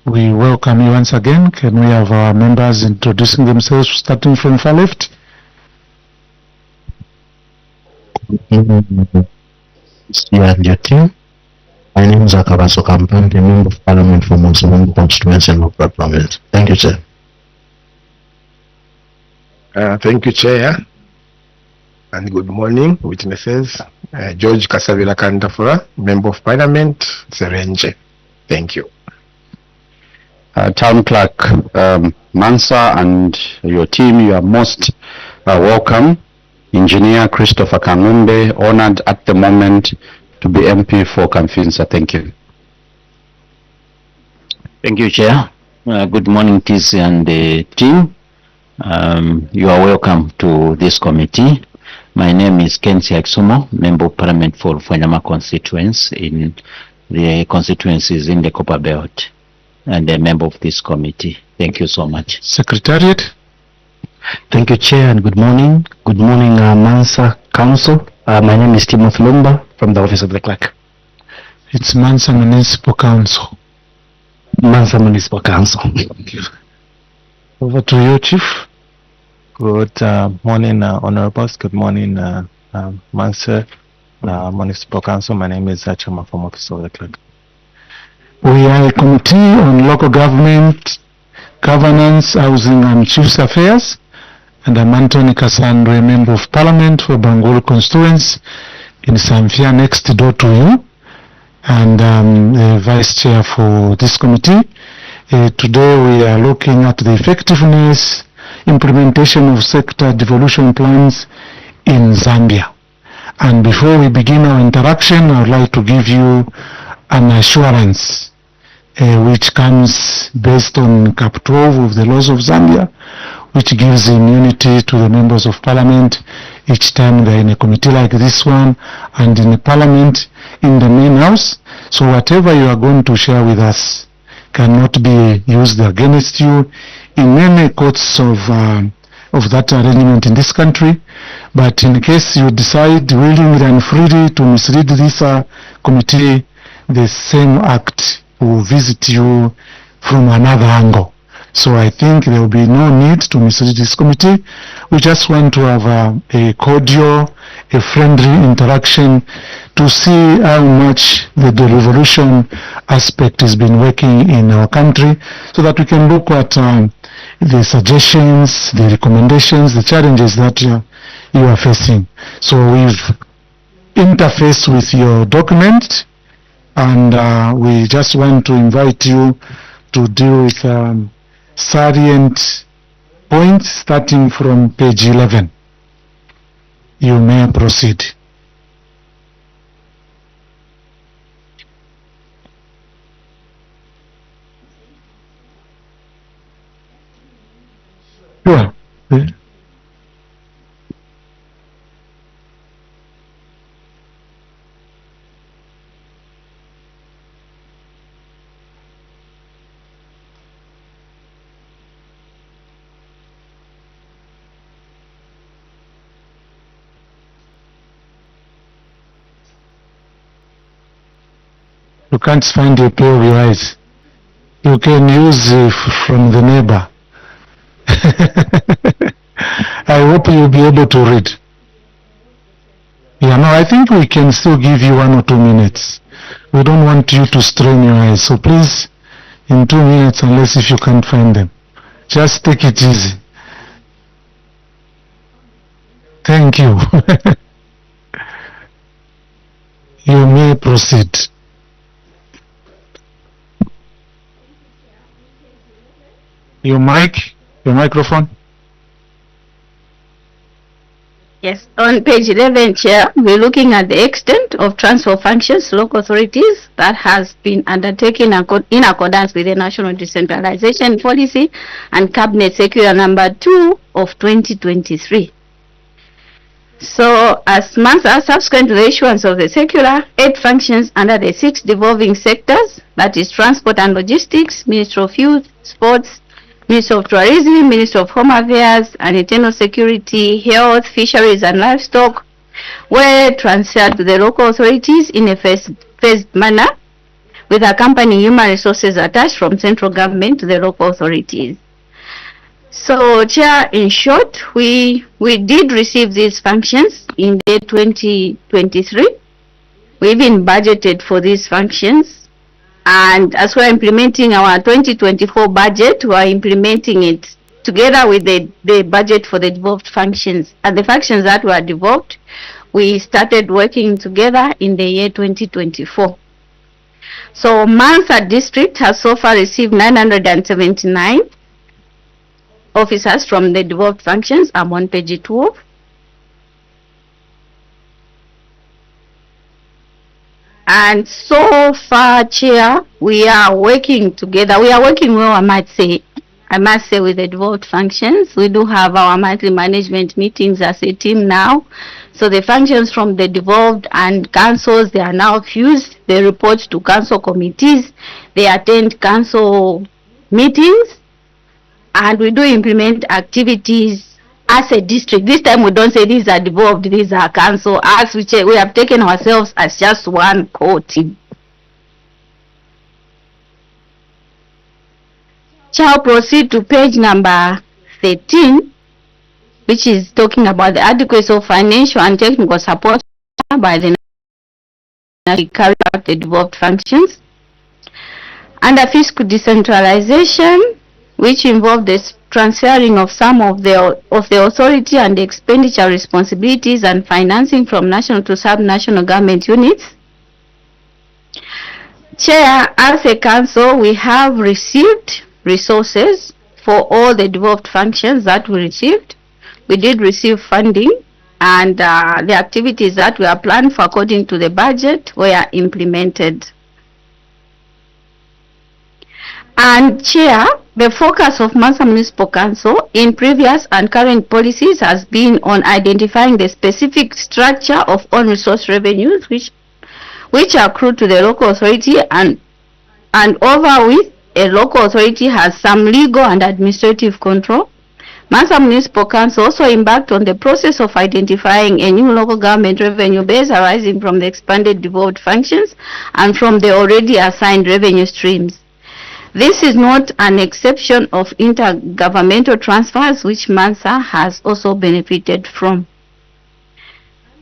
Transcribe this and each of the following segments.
We welcome you once again. Can we have our members introducing themselves, starting from far left? And your team. My name is Akabaso Kampan, the Member of Parliament for Monsoon Constituency and Local Government. Thank you, Chair. Thank you, Chair. And good morning, witnesses. George Kasavila Kandafura, Member of Parliament, Serenje. Thank you. Town Clerk Mansa and your team, you are most welcome. Engineer Christopher Kangumbe, honored at the moment to be MP for Kamfinsa. Thank you. Thank you, Chair. Good morning, TC and the team. You are welcome to this committee. My name is Kensi Aksumo, Member of Parliament for Fanyama constituency in the constituencies in the Copper Belt, and a member of this committee. Thank you so much. Secretariat. Thank you, Chair, and good morning. Good morning, Mansa Council. My name is Timothy Lumba from the Office of the Clerk. It's Mansa Municipal Council. Mansa Municipal Council. Thank you. Over to you, Chief. Good morning, Honorables. Good morning, Mansa Municipal Council. My name is Chama from Office of the Clerk. We are a committee on local government, governance, housing and chiefs affairs. And I'm Anthony Kasandwe, Member of Parliament for Bangolo constituency in Zambia, next door to you. And the Vice Chair for this committee. Today we are looking at the effectiveness, implementation of sector devolution plans in Zambia. And before we begin our interaction, I would like to give you an assurance which comes based on Cap 12 of the laws of Zambia, which gives immunity to the members of parliament each time they're in a committee like this one and in a parliament in the main house. So whatever you are going to share with us cannot be used against you in any courts of that arrangement in this country. But in case you decide willingly and freely to mislead this committee, the same act will visit you from another angle. So I think there will be no need to mislead this committee. We just want to have a cordial, a friendly interaction to see how much the devolution aspect has been working in our country, so that we can look at the suggestions, the recommendations, the challenges that you are facing. So we've interfaced with your document, and we just want to invite you to deal with salient points starting from page 11. You may proceed. Sure. You can't find a pair of your eyes. You can use from the neighbor. I hope you'll be able to read. Yeah, no, I think we can still give you 1 or 2 minutes. We don't want you to strain your eyes. So please, in 2 minutes, unless if you can't find them, just take it easy. Thank you. You may proceed. Your microphone. Yes, on page 11, Chair, we're looking at the extent of transfer functions to local authorities that has been undertaken in accordance with the National Decentralization Policy and Cabinet Circular number 2 of 2023. So, as subsequent to the issuance of the circular, 8 functions under the 6 devolving sectors, that is Transport and Logistics, Ministry of Youth, Sports, Ministry of Tourism, Ministry of Home Affairs and Internal Security, Health, Fisheries and Livestock, were transferred to the local authorities in a phased manner, with accompanying human resources attached from central government to the local authorities. So, Chair, in short, we did receive these functions in the 2023. We even budgeted for these functions, and as we're implementing our 2024 budget, we're implementing it together with the budget for the devolved functions. And the functions that were devolved, we started working together in the year 2024. So Mansa district has so far received 979 officers from the devolved functions. I'm on page 12. And so far, Chair, we are working together. We are working well, I must say, with the devolved functions. We do have our monthly management meetings as a team now. So the functions from the devolved and councils, they are now fused. They report to council committees. They attend council meetings. And we do implement activities as a district. This time we don't say these are devolved, these are council. As we have taken ourselves as just one core team. Shall proceed to page number 13, which is talking about the adequacy of financial and technical support by the carry out the devolved functions. Under fiscal decentralization, which involved the transferring of some of the authority and expenditure responsibilities and financing from national to sub-national government units. Chair, as a council, we have received resources for all the devolved functions that we received. We did receive funding, and the activities that were planned for according to the budget were implemented. And Chair, the focus of Mansa Municipal Council in previous and current policies has been on identifying the specific structure of own resource revenues which accrue to the local authority and over which a local authority has some legal and administrative control. Mansa Municipal Council also embarked on the process of identifying a new local government revenue base arising from the expanded devolved functions and from the already assigned revenue streams. This is not an exception of intergovernmental transfers, which Mansa has also benefited from.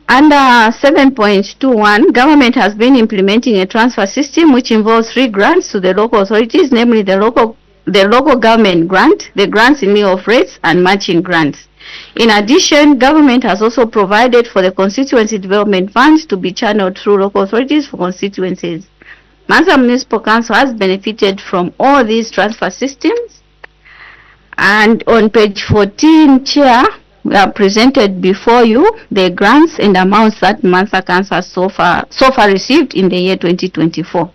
Under 7.21, government has been implementing a transfer system which involves 3 grants to the local authorities, namely the local government grant, the grants in lieu of rates, and matching grants. In addition, government has also provided for the constituency development funds to be channeled through local authorities for constituencies. Mansa Municipal Council has benefited from all these transfer systems. And on page 14, Chair, we have presented before you the grants and amounts that Mansa Council has so far received in the year 2024.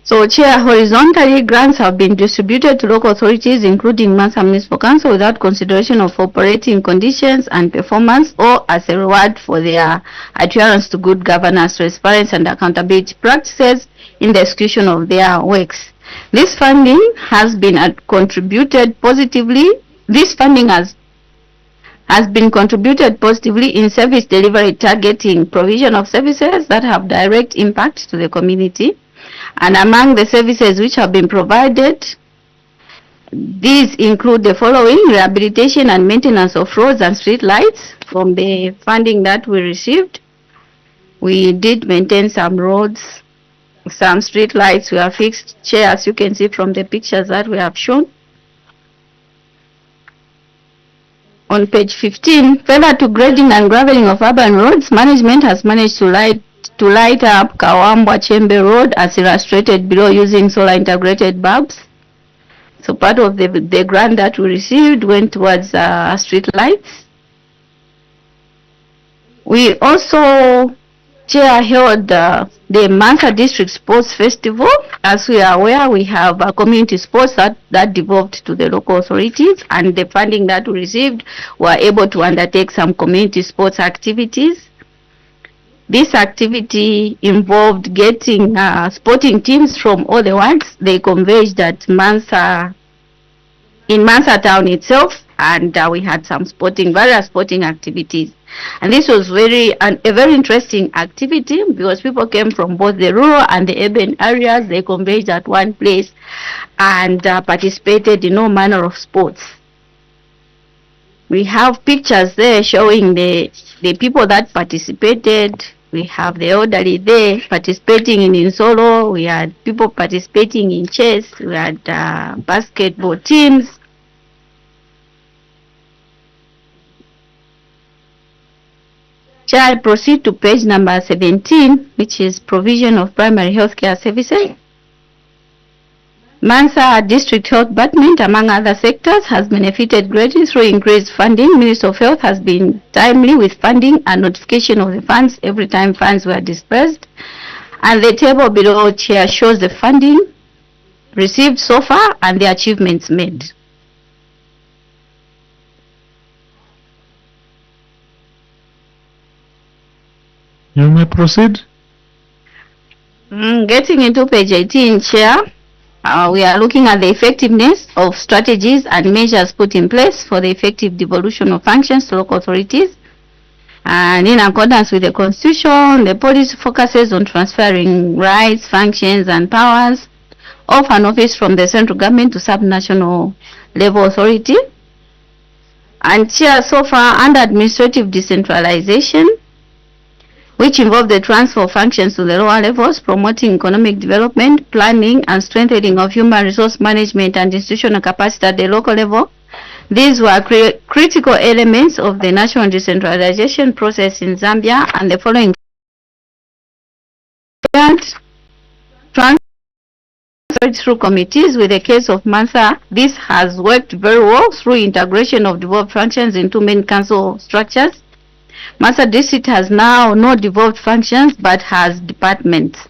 So, Chair, horizontally, grants have been distributed to local authorities, including Mansa Municipal Council, without consideration of operating conditions and performance, or as a reward for their adherence to good governance, transparency, and accountability practices in the execution of their works. This funding has been contributed positively. This funding has been contributed positively in service delivery, targeting provision of services that have direct impact to the community. And among the services which have been provided, these include the following: rehabilitation and maintenance of roads and street lights. From the funding that we received, we did maintain some roads, some street lights were fixed, Chair, as you can see from the pictures that we have shown. On page 15, further to grading and graveling of urban roads, management has managed to light up Kawambwa Chembe Road as illustrated below using solar integrated bulbs. So part of the grant that we received went towards street lights. We also, Chair, held the Mansa District Sports Festival. As we are aware, we have community sports that devolved to the local authorities, and the funding that we received were able to undertake some community sports activities. This activity involved getting sporting teams from all the wards. They converged at Mansa, in Mansa town itself, and we had some various sporting activities. And this was a very interesting activity because people came from both the rural and the urban areas. They converged at one place and participated in all manner of sports. We have pictures there showing the people that participated. We have the elderly there participating in solo. We had people participating in chess. We had basketball teams. Shall I proceed to page number 17, which is provision of primary healthcare services? Mansa District Health Department, among other sectors, has benefited greatly through increased funding. Ministry of Health has been timely with funding and notification of the funds every time funds were dispersed. And the table below here shows the funding received so far and the achievements made. You may proceed. Getting into page 18, Chair. We are looking at the effectiveness of strategies and measures put in place for the effective devolution of functions to local authorities. And in accordance with the Constitution, the policy focuses on transferring rights, functions, and powers of an office from the central government to sub-national level authority. And Chair, so far under administrative decentralization, which involve the transfer of functions to the lower levels, promoting economic development, planning, and strengthening of human resource management and institutional capacity at the local level. These were critical elements of the national decentralization process in Zambia, and the following transferred through committees. With the case of Mansa, this has worked very well through integration of devolved functions into main council structures. Mansa District has now no devolved functions but has departments.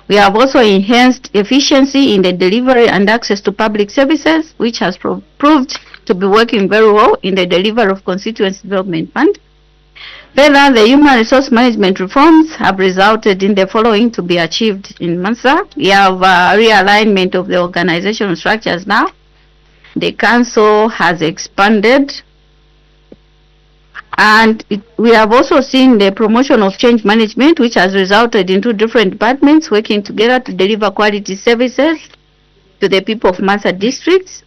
We have also enhanced efficiency in the delivery and access to public services, which has proved to be working very well in the delivery of Constituency Development Fund. Further, the human resource management reforms have resulted in the following to be achieved in Mansa. We have realignment of the organizational structures now. The council has expanded. And we have also seen the promotion of change management, which has resulted in 2 different departments working together to deliver quality services to the people of Mansa districts.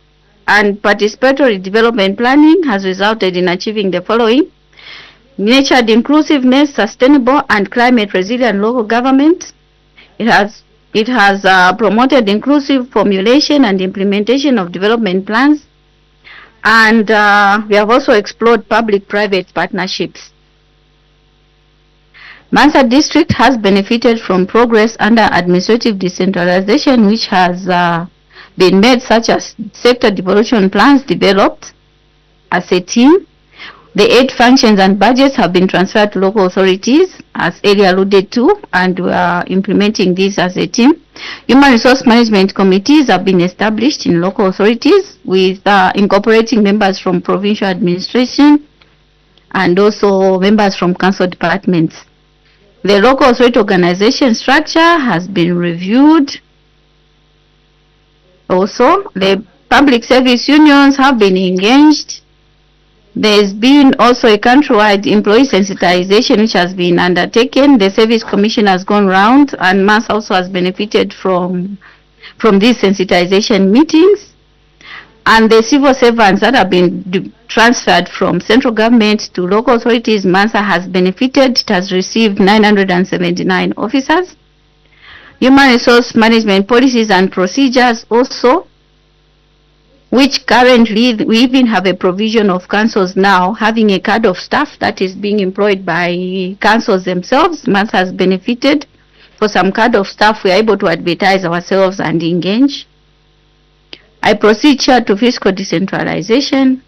And participatory development planning has resulted in achieving the following: nurtured inclusiveness, sustainable and climate resilient local government. It has promoted inclusive formulation and implementation of development plans. And we have also explored public-private partnerships. Mansa District has benefited from progress under administrative decentralization, which has been made, such as sector devolution plans developed as a team. The 8 functions and budgets have been transferred to local authorities, as earlier alluded to, and we are implementing this as a team. Human resource management committees have been established in local authorities with incorporating members from provincial administration and also members from council departments. The local authority organization structure has been reviewed. Also, the public service unions have been engaged. There's been also a countrywide employee sensitization which has been undertaken. The service commission has gone round, and MAS also has benefited from these sensitization meetings. And the civil servants that have been transferred from central government to local authorities, MANSA has benefited. It has received 979 officers. Human resource management policies and procedures also, which currently we even have a provision of councils now having a card of staff that is being employed by councils themselves. MAS has benefited. For some card of staff, we are able to advertise ourselves and engage. I proceed, Chair, to fiscal decentralization.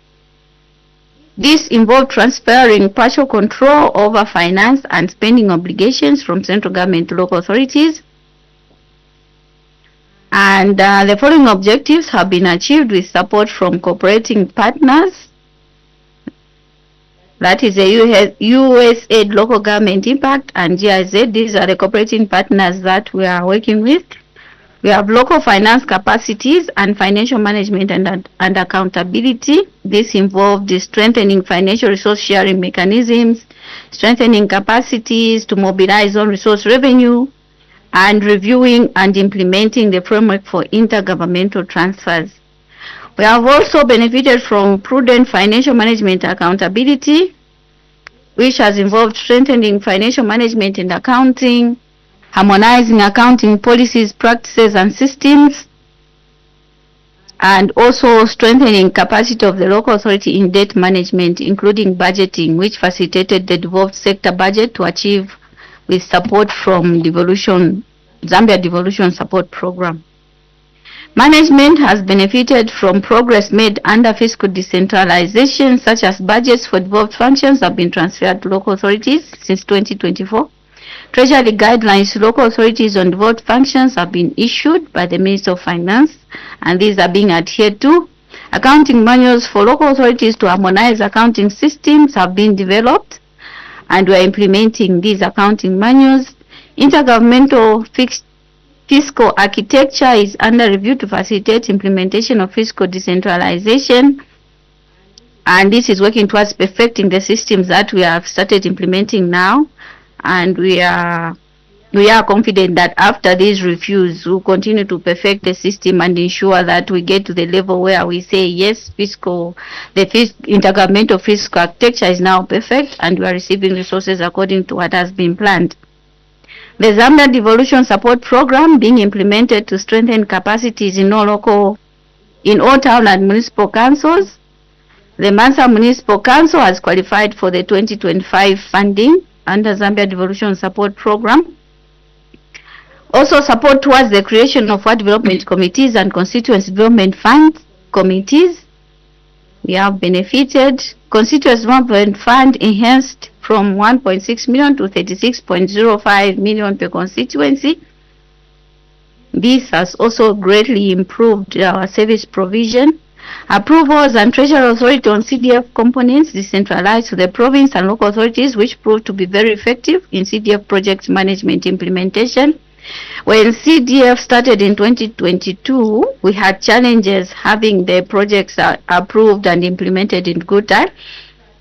This involved transferring partial control over finance and spending obligations from central government to local authorities. And the following objectives have been achieved with support from cooperating partners. That is the USAID Local Government Impact and GIZ. These are the cooperating partners that we are working with. We have local finance capacities and financial management and accountability. This involved strengthening financial resource sharing mechanisms, strengthening capacities to mobilize on resource revenue, and reviewing and implementing the framework for intergovernmental transfers. We have also benefited from prudent financial management accountability, which has involved strengthening financial management and accounting, harmonizing accounting policies, practices, and systems, and also strengthening capacity of the local authority in debt management, including budgeting, which facilitated the devolved sector budget to achieve with support from Zambia Devolution Support Program. Management has benefited from progress made under fiscal decentralization, such as budgets for devolved functions have been transferred to local authorities since 2024. Treasury guidelines to local authorities on devolved functions have been issued by the Minister of Finance, and these are being adhered to. Accounting manuals for local authorities to harmonize accounting systems have been developed, and we are implementing these accounting manuals. Intergovernmental fiscal architecture is under review to facilitate implementation of fiscal decentralization, and this is working towards perfecting the systems that we have started implementing now. And we are confident that after these reviews, we'll continue to perfect the system and ensure that we get to the level where we say, yes, intergovernmental fiscal architecture is now perfect and we are receiving resources according to what has been planned. The Zambia Devolution Support Program being implemented to strengthen capacities in all town and municipal councils. The Mansa Municipal Council has qualified for the 2025 funding under Zambia Devolution Support Program. Also support towards the creation of Ward Development Committees and Constituency Development Fund Committees. We have benefited. Constituency Development Fund enhanced from 1.6 million to 36.05 million per constituency. This has also greatly improved our service provision. Approvals and Treasury Authority on CDF components decentralized to the province and local authorities, which proved to be very effective in CDF project management implementation. When CDF started in 2022, we had challenges having the projects approved and implemented in good time.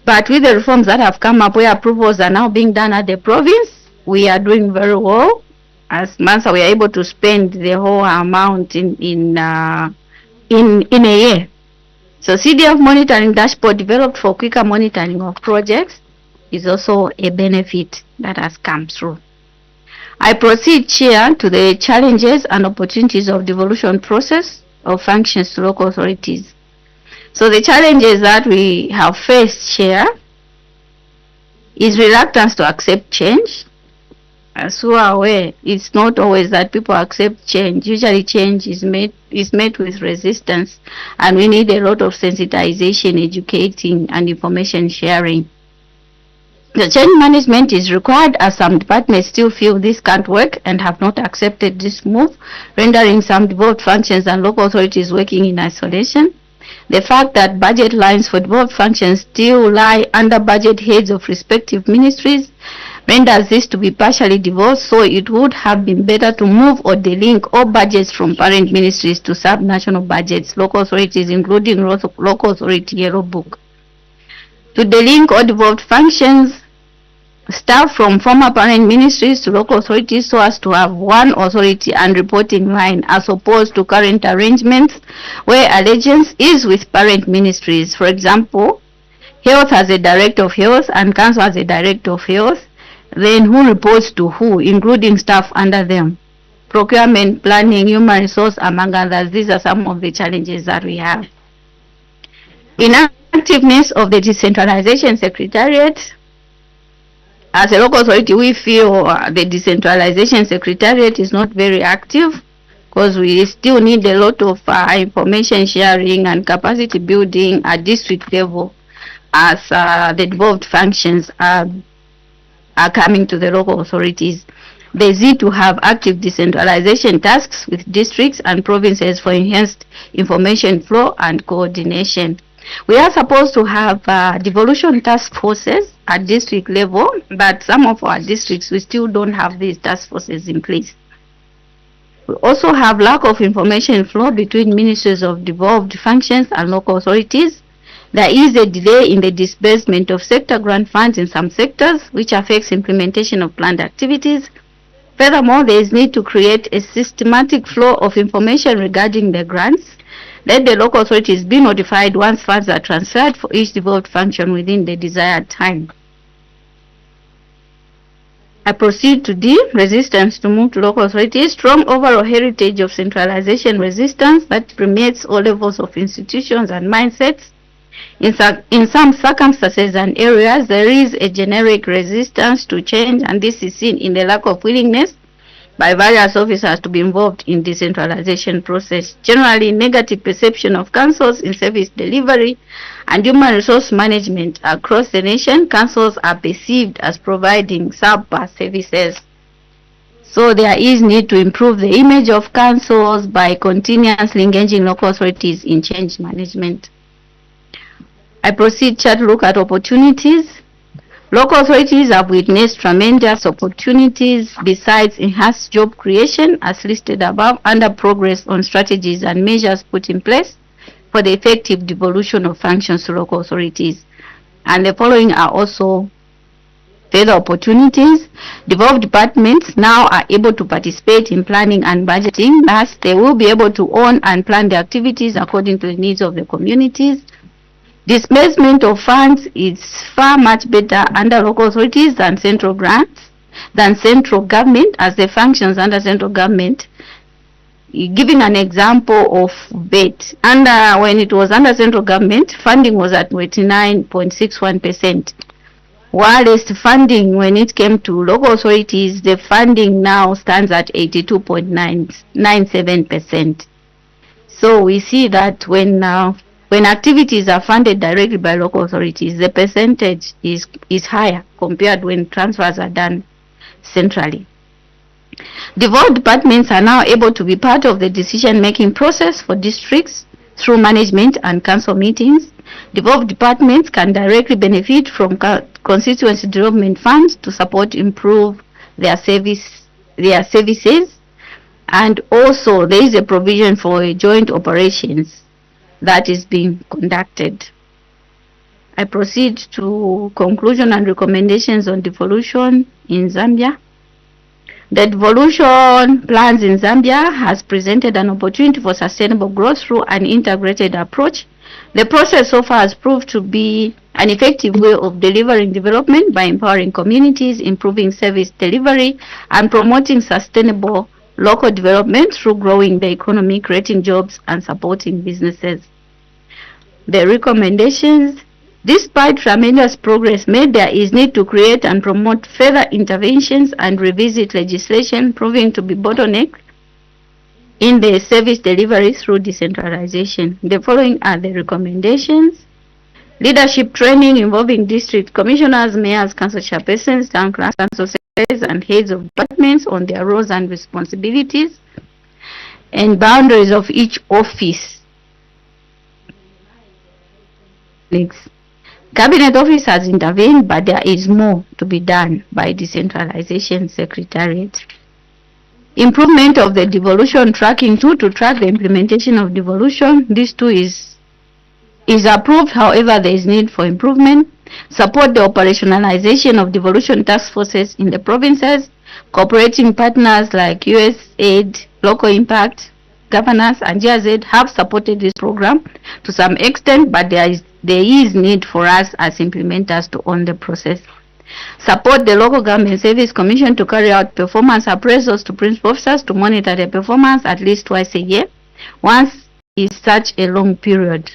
But with the reforms that have come up, where approvals are now being done at the province, we are doing very well. As Mansa, we are able to spend the whole amount in a year. So CDF monitoring dashboard developed for quicker monitoring of projects is also a benefit that has come through. I proceed, Chair, to the challenges and opportunities of devolution process of functions to local authorities. So the challenges that we have faced, Chair, is reluctance to accept change. As you are aware, it's not always that people accept change. Usually change is met with resistance, and we need a lot of sensitization, educating, and information sharing. The change management is required, as some departments still feel this can't work and have not accepted this move, rendering some devolved functions and local authorities working in isolation. The fact that budget lines for devolved functions still lie under budget heads of respective ministries renders this to be partially devolved, so it would have been better to move or delink all budgets from parent ministries to sub-national budgets, local authorities, including local authority yellow book. To delink all devolved functions, staff from former parent ministries to local authorities, so as to have one authority and reporting line, as opposed to current arrangements where allegiance is with parent ministries. For example, health has a director of health and council has a director of health. Then who reports to who, including staff under them? Procurement, planning, human resource, among others. These are some of the challenges that we have. Inactiveness of the decentralization secretariat. As a local authority, we feel the decentralization secretariat is not very active, because we still need a lot of information sharing and capacity building at district level as the devolved functions are coming to the local authorities. They need to have active decentralization tasks with districts and provinces for enhanced information flow and coordination. We are supposed to have devolution task forces at district level, but some of our districts, we still don't have these task forces in place. We also have lack of information flow between ministries of devolved functions and local authorities. There is a delay in the disbursement of sector grant funds in some sectors, which affects implementation of planned activities. Furthermore, there is need to create a systematic flow of information regarding the grants. Let the local authorities be notified once funds are transferred for each devolved function within the desired time. I proceed to D, resistance to move to local authorities. Strong overall heritage of centralization resistance that permeates all levels of institutions and mindsets. In some circumstances and areas, there is a generic resistance to change, and this is seen in the lack of willingness by various officers to be involved in decentralization process. Generally, negative perception of councils in service delivery and human resource management across the nation. Councils are perceived as providing subpar services. So there is need to improve the image of councils by continuously engaging local authorities in change management. I proceed to look at opportunities. Local authorities have witnessed tremendous opportunities besides enhanced job creation as listed above under progress on strategies and measures put in place for the effective devolution of functions to local authorities. And the following are also further opportunities. Devolved departments now are able to participate in planning and budgeting. Thus, they will be able to own and plan the activities according to the needs of the communities. Disbursement of funds is far much better under local authorities than central grants, than central government, as the functions under central government. Giving an example of BET, when it was under central government, funding was at 29.61%. Whilst funding, when it came to local authorities, the funding now stands at 82.97%. So we see that when activities are funded directly by local authorities, the percentage is higher compared when transfers are done centrally. Devolved departments are now able to be part of the decision-making process for districts through management and council meetings. Devolved departments can directly benefit from constituency development funds to support improve their services, and also there is a provision for a joint operations that is being conducted. I proceed to conclusion and recommendations on devolution in Zambia. The devolution plans in Zambia has presented an opportunity for sustainable growth through an integrated approach. The process so far has proved to be an effective way of delivering development by empowering communities, improving service delivery, and promoting sustainable local development through growing the economy, creating jobs, and supporting businesses. The recommendations: despite tremendous progress made, there is need to create and promote further interventions and revisit legislation proving to be bottleneck in the service delivery through decentralization. The following are the recommendations: leadership training involving district commissioners, mayors, council chairpersons, town council secretaries, and heads of departments on their roles and responsibilities and boundaries of each office. Cabinet Office has intervened, but there is more to be done by Decentralization Secretariat. Improvement of the devolution tracking tool to track the implementation of devolution. This tool is approved, however there is need for improvement. Support the operationalization of devolution task forces in the provinces. Cooperating partners like USAID, Local Impact, Governance, and GRZ have supported this program to some extent, but there is need for us as implementers to own the process. Support the Local Government Service Commission to carry out performance appraisals to principal officers to monitor their performance at least twice a year. Once is such a long period.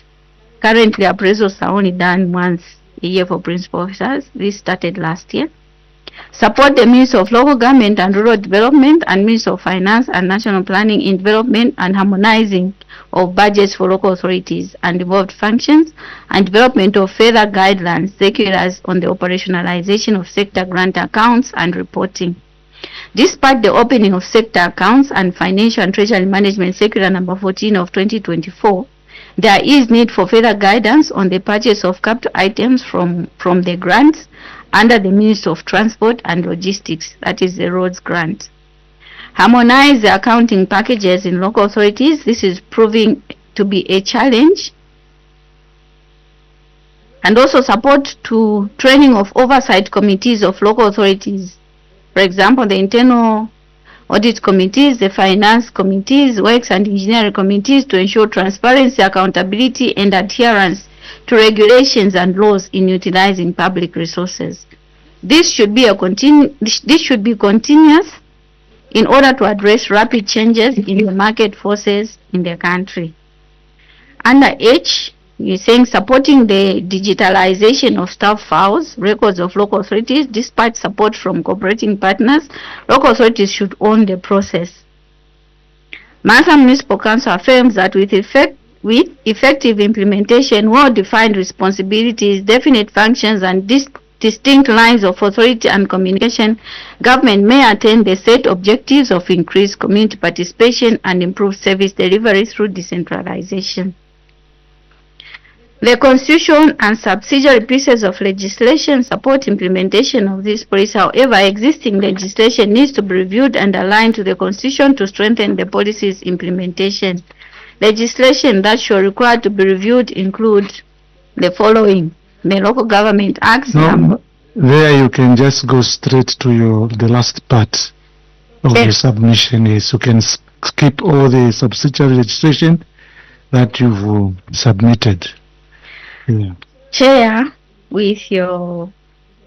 Currently, appraisals are only done once a year for principal officers. This started last year. Support the Ministry of Local Government and Rural Development and Ministry of Finance and National Planning in development and harmonizing of budgets for local authorities and involved functions, and development of further guidelines, circulars on the operationalization of sector grant accounts and reporting. Despite the opening of sector accounts and Financial and Treasury Management Circular number 14 of 2024, there is need for further guidance on the purchase of capital items from the grants under the Ministry of Transport and Logistics, that is the roads grant. harmonize the accounting packages in local authorities. This is proving to be a challenge. And also support to training of oversight committees of local authorities. For example, the internal audit committees, the finance committees, works and engineering committees, to ensure transparency, accountability, and adherence to regulations and laws in utilizing public resources. This should be continuous in order to address rapid changes in the market forces in the country. Under H, you're saying supporting the digitalization of staff files, records of local authorities. Despite support from cooperating partners, local authorities should own the process. Mansa Municipal Council affirms that with effective implementation, well-defined responsibilities, definite functions, and distinct lines of authority and communication, government may attain the set objectives of increased community participation and improved service delivery through decentralization. The Constitution and subsidiary pieces of legislation support implementation of this policy. However, existing legislation needs to be reviewed and aligned to the Constitution to strengthen the policy's implementation. Legislation that should require to be reviewed include the following: the Local Government Acts. No, there you can just go straight to the last part of your submission. Yes, you can skip all the subsidiary legislation that you've submitted. Yeah. Chair, with your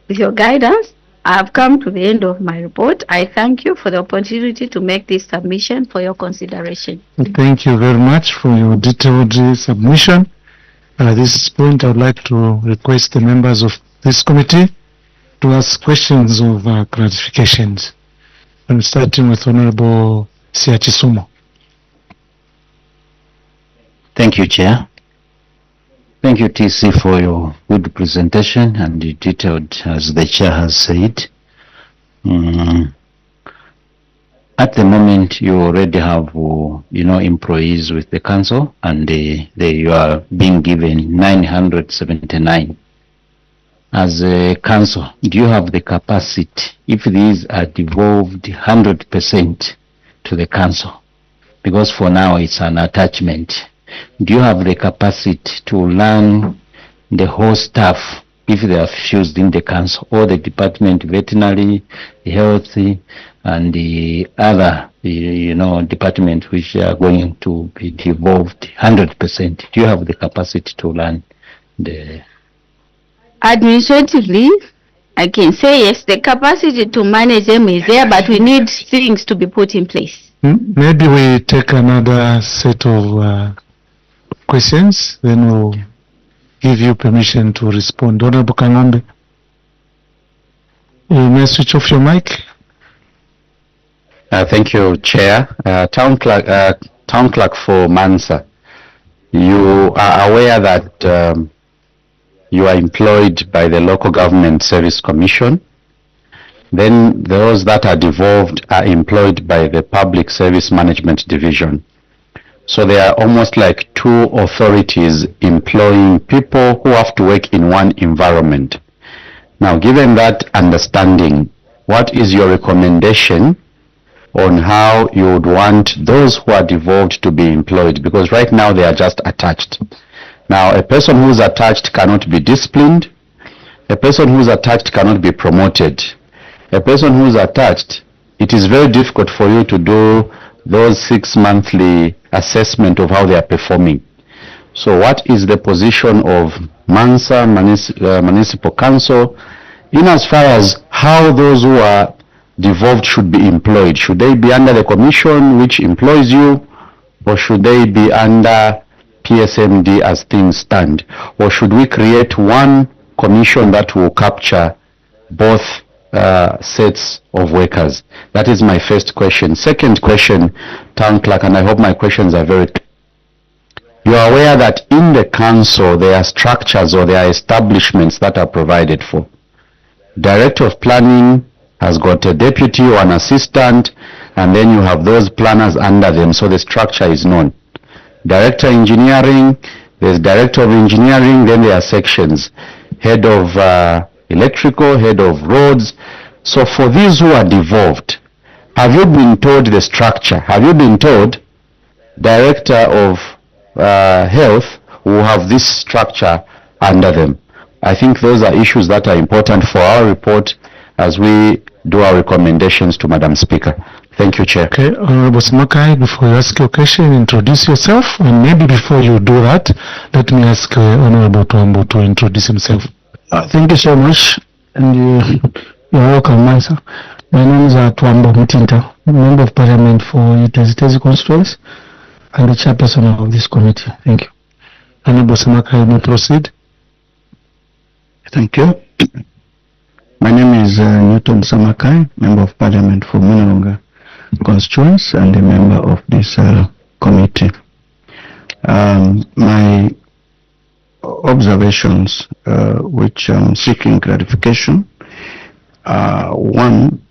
guidance, I have come to the end of my report. I thank you for the opportunity to make this submission for your consideration. Thank you very much for your detailed submission. At this point, I would like to request the members of this committee to ask questions of clarifications. I'm starting with Honorable Siachisumo. Thank you, Chair. Thank you, TC, for your good presentation and detailed, as the Chair has said. At the moment, you already have, employees with the council, and you are being given 979. As a council, do you have the capacity, if these are devolved 100% to the council? Because for now, it's an attachment. Do you have the capacity to learn the whole staff if they are fused in the council, or the department, veterinary, health, and the other, department which are going to be devolved 100%? Do you have the capacity to learn the... Administratively, I can say yes, the capacity to manage them is there, but we need things to be put in place. Maybe we take another set of questions, then we'll give you permission to respond. Honorable Kangombe, you may switch off your mic. Thank you, Chair. Town Clerk for Mansa, you are aware that you are employed by the Local Government Service Commission. Then those that are devolved are employed by the Public Service Management Division. So there are almost like two authorities employing people who have to work in one environment. Now, given that understanding, what is your recommendation on how you would want those who are devolved to be employed? Because right now they are just attached. Now, a person who is attached cannot be disciplined. A person who is attached cannot be promoted. A person who is attached, it is very difficult for you to do those 6 monthly assessment of how they are performing. So what is the position of Mansa Municipal Council in as far as how those who are devolved should be employed? Should they be under the commission which employs you, or should they be under PSMD as things stand? Or should we create one commission that will capture both sets of workers? That is my first question. Second question, Town Clerk, and I hope my questions are very clear. You are aware that in the council there are structures or there are establishments that are provided for. Director of Planning has got a deputy or an assistant, and then you have those planners under them, so the structure is known. Director Engineering, there's Director of Engineering, then there are sections. Head of electrical, head of roads. So for these who are devolved, Have you been told the structure? Have you been told Director of Health will have this structure under them? I think those are issues that are important for our report as we do our recommendations to Madam Speaker. Thank you, Chair. Okay, Honorable Samakai, before you ask your question, introduce yourself, and maybe before you do that, let me ask Honorable Tuambo to introduce himself. Thank you so much, and you're welcome, Mansa. My name is Tuambo Mutinta, Member of Parliament for Utazitezi constituency and the chairperson of this committee. Thank you. Honorable Samakai, you may proceed. Thank you. My name is Newton Samakai, Member of Parliament for Minalonga constituency and a member of this committee. My observations which I'm seeking clarification. One,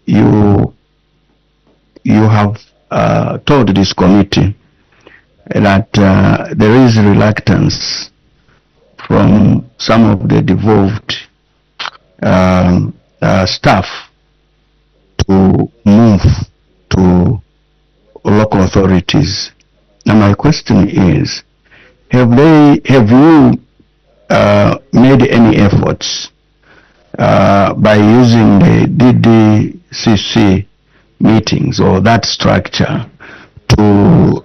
you have told this committee that there is reluctance from some of the devolved staff to move to local authorities. Now my question is, have you made any efforts by using the DDCC meetings or that structure to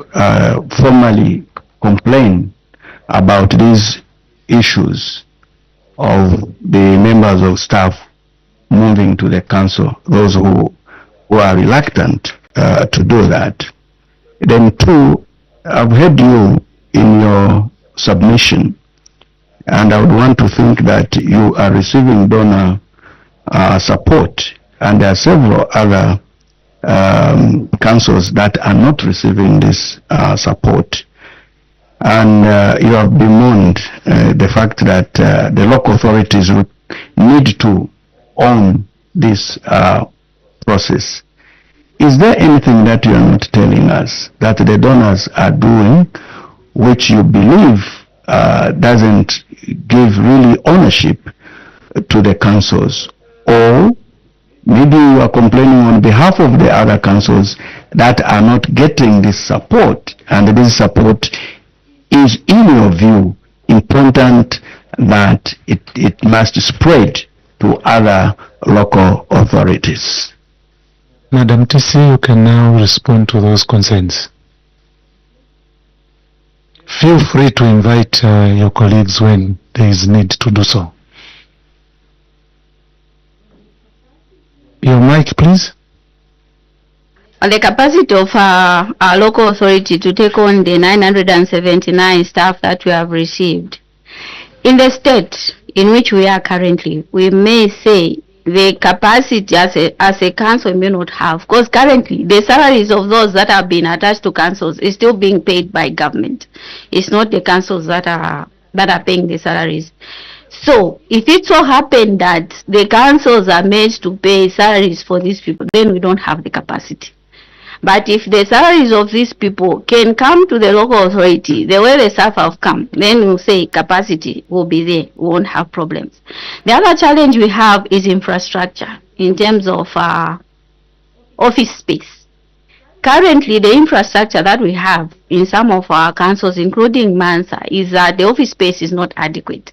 formally complain about these issues of the members of staff moving to the council, those who are reluctant to do that? Then two, I've heard you in your submission, and I would want to think that you are receiving donor support, and there are several other councils that are not receiving this support. And you have bemoaned the fact that the local authorities would need to own this process. Is there anything that you are not telling us that the donors are doing which you believe doesn't give really ownership to the councils? Or maybe you are complaining on behalf of the other councils that are not getting this support, and this support is, in your view, important that it must spread to other local authorities? Madam TC, you can now respond to those concerns. Feel free to invite your colleagues when there is need to do so. Your mic, please. On the capacity of our local authority to take on the 979 staff that we have received, in the state in which we are currently, we may say the capacity as a council may not have, because currently the salaries of those that have been attached to councils is still being paid by government. It's not the councils that are paying the salaries. So if it so happened that the councils are made to pay salaries for these people, then we don't have the capacity. But if the salaries of these people can come to the local authority, the way the staff have come, then we'll say capacity will be there. We won't have problems. The other challenge we have is infrastructure in terms of office space. Currently, the infrastructure that we have in some of our councils, including Mansa, is that the office space is not adequate.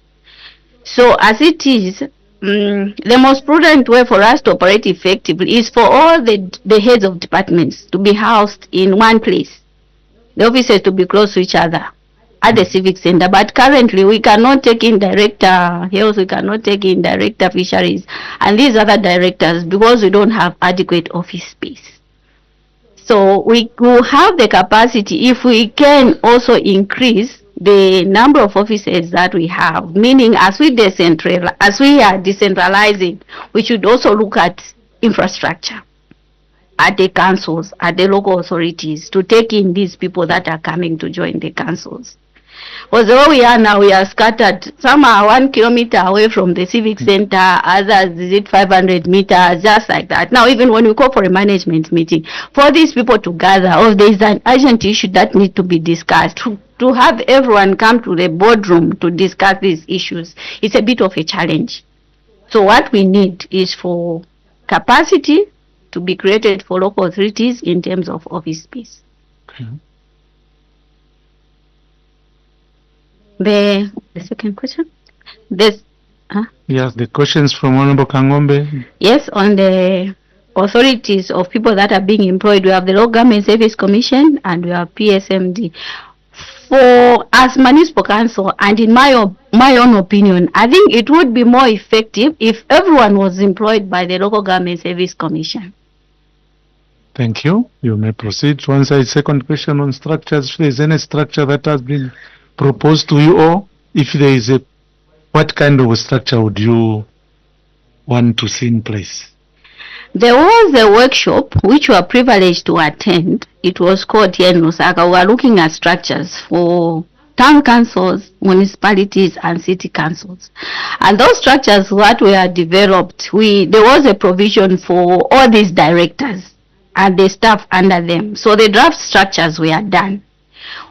So as it is, the most prudent way for us to operate effectively is for all the heads of departments to be housed in one place. The offices to be close to each other at the civic center. But currently we cannot take in director health, we cannot take in director fisheries and these other directors because we don't have adequate office space. So we will have the capacity if we can also increase the number of offices that we have, meaning as we are decentralizing, we should also look at infrastructure at the councils, at the local authorities to take in these people that are coming to join the councils. Because where we are now, we are scattered. Some are 1 kilometer away from the civic center, others is it 500 meters, just like that. Now, even when we call for a management meeting, for these people to gather, or there is an urgent issue that needs to be discussed, to have everyone come to the boardroom to discuss these issues, it's a bit of a challenge. So what we need is for capacity to be created for local authorities in terms of office space. Okay. The second question? This, Yes, the questions from Honorable Kangombe. yes, on the authorities of people that are being employed, we have the Local Government Service Commission and we have PSMD. For as municipal council, and in my own opinion, I think it would be more effective if everyone was employed by the Local Government Service Commission. Thank you. You may proceed to answer the second question on structures. If there is any structure that has been proposed to you, or if there is a, what kind of a structure would you want to see in place? There was a workshop which we were privileged to attend. It was called here in Lusaka. We were looking at structures for town councils, municipalities, and city councils. And those structures, what were developed, there was a provision for all these directors and the staff under them. So the draft structures were done.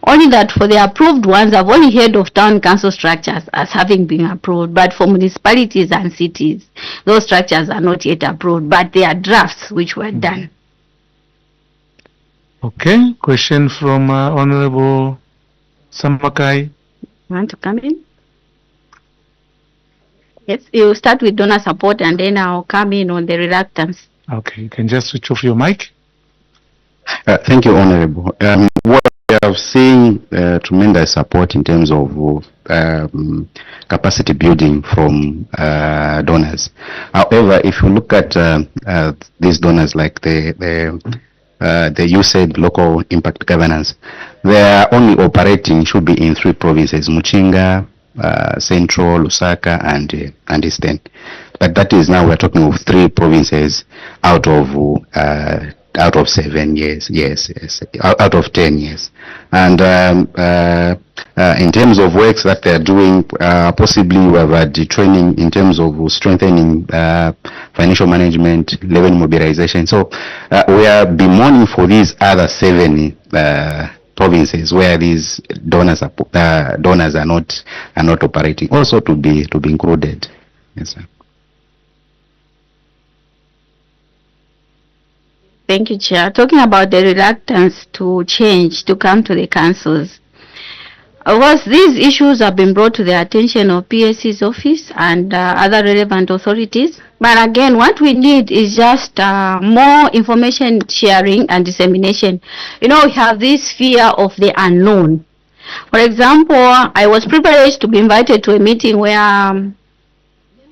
Only that for the approved ones, I've only heard of town council structures as having been approved, but for municipalities and cities, those structures are not yet approved, but they are drafts which were done. Okay, question from Honorable Samakai. Want to come in? Yes, you start with donor support and then I'll come in on the reluctance. Okay, you can just switch off your mic. Thank you, Honorable. What we have seen tremendous support in terms of capacity building from donors. However, if you look at these donors, like the USAID local impact governance, they are only operating, should be in 3 provinces: Muchinga, Central, Lusaka, and Eastern. But that is now we're talking of 3 provinces out of 7 years, yes, out of 10 years. And in terms of works that they're doing, possibly we have had the training in terms of strengthening financial management, level mobilization. So we are bemoaning for these other 7 provinces where these donors are not operating, also to be included. Yes, sir. Thank you, Chair. Talking about the reluctance to change, to come to the councils. Of course, these issues have been brought to the attention of PSC's office and other relevant authorities. But again, what we need is just more information sharing and dissemination. You know, we have this fear of the unknown. For example, I was privileged to be invited to a meeting where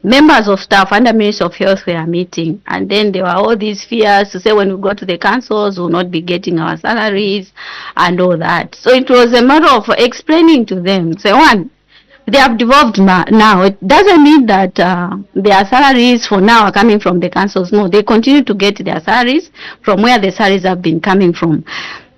members of staff under Ministry of Health were meeting, and then there were all these fears to say when we go to the councils we'll not be getting our salaries and all that. So it was a matter of explaining to them, say, one, they have devolved now. It doesn't mean that their salaries for now are coming from the councils. No, they continue to get their salaries from where the salaries have been coming from.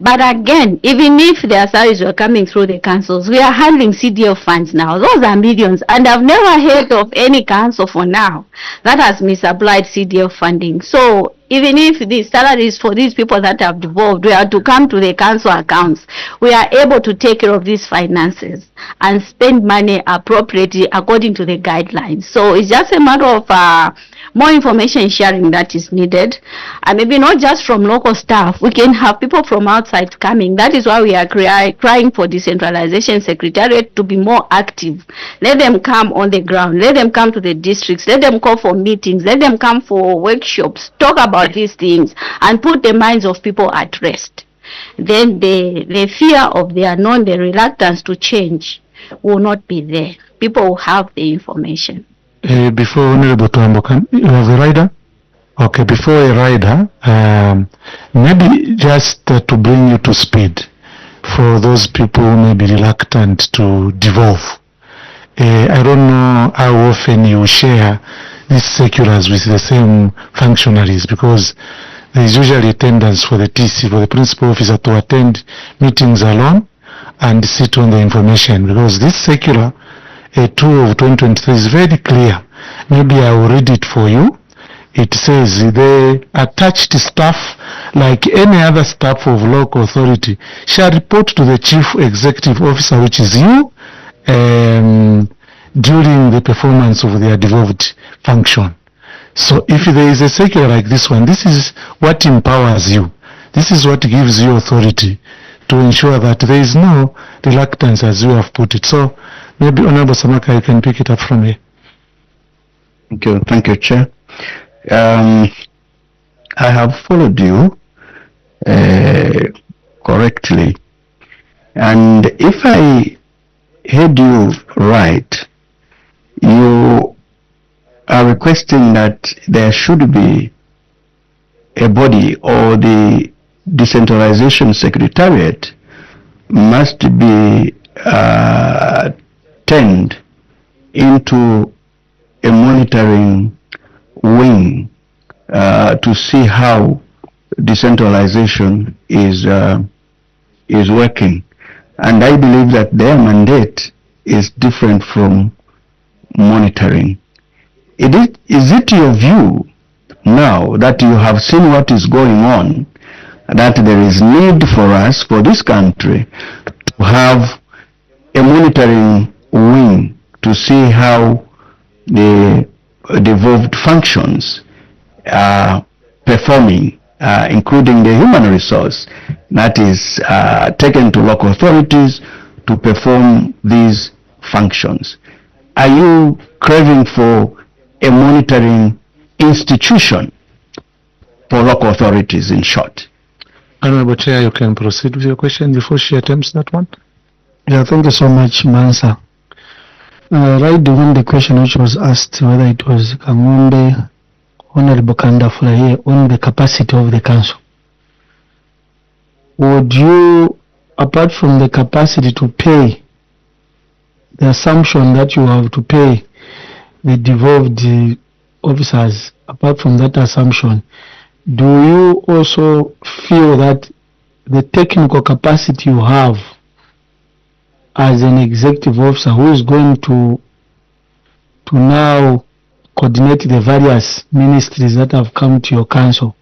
But again, even if their salaries were coming through the councils, we are handling CDF funds now. Those are millions, and I've never heard of any council for now that has misapplied CDF funding. So even if the salaries for these people that have devolved were to come to the council accounts, we are able to take care of these finances and spend money appropriately according to the guidelines. So it's just a matter of more information sharing that is needed, and maybe not just from local staff. We can have people from outside coming. That is why we are crying for decentralization secretariat to be more active. Let them come on the ground, let them come to the districts, let them call for meetings, let them come for workshops, talk about these things and put the minds of people at rest. Then the fear of the unknown, the reluctance to change will not be there. People will have the information. Before Honorable Tuambo, you have a rider? Okay, before a rider, maybe just to bring you to speed, for those people who may be reluctant to devolve. I don't know how often you share these circulars with the same functionaries, because there is usually attendance for the TC, for the principal officer to attend meetings alone and sit on the information, because this circular 2 of 2023 is very clear. Maybe I will read it for you. It says the attached staff, like any other staff of local authority, shall report to the chief executive officer, which is you, during the performance of their devolved function. So if there is a circular like this one, this is what empowers you. This is what gives you authority to ensure that there is no reluctance, as you have put it. So maybe Honorable Samaka, you can pick it up from here. Thank you, Chair. I have followed you correctly, and if I heard you right, you are requesting that there should be a body, or the decentralization secretariat must be turned into a monitoring wing to see how decentralization is working. And I believe that their mandate is different from monitoring. Is it your view now that you have seen what is going on, that there is need for us, for this country, to have a monitoring wing to see how the devolved functions are performing, including the human resource that is taken to local authorities to perform these functions? Are you craving for a monitoring institution for local authorities, in short? Honorable Chair, you can proceed with your question before she attempts that one. Yeah, thank you so much, Mansa. Right when the question which was asked, whether it was Kangombe, Honorable Kandafula here, on the capacity of the council, would you, apart from the capacity to pay, the assumption that you have to pay the devolved officers, apart from that assumption, do you also feel that the technical capacity you have as an executive officer who is going to now coordinate the various ministries that have come to your council,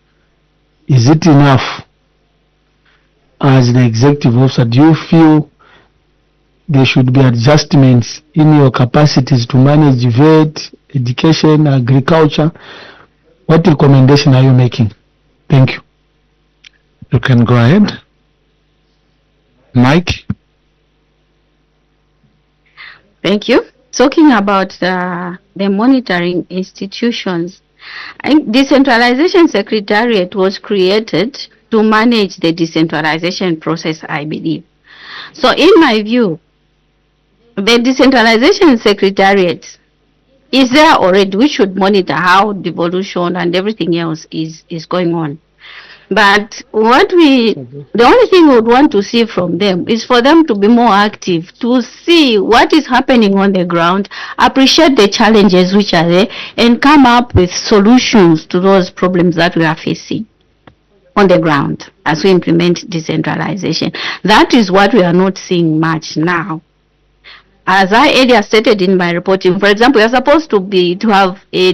is it enough as the executive officer? Do you feel there should be adjustments in your capacities to manage vet, education, agriculture? What recommendation are you making? Thank you. You can go ahead. Mike? Thank you. Talking about the monitoring institutions, I think Decentralization Secretariat was created to manage the decentralization process, I believe. So in my view, the Decentralization Secretariat is there already. We should monitor how devolution and everything else is going on. But the only thing we would want to see from them is for them to be more active, to see what is happening on the ground, appreciate the challenges which are there, and come up with solutions to those problems that we are facing on the ground as we implement decentralization. That is what we are not seeing much now. As I earlier stated in my reporting, for example, we are supposed to have a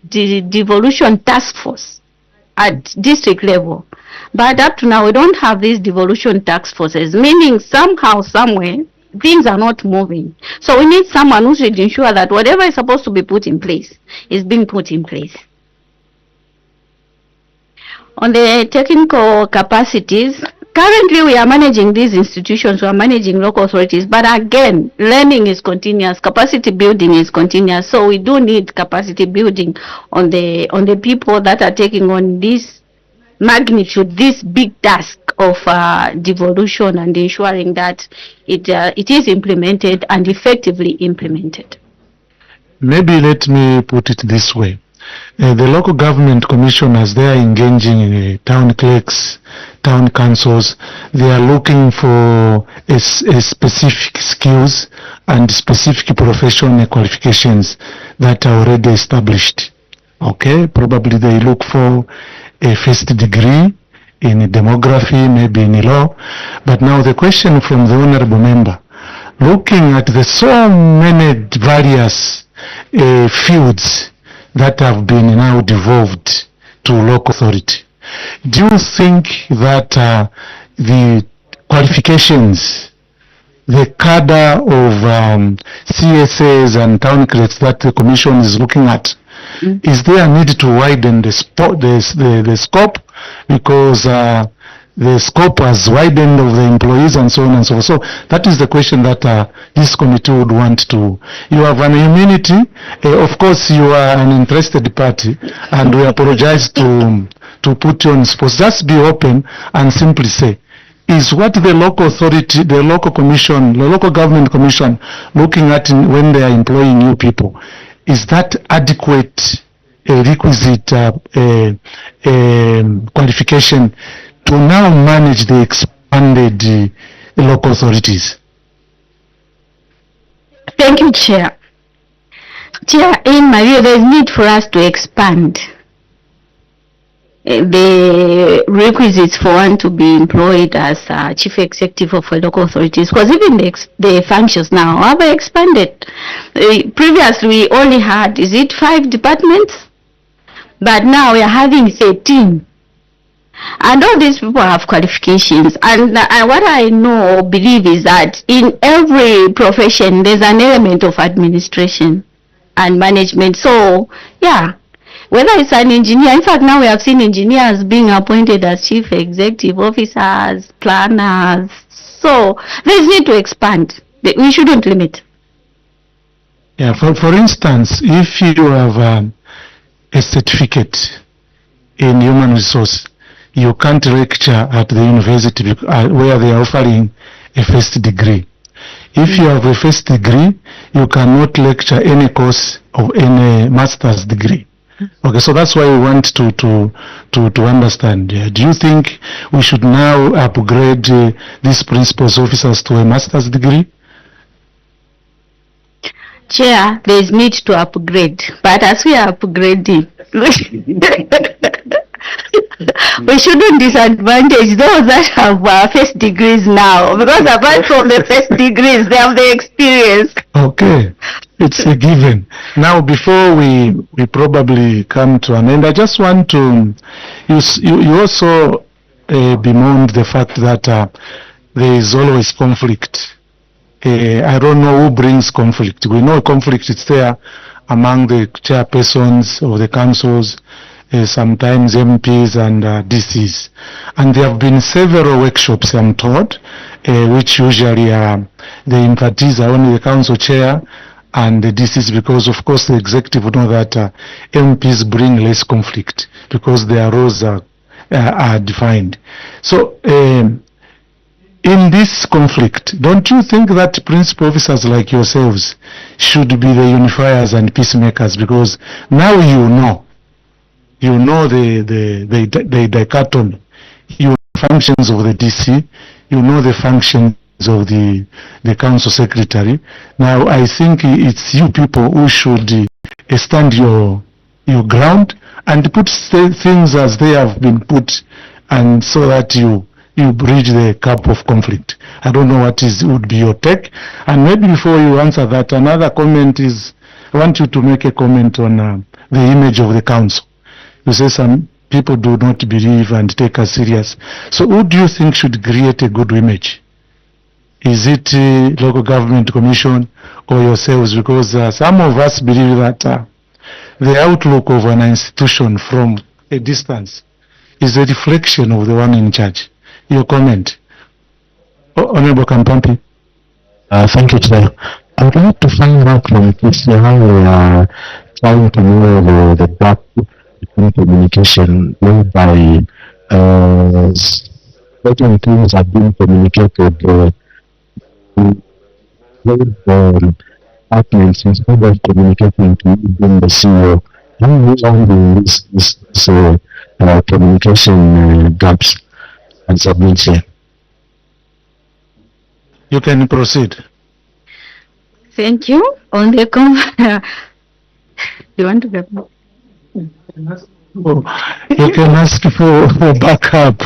devolution task force at district level, but up to now we don't have these devolution task forces, meaning somehow, somewhere, things are not moving. So we need someone who should ensure that whatever is supposed to be put in place is being put in place. On the technical capacities, currently we are managing these institutions, we are managing local authorities, but again, learning is continuous, capacity building is continuous, so we do need capacity building on the people that are taking on this magnitude, this big task of devolution, and ensuring that it is implemented and effectively implemented. Maybe let me put it this way. The local government commissioners, they are engaging in town clerks, town councils. They are looking for a specific skills and specific professional qualifications that are already established. Okay, probably they look for a first degree in demography, maybe in law. But now the question from the honorable member, looking at the so many various fields that have been now devolved to local authority, do you think that the qualifications, the cadre of CSAs and town clerks that the commission is looking at Is there a need to widen the scope because the scope has widened of the employees and so on and so forth? So that is the question that this committee would want to. You have an immunity. Of course, you are an interested party, and we apologize to put you on spot. Just be open and simply say, is what the local authority, the local commission, the local government commission looking at when they are employing new people, is that adequate, requisite qualification to now manage the expanded local authorities? Thank you, Chair. Chair, in my view, there is need for us to expand the requisites for one to be employed as chief executive of a local authorities, because even the functions now have expanded. Previously, we only had, 5 departments? But now we are having 13. And all these people have qualifications. And what I know or believe is that in every profession, there's an element of administration and management. So, yeah. Whether it's an engineer, in fact, now we have seen engineers being appointed as chief executive officers, planners. So there's need to expand. We shouldn't limit. Yeah, for instance, if you have a certificate in human resource, you can't lecture at the university where they are offering a first degree. If you have a first degree, you cannot lecture any course of any master's degree. Okay, so that's why we want to understand. Do you think we should now upgrade these principals officers to a master's degree? Chair, there is need to upgrade, but as we are upgrading, we shouldn't disadvantage those that have first degrees now, because apart from the first degrees, they have the experience. Okay, it's a given. Now, before we probably come to an end, I just want to, you also bemoaned the fact that there is always conflict. I don't know who brings conflict. We know conflict is there among the chairpersons of the councils, sometimes MPs and DCs. And there have been several workshops, I'm told, which usually the impartees are only the council chair and the DCs, because of course the executive would know that MPs bring less conflict because their roles are defined. So in this conflict, don't you think that principal officers like yourselves should be the unifiers and peacemakers? Because now you know the dichotomy, you know the functions of the DC, you know the functions of the council secretary. Now I think it's you people who should stand your ground and put things as they have been put, and so that you bridge the gap of conflict. I don't know what would be your take. And maybe before you answer that, another comment is, I want you to make a comment on the image of the council. You say some people do not believe and take us serious. So who do you think should create a good image? Is it local government commission or yourselves? Because some of us believe that the outlook of an institution from a distance is a reflection of the one in charge. Your comment. Honorable Kampampi. Thank you, Chair. I would like to find out from TC how we are trying to know the gap between communication whereby certain things have been communicated with departments instead of communicating to even the CEO. How we handle this communication gaps and submit here? You can proceed. Thank you. On the do you want to get more? You can ask for backup.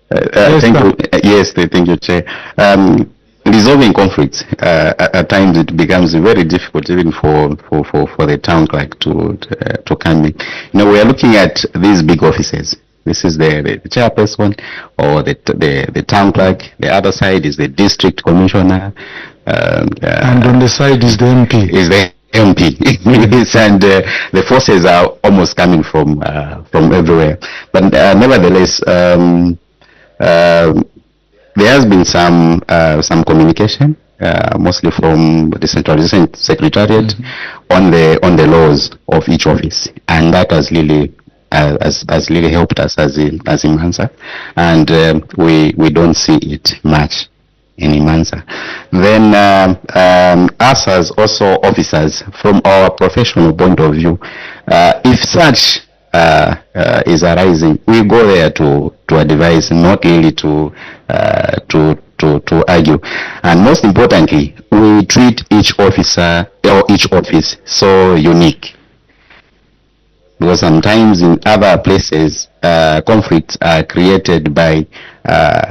Thank you, Chair. Resolving conflicts, at times it becomes very difficult even for the town clerk to come in. You know, we are looking at these big offices, This is the chairperson or the town clerk. The other side is the district commissioner. And on the side is the MP. Is the MP. And the forces are almost coming from everywhere. But nevertheless, there has been some communication, mostly from the Centralization Secretariat, on the laws of each office, and that has really helped us as in Mansa, and we don't see it much in Mansa. Then us as also officers, from our professional point of view, if such is arising, we go there to advise, not really to argue. And most importantly, we treat each officer or each office so unique, because sometimes in other places conflicts are created by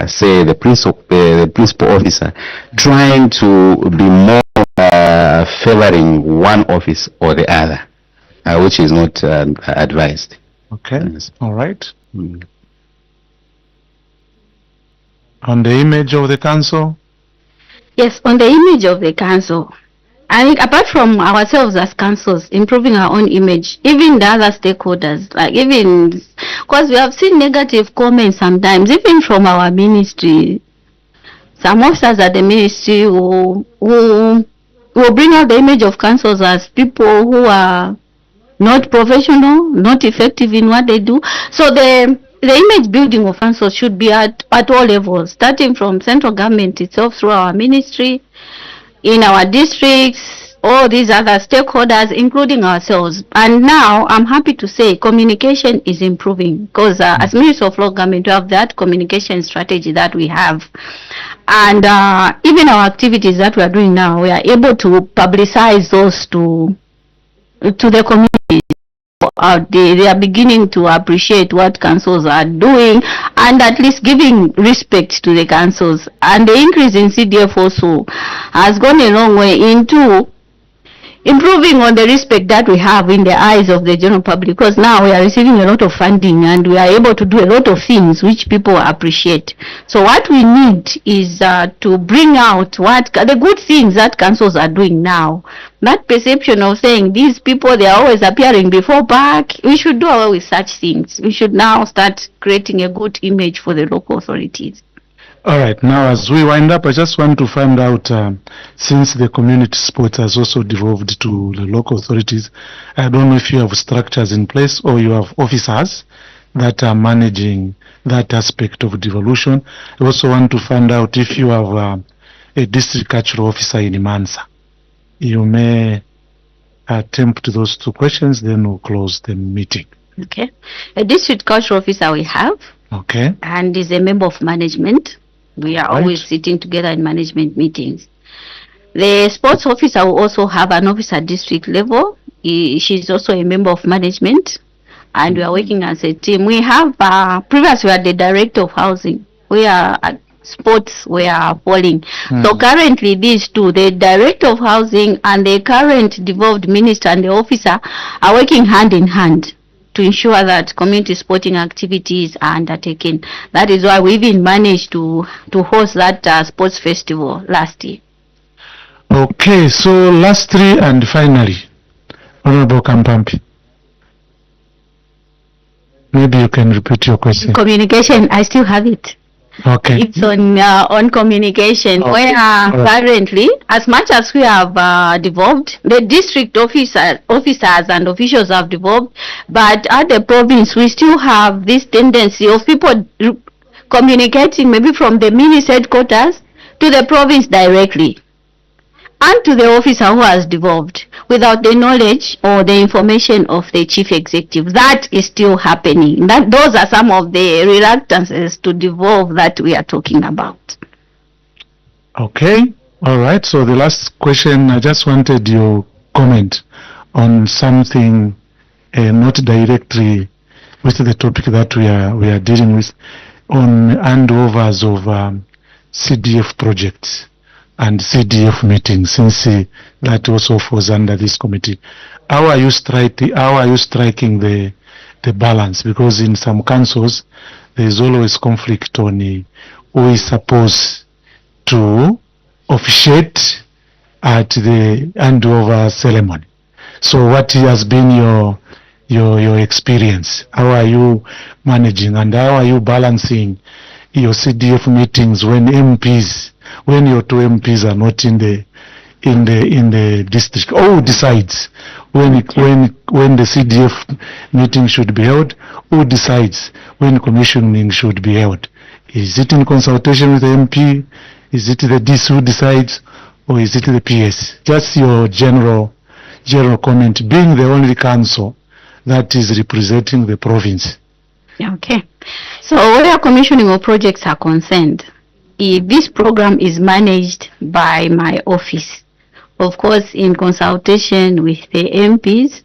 say the principal officer trying to be more favoring one office or the other, which is not advised. Okay, Yes. all right. On the image of the council? Yes, on the image of the council, I think apart from ourselves as councils improving our own image, even the other stakeholders, like even, because we have seen negative comments sometimes, even from our ministry. Some officers at the ministry who bring out the image of councils as people who are not professional, not effective in what they do. So the image building of councils should be at all levels, starting from central government itself, through our ministry, in our districts, all these other stakeholders, including ourselves. And now I'm happy to say communication is improving, because as Minister of Local Government, we have that communication strategy that we have. And even our activities that we are doing now, we are able to publicize those to the community. They are beginning to appreciate what councils are doing, and at least giving respect to the councils. And the increase in CDF also has gone a long way into improving on the respect that we have in the eyes of the general public, because now we are receiving a lot of funding and we are able to do a lot of things which people appreciate. So what we need is to bring out the good things that councils are doing now. That perception of saying these people, they are always appearing before back, we should do away with such things. We should now start creating a good image for the local authorities. All right, now as we wind up, I just want to find out, since the community support has also devolved to the local authorities, I don't know if you have structures in place or you have officers that are managing that aspect of devolution. I also want to find out if you have a district cultural officer in Mansa. You may attempt those two questions, then we'll close the meeting. Okay. A district cultural officer we have. Okay. And is a member of management. We are always sitting together in management meetings. The sports officer will also have an officer at district level. She's also a member of management, and we are working as a team. We have previously we had the director of housing. We are at sports, we are falling. So currently these two, the director of housing and the current devolved minister and the officer, are working hand in hand to ensure that community sporting activities are undertaken. That is why we even managed to host that sports festival last year. Okay, so lastly and finally, Honorable Kampampi, maybe you can repeat your question. Communication, I still have it. Okay. It's on communication, where currently, as much as we have devolved, the district officers and officials have devolved, but at the province we still have this tendency of people communicating maybe from the ministry headquarters to the province directly and to the officer who has devolved without the knowledge or the information of the chief executive. That is still happening. Those are some of the reluctances to devolve that we are talking about. Okay, all right. So the last question, I just wanted your comment on something not directly with the topic that we are dealing with, on handovers of CDF projects and CDF meetings, since that also falls under this committee. How are you striking the the balance, because in some councils there is always conflict on who is supposed to officiate at the handover ceremony. So what has been your experience? How are you managing, and how are you balancing your CDF meetings when your two MPs are not in the district? Who decides when the CDF meeting should be held? Who decides when commissioning should be held? Is it in consultation with the MP? Is it the DC who decides, or is it the PS? Just your general comment, being the only council that is representing the province. Okay. So where commissioning of projects are concerned, if this program is managed by my office, of course in consultation with the MPs,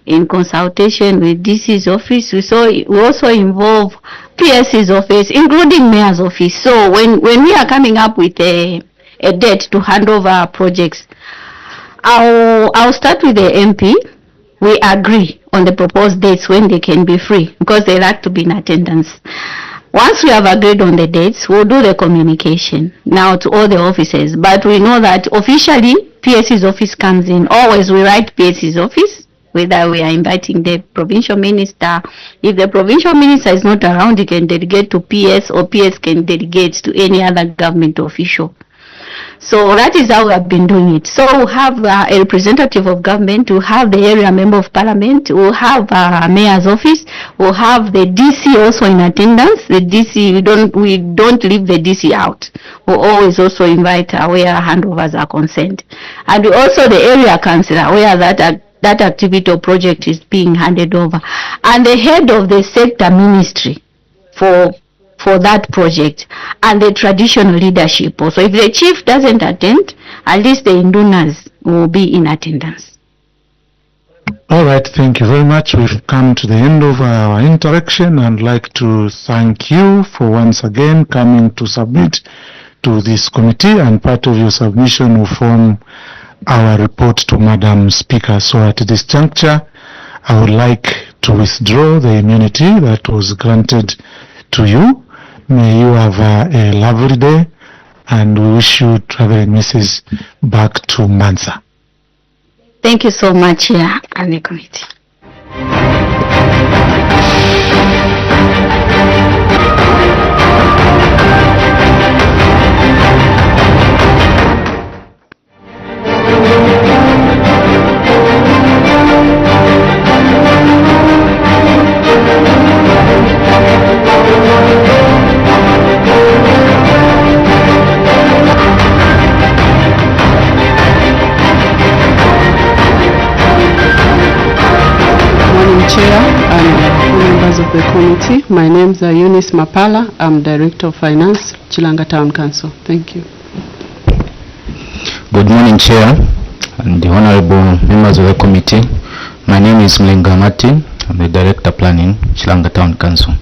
in consultation with DC's office, we also involve PS's office, including mayor's office. So when we are coming up with a date to hand over projects, I'll start with the MP. We agree on the proposed dates when they can be free, because they like to be in attendance. Once we have agreed on the dates, we'll do the communication now to all the offices. But we know that officially PS's office comes in. Always we write PS's office, whether we are inviting the provincial minister. If the provincial minister is not around, he can delegate to PS, or PS can delegate to any other government official. So that is how we have been doing it. So we'll have a representative of government, we'll have the area member of parliament, we'll have mayor's office, we'll have the DC also in attendance. The DC, we don't leave the DC out. We'll always also invite where handovers are concerned. And also the area councillor, where that activity or project is being handed over. And the head of the sector ministry for that project, and the traditional leadership also. If the chief doesn't attend, at least the indunas will be in attendance. All right, thank you very much. We've come to the end of our interaction, and I'd like to thank you for once again coming to submit to this committee, and part of your submission will form our report to Madam Speaker. So at this juncture, I would like to withdraw the immunity that was granted to you. May you have a lovely day, and we wish you, traveling Mrs. back to Mansa. Thank you so much, Chair and the committee. Chair and members of the committee. My name is Eunice Mapala. I'm Director of Finance, Chilanga Town Council. Thank you. Good morning, Chair and the honorable members of the committee. My name is Mlenga Martin. I'm the Director Planning, Chilanga Town Council.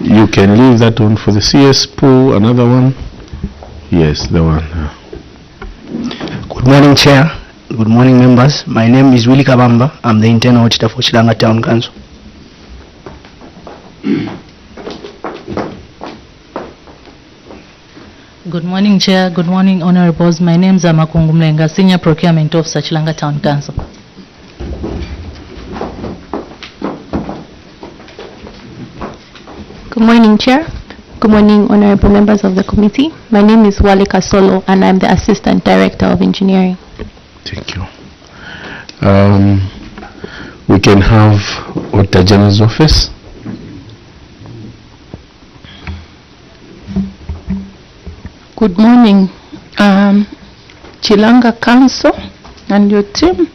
You can leave that one for the CS pool. Another one? Yes, the one. Good morning, Chair. Good morning, members. My name is Willie Kabamba. I'm the internal auditor for Chilanga Town Council. Good morning, Chair. Good morning, Honorables. My name is Amakungu Mlenga, Senior Procurement Officer, Chilanga Town Council. Good morning, Chair. Good morning, honorable members of the committee. My name is Wale Kasolo, and I'm the Assistant Director of Engineering. Thank you. We can have Auditor General's office. Good morning, Chilanga Council and your team.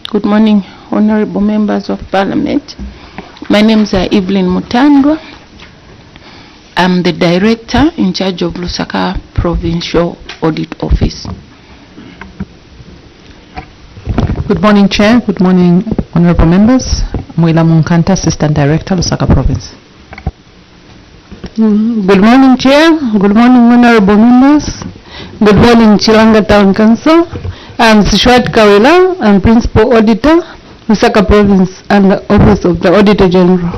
Good morning, honorable members of Parliament. My name is Evelyn Mutandwa. I'm the Director in charge of Lusaka Provincial Audit Office. Good morning, Chair. Good morning, honorable members. Mwila Munkanta, Assistant Director, Lusaka Province. Good morning, Chair. Good morning, honorable members. Good morning, Chilanga Town Council. I'm Sishwat Kawela. I'm Principal Auditor, Lusaka Province, and the Office of the Auditor General.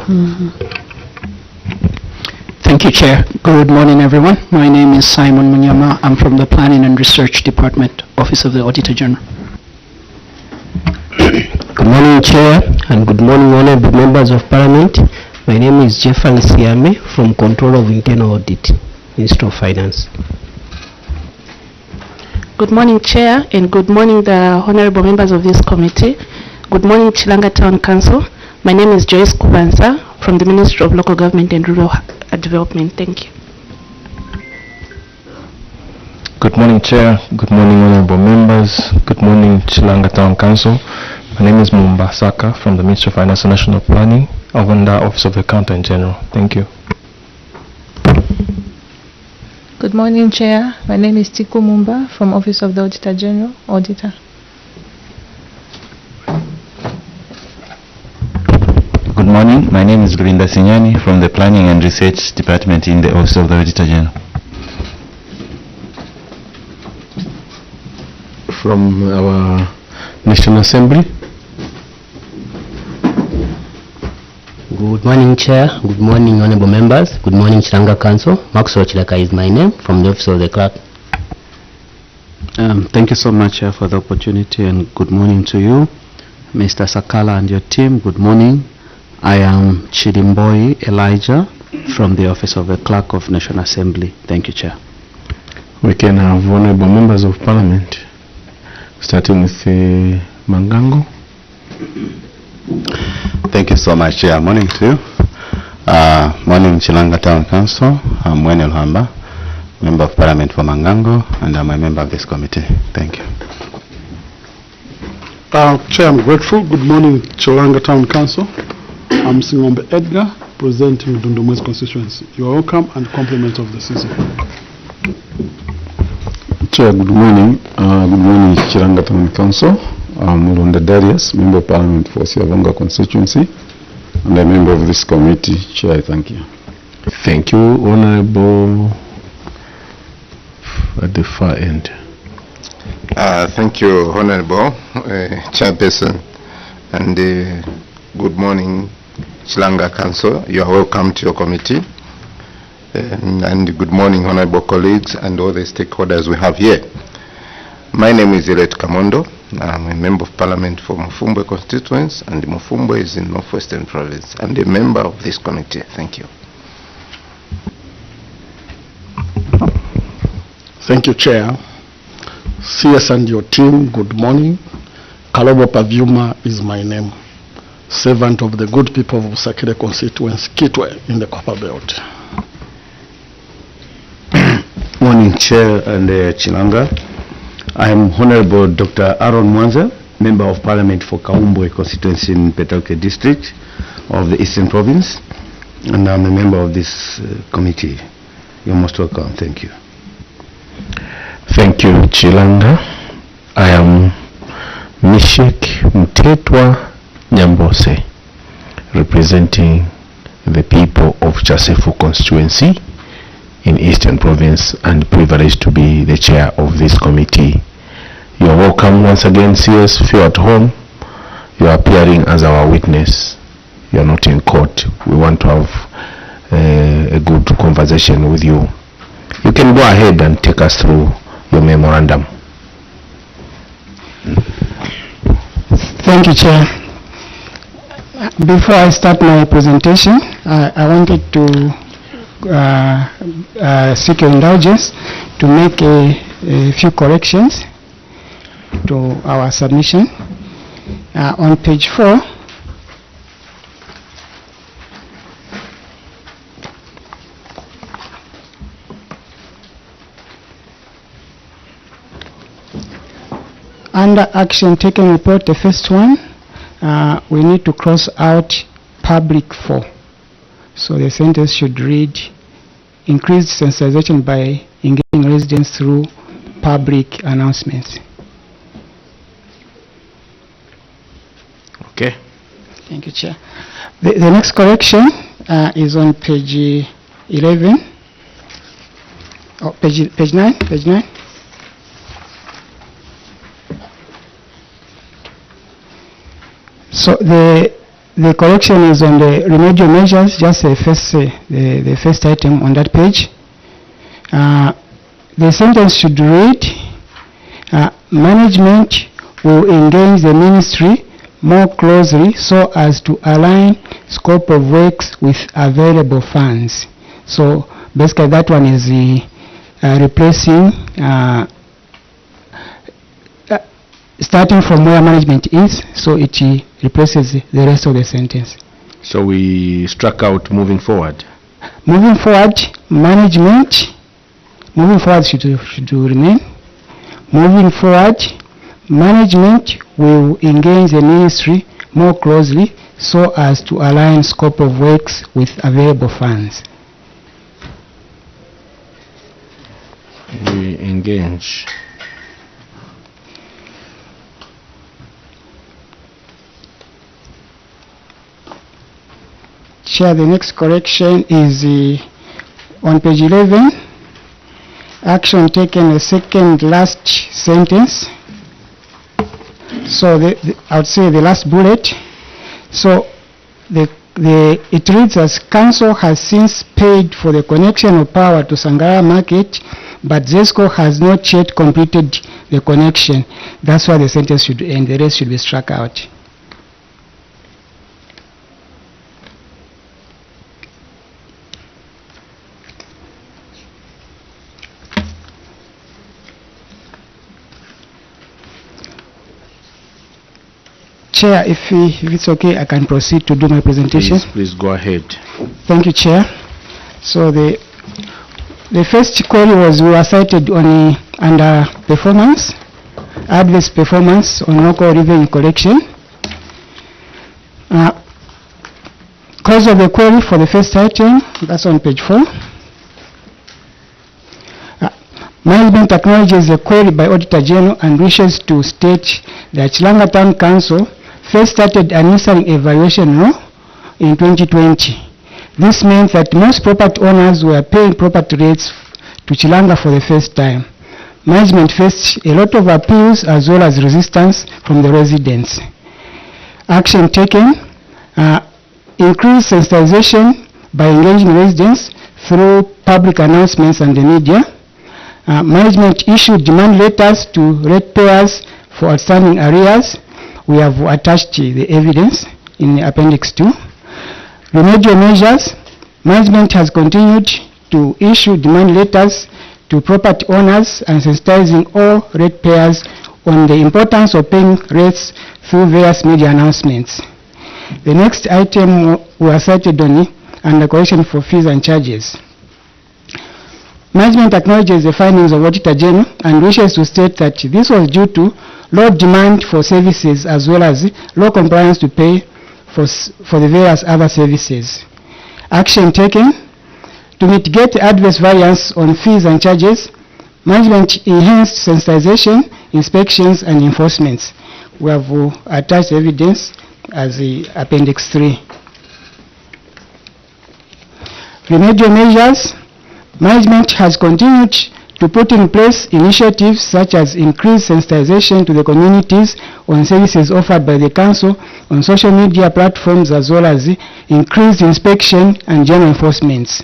Thank you, Chair. Good morning, everyone. My name is Simon Munyama. I'm from the Planning and Research Department, Office of the Auditor General. Good morning, Chair, and good morning, honorable members of Parliament. My name is Jeffrey Siame from Control of Internal Audit, Ministry of Finance. Good morning, Chair, and good morning, the honorable members of this committee. Good morning, Chilanga Town Council. My name is Joyce Kubanza from the Ministry of Local Government and Rural Development. Thank you. Good morning, Chair. Good morning, honorable members. Good morning, Chilanga Town Council. My name is Mumba Saka from the Ministry of Finance and National Planning, under Office of the Accountant General. Thank you. Good morning, Chair. My name is Tiku Mumba from Office of the Auditor General, Auditor. Good morning. My name is Grinda Sinyani from the Planning and Research Department in the Office of the Auditor General. From our National Assembly. Good morning, Chair. Good morning, honorable members. Good morning, Chilanga Council. Maxwell Chilaka is my name, from the Office of the Clerk. Thank you so much, Chair, for the opportunity, and good morning to you, Mr. Sakala and your team. Good morning. I am Chidimboi Elijah from the Office of the Clerk of National Assembly. Thank you, Chair. We can have honorable members of Parliament, starting with Mangango. Thank you so much, Chair. Morning to you. Morning, Chilanga Town Council. I'm Wene Luhamba, Member of Parliament for Mangango, and I'm a member of this committee. Thank you. Chair, I'm grateful. Good morning, Chilanga Town Council. I'm Singombe Edgar, presenting Dundumwezi constituency. You are welcome and compliments of the season. Chair, good morning. Good morning, Chilanga Town Council. I'm Mulunda Darius, Member of Parliament for Siavonga constituency, and a member of this committee. Chair, I thank you. Thank you, Honorable at the far end. Thank you, Honorable Chairperson, and good morning, Chilanga Council. You are welcome to your committee. And good morning, honorable colleagues and all the stakeholders we have here. My name is Elet Kamondo. I'm a member of Parliament for Mufumbwe constituency, and Mufumbwe is in Northwestern Province, and a member of this committee. Thank you. Thank you, Chair. CS and your team, good morning. Kalobo Pavuma is my name. Servant of the good people of Sakire constituency, Kitwe, in the Copper Belt. Morning, Chair and Chilanga. I am Honorable Dr. Aaron Mwanza, Member of Parliament for Kaumbwe constituency in Petauke District of the Eastern Province, and I'm a member of this committee. You're most welcome. Thank you. Thank you, Chilanga. I am Mishek Mtetwa Nyambose, representing the people of Chasefu constituency in Eastern Province, and privileged to be the chair of this committee. You are welcome once again, CS. If you are at home, you are appearing as our witness. You are not in court. We want to have a good conversation with you. You can go ahead and take us through your memorandum. Thank you, Chair. Before I start my presentation, I wanted to seek your indulgence to make a few corrections to our submission. On page 4, under action taken report, the first one, we need to cross out public for. So the sentence should read, increased sensitization by engaging residents through public announcements. Okay. Thank you, Chair. The next correction is on page 11. Oh, page 9. So the correction is on the remedial measures, just the first item on that page. The sentence should read, management will engage the ministry more closely so as to align scope of works with available funds. So basically that one is replacing, starting from where management is, so it replaces the rest of the sentence. So we struck out moving forward. Moving forward, management, moving forward should remain. Moving forward, management will engage the ministry more closely so as to align scope of works with available funds. We engage. Chair, the next correction is on page 11. Action taken, the second last sentence. So I would say the last bullet. So it reads as Council has since paid for the connection of power to Sangara Market, but ZESCO has not yet completed the connection. That's why the sentence should end. The rest should be struck out. Chair, if it's okay, I can proceed to do my presentation. Please go ahead. Thank you, Chair. So the first query was we were cited on under performance, adverse performance on local revenue collection. Cause of the query for the first item, that's on page 4. Management acknowledges the query by Auditor General and wishes to state that Chilanga Town Council first started administering evaluation law in 2020. This meant that most property owners were paying property rates to Chilanga for the first time. Management faced a lot of appeals as well as resistance from the residents. Action taken, increased sensitization by engaging residents through public announcements and the media. Management issued demand letters to ratepayers for outstanding arrears. We have attached the evidence in Appendix 2. Remedial measures. Management has continued to issue demand letters to property owners and sensitizing all ratepayers on the importance of paying rates through various media announcements. The next item we are cited on under collection for fees and charges. Management acknowledges the findings of Auditor General and wishes to state that this was due to low demand for services as well as low compliance to pay for the various other services. Action taken to mitigate the adverse variance on fees and charges. Management enhanced sensitization, inspections and enforcements. We have attached evidence as the Appendix 3. Remedial measures. Management has continued to put in place initiatives such as increased sensitization to the communities on services offered by the Council on social media platforms as well as increased inspection and general enforcements.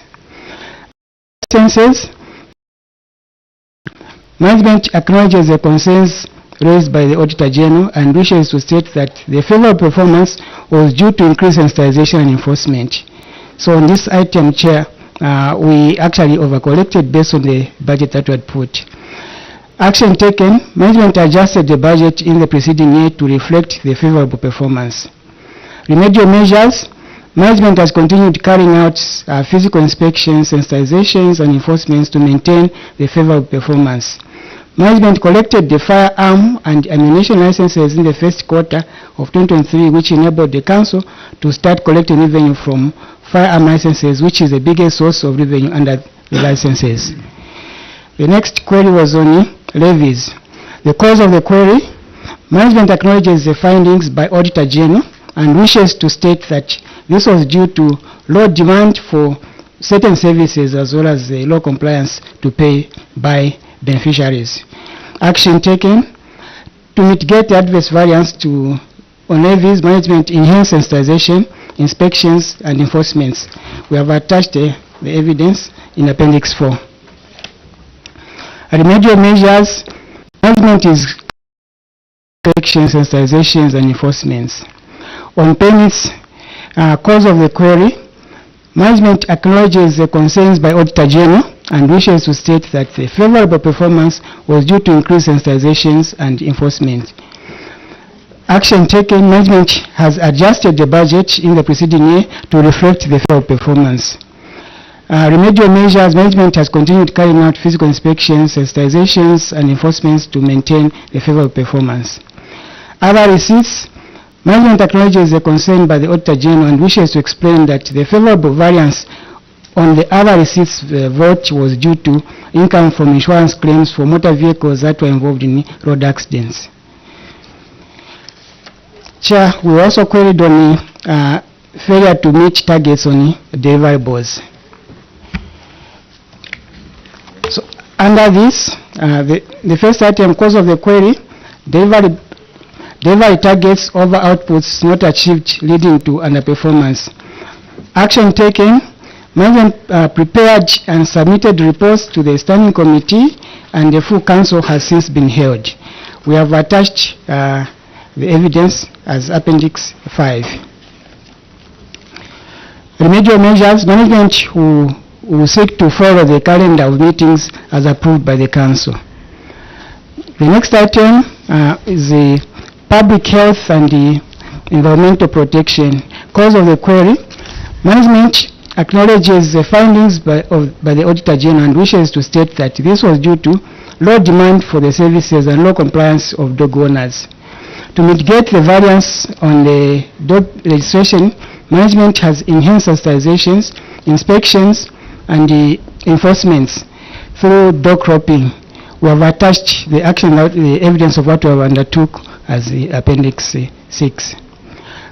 Management acknowledges the concerns raised by the Auditor General and wishes to state that the favorable performance was due to increased sensitization and enforcement. So on this item, Chair, we actually overcollected based on the budget that we had put. Action taken, management adjusted the budget in the preceding year to reflect the favorable performance. Remedial measures, management has continued carrying out physical inspections, sensitizations and enforcements to maintain the favorable performance. Management collected the firearm and ammunition licenses in the first quarter of 2023, which enabled the Council to start collecting revenue from firearm licenses, which is the biggest source of revenue under the licenses. The next query was on levies. The cause of the query, management acknowledges the findings by Auditor General and wishes to state that this was due to low demand for certain services as well as the low compliance to pay by beneficiaries. Action taken to mitigate the adverse variance to on levies, management enhanced sensitization, inspections, and enforcements. We have attached the evidence in Appendix 4. Remedial measures, management is inspections, sensitizations, and enforcements. On permits, cause of the query, management acknowledges the concerns by Auditor General and wishes to state that the favorable performance was due to increased sensitizations and enforcement. Action taken, management has adjusted the budget in the preceding year to reflect the favorable performance. Remedial measures, management has continued carrying out physical inspections, sensitizations, and enforcements to maintain the favorable performance. Other receipts, management acknowledges the concern by the Auditor General and wishes to explain that the favorable variance on the other receipts vote was due to income from insurance claims for motor vehicles that were involved in road accidents. Chair, we also queried on failure to meet targets on deliverables. So under this, the first item, cause of the query, delivery targets over outputs not achieved leading to underperformance. Action taken, management prepared and submitted reports to the standing committee, and the full council has since been held. We have attached the evidence as Appendix 5. Remedial measures, management will seek to follow the calendar of meetings as approved by the council. The next item is the public health and the environmental protection. Cause of the query, management acknowledges the findings by the Auditor General and wishes to state that this was due to low demand for the services and low compliance of dog owners. To mitigate the variance on the dog registration, management has enhanced sensitizations, inspections, and the enforcements through dog cropping. We have attached the evidence of what we have undertook as the Appendix 6.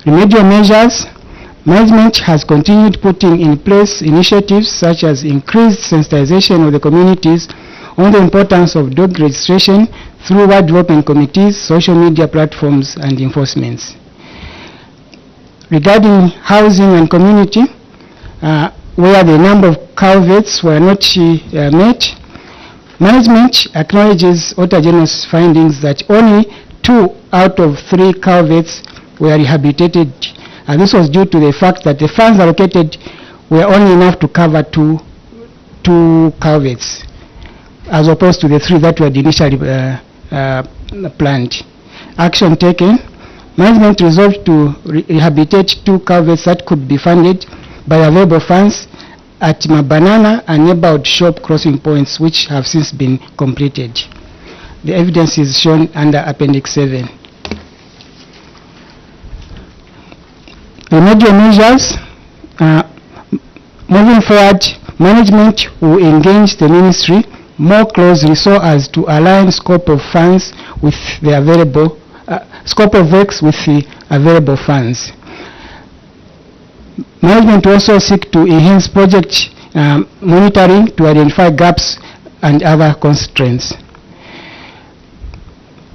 Remedial measures, management has continued putting in place initiatives such as increased sensitization of the communities on the importance of dog registration through ward development committees, social media platforms, and enforcements. Regarding housing and community, where the number of culverts were not met, management acknowledges Auditor General's findings that only 2 out of 3 culverts were rehabilitated, and this was due to the fact that the funds allocated were only enough to cover two culverts, as opposed to the 3 that were initially planned. Action taken, management resolved to rehabilitate 2 culverts that could be funded by available funds at Mabanana and neighborhood shop crossing points, which have since been completed. The evidence is shown under Appendix 7. Remedial measures, moving forward, management will engage the ministry more closely so as to align scope of funds with the available scope of works with the available funds. Management also seek to enhance project monitoring to identify gaps and other constraints.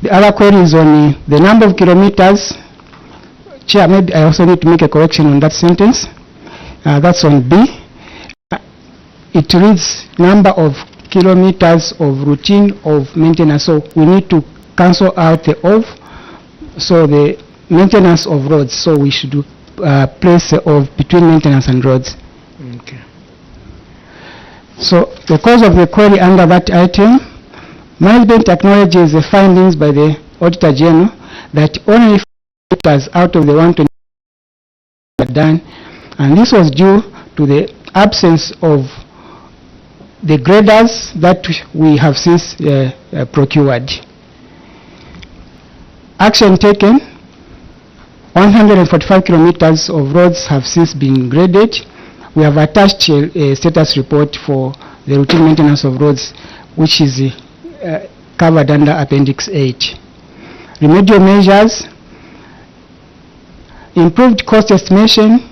The other query is on the number of kilometers. Chair, maybe I also need to make a correction on that sentence. That's on B. It reads number of kilometers of routine of maintenance, so we need to cancel out the of, so the maintenance of roads, so we should place the of between maintenance and roads. Okay. So the cause of the query under that item, management acknowledges the findings by the Auditor General that only 5 out of the 120 were done, and this was due to the absence of the graders that we have since procured. Action taken, 145 kilometers of roads have since been graded. We have attached a status report for the routine maintenance of roads, which is covered under Appendix 8. Remedial measures, improved cost estimation.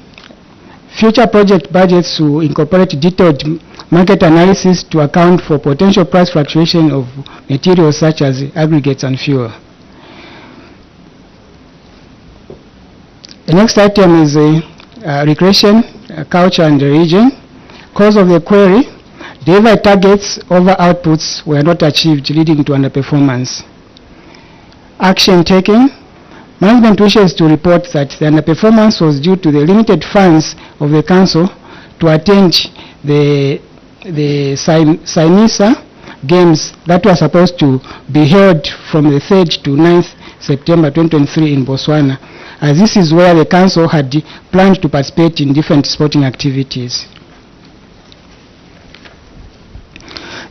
Future project budgets will incorporate detailed market analysis to account for potential price fluctuation of materials such as aggregates and fuel. The next item is recreation, culture and region. Cause of the query, delivery targets over outputs were not achieved, leading to underperformance. Action taken, management wishes to report that the underperformance was due to the limited funds of the council to attend the Saimisa games that were supposed to be held from the 3rd to 9th September 2023 in Botswana, as this is where the council had planned to participate in different sporting activities.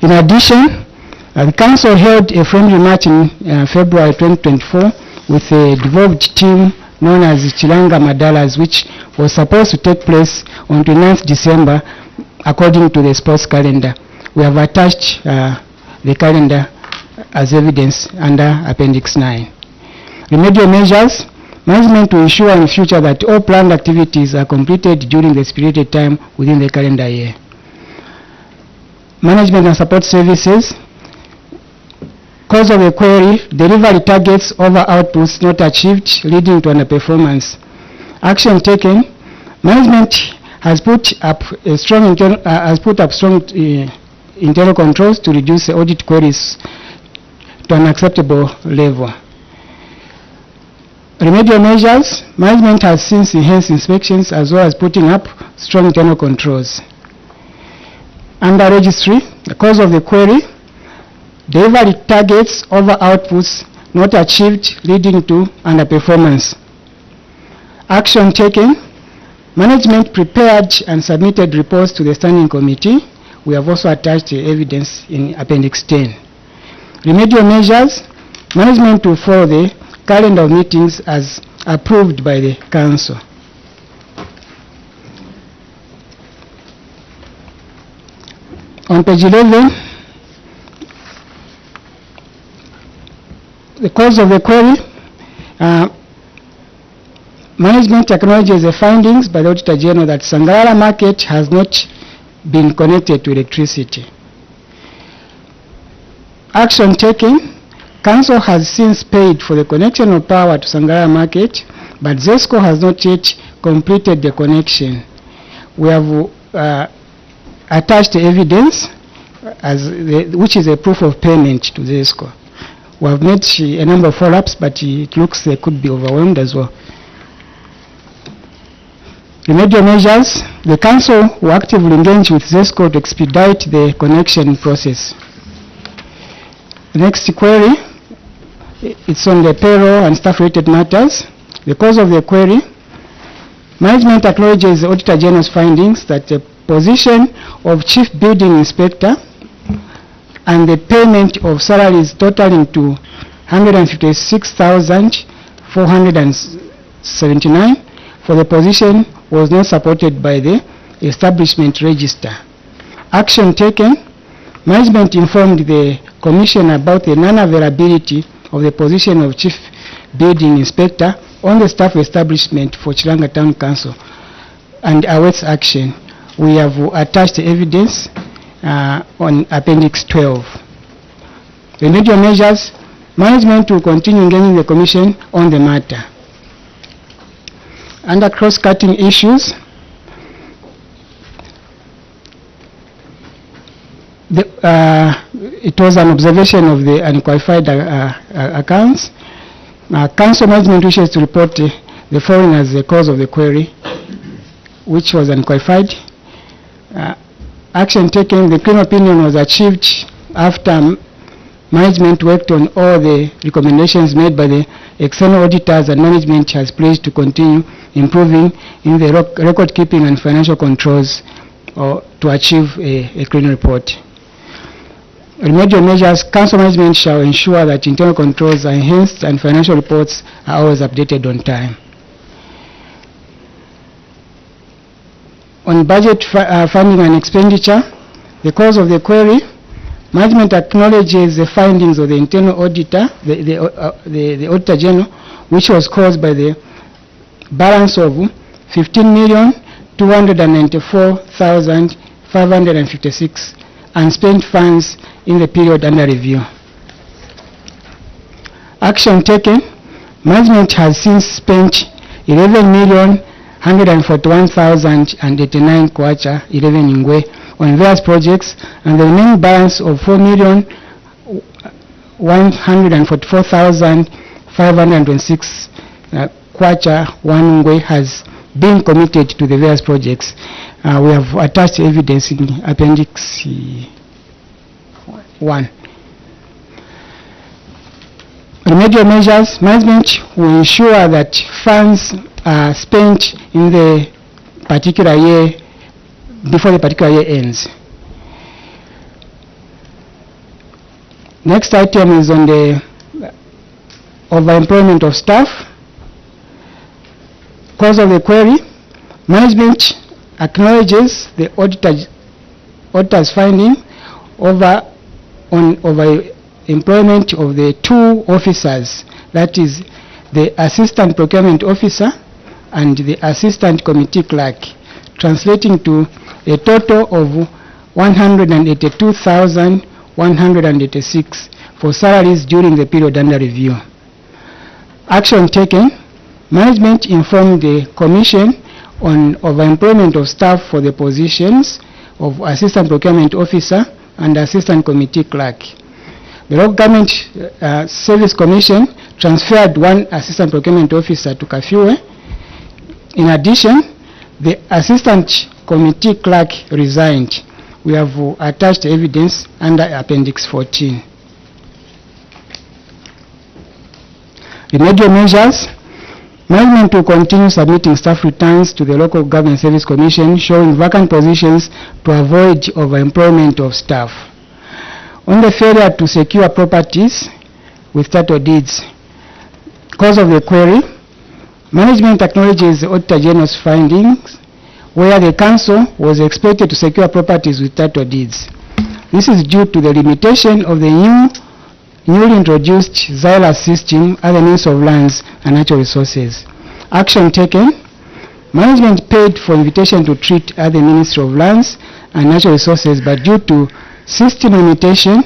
In addition, the council held a friendly match in February 2024 with a devolved team known as Chilanga Madalas, which was supposed to take place on 29th December according to the sports calendar. We have attached the calendar as evidence under Appendix 9. Remedial measures, management to ensure in future that all planned activities are completed during the stipulated time within the calendar year. Management and support services, cause of the query, delivery targets over outputs not achieved, leading to underperformance. Action taken, management has put up strong internal controls to reduce the audit queries to an acceptable level. Remedial measures, management has since enhanced inspections as well as putting up strong internal controls. Under registry, the cause of the query, delivery targets over outputs not achieved, leading to underperformance. Action taken, management prepared and submitted reports to the standing committee. We have also attached the evidence in Appendix 10. Remedial measures, management to follow the calendar of meetings as approved by the council. On page 11, the cause of the query, management acknowledges the findings by the Auditor General that Sangarala Market has not been connected to electricity. Action taken, council has since paid for the connection of power to Sangarala Market, but ZESCO has not yet completed the connection. We have attached the evidence which is a proof of payment to ZESCO. We have made a number of follow-ups, but it looks they could be overwhelmed as well. Remedial measures, the council will actively engage with ZESCO to expedite the connection process. The next query, it's on the payroll and staff-related matters. The cause of the query, management acknowledges the Auditor General's findings that the position of Chief Building Inspector and the payment of salaries totaling to 156,479 for the position was not supported by the establishment register. Action taken, management informed the Commission about the non-availability of the position of Chief Building Inspector on the staff establishment for Chilanga Town Council and awaits action. We have attached the evidence on Appendix 12. Remedial measures, management will continue engaging the Commission on the matter. Under cross-cutting issues, it was an observation of the unqualified accounts. Council management wishes to report the following as the cause of the query, which was unqualified. Action taken, the clean opinion was achieved after management worked on all the recommendations made by the external auditors, and management has pledged to continue improving in the record keeping and financial controls to achieve a clean report. Remedial measures, council management shall ensure that internal controls are enhanced and financial reports are always updated on time. On budget funding and expenditure, the cause of the query, management acknowledges the findings of the internal auditor, the Auditor General, which was caused by the balance of 15,294,556 unspent funds in the period under review. Action taken, management has since spent 11,141,089 kwacha 11 ingwe on various projects, and the remaining balance of 4,144,526 kwacha 1 ingwe has been committed to the various projects. We have attached evidence in Appendix 1. Remedial measures: management will ensure that funds are spent in the particular year before the particular year ends. Next item is on the overemployment of staff. Cause of the query: management acknowledges the auditor's finding on overemployment of the 2 officers, that is the assistant procurement officer and the assistant committee clerk, translating to a total of 182,186 for salaries during the period under review. Action taken: management informed the Commission on overemployment of staff for the positions of assistant procurement officer and assistant committee clerk. The Local Government Service Commission transferred 1 assistant procurement officer to Kafue. In addition, the assistant committee clerk resigned. We have attached evidence under Appendix 14. Remedial measures: management will continue submitting staff returns to the Local Government Service Commission showing vacant positions to avoid overemployment of staff. On the failure to secure properties with title deeds. Cause of the query: management acknowledges the Auditor General's findings where the Council was expected to secure properties with title deeds. This is due to the limitation of the newly introduced Xylus system as a means of lands and natural resources. Action taken: management paid for invitation to treat at the Ministry of Lands and Natural Resources, but due to system limitation,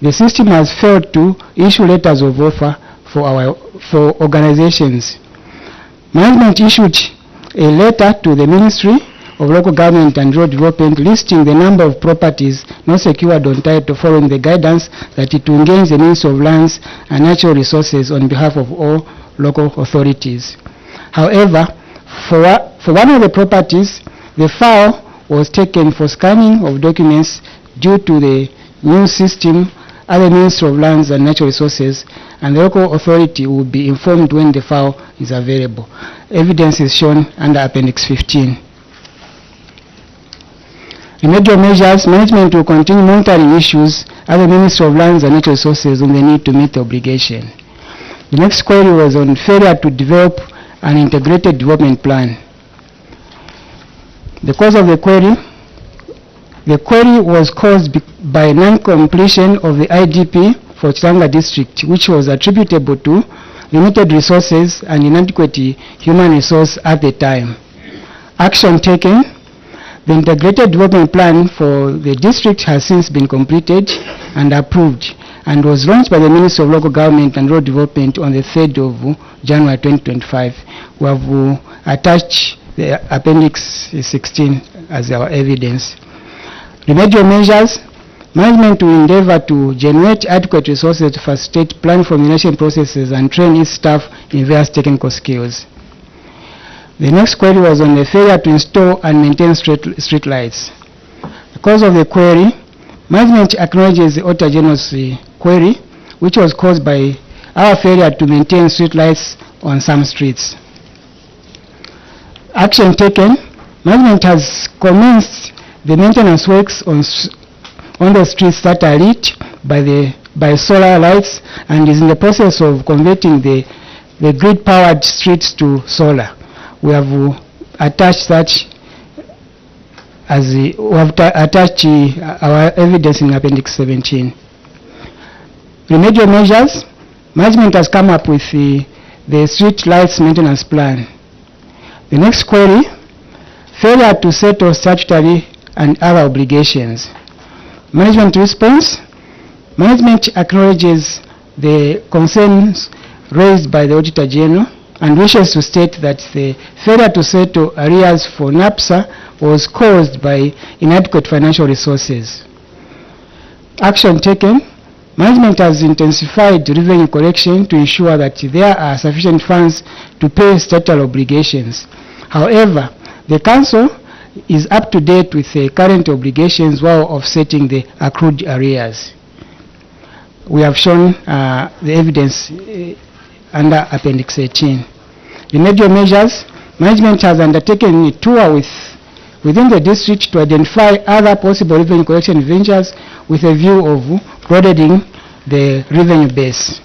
the system has failed to issue letters of offer for organizations. Management issued a letter to the Ministry of Local Government and Rural Development listing the number of properties not secured on title, following the guidance that it will engage the Ministry of Lands and Natural Resources on behalf of all local authorities. However, for one of the properties, the file was taken for scanning of documents due to the new system at the Ministry of Lands and Natural Resources, and the local authority will be informed when the file is available. Evidence is shown under Appendix 15. Remedial measures: management will continue monitoring issues at the Ministry of Lands and Natural Resources on the need to meet the obligation. The next query was on failure to develop an integrated development plan. The cause of the query: the query was caused by non-completion of the IDP for Chilanga district, which was attributable to limited resources and inadequate human resource at the time. Action taken: the integrated development plan for the district has since been completed and approved, and was launched by the Ministry of Local Government and Rural Development on the 3rd of January 2025. We have attached the Appendix 16 as our evidence. Remedial measures: management will endeavor to generate adequate resources to facilitate plan formulation processes and train its staff in various technical skills. The next query was on the failure to install and maintain street lights. The cause of the query: management acknowledges the Auditor General's query, which was caused by our failure to maintain street lights on some streets. Action taken: management has commenced the maintenance works on the streets that are lit by solar lights, and is in the process of converting the grid-powered streets to solar. We have attached that our evidence in Appendix 17. Remedial measures: management has come up with the street lights maintenance plan. The next query: failure to settle statutory and other obligations. Management response: management acknowledges the concerns raised by the Auditor General and wishes to state that the failure to settle arrears for NAPSA was caused by inadequate financial resources. Action taken. Management has intensified revenue collection to ensure that there are sufficient funds to pay statutory obligations. However, the Council is up to date with the current obligations while offsetting the accrued arrears. We have shown the evidence under Appendix 18. Remedial measures. Management has undertaken a tour within the district to identify other possible revenue collection ventures with a view of broadening the revenue base.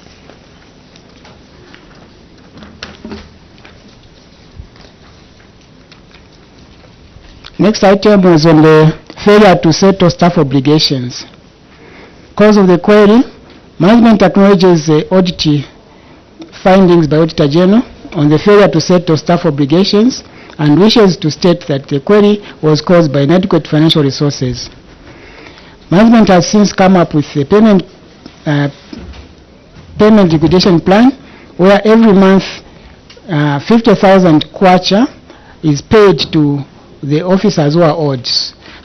Next item was on the failure to settle staff obligations. Cause of the query. Management acknowledges the audit findings by Auditor General on the failure to settle staff obligations and wishes to state that the query was caused by inadequate financial resources. Management has since come up with a payment liquidation plan where every month 50,000 kwacha is paid to the officers who are owed.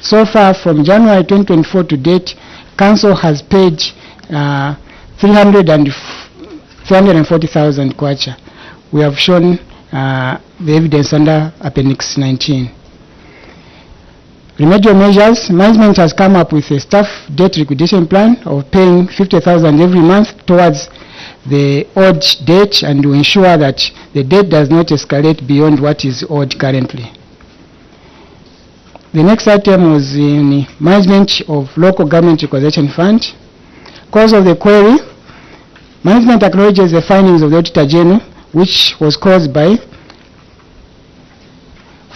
So far, from January 2024 to date, Council has paid 340,000 kwacha. We have shown the evidence under Appendix 19. Remedial measures. Management has come up with a staff debt liquidation plan of paying 50,000 every month towards the owed debt and to ensure that the debt does not escalate beyond what is owed currently. The next item was in management of local government equalization fund. Cause of the query. Management acknowledges the findings of the Auditor General, which was caused by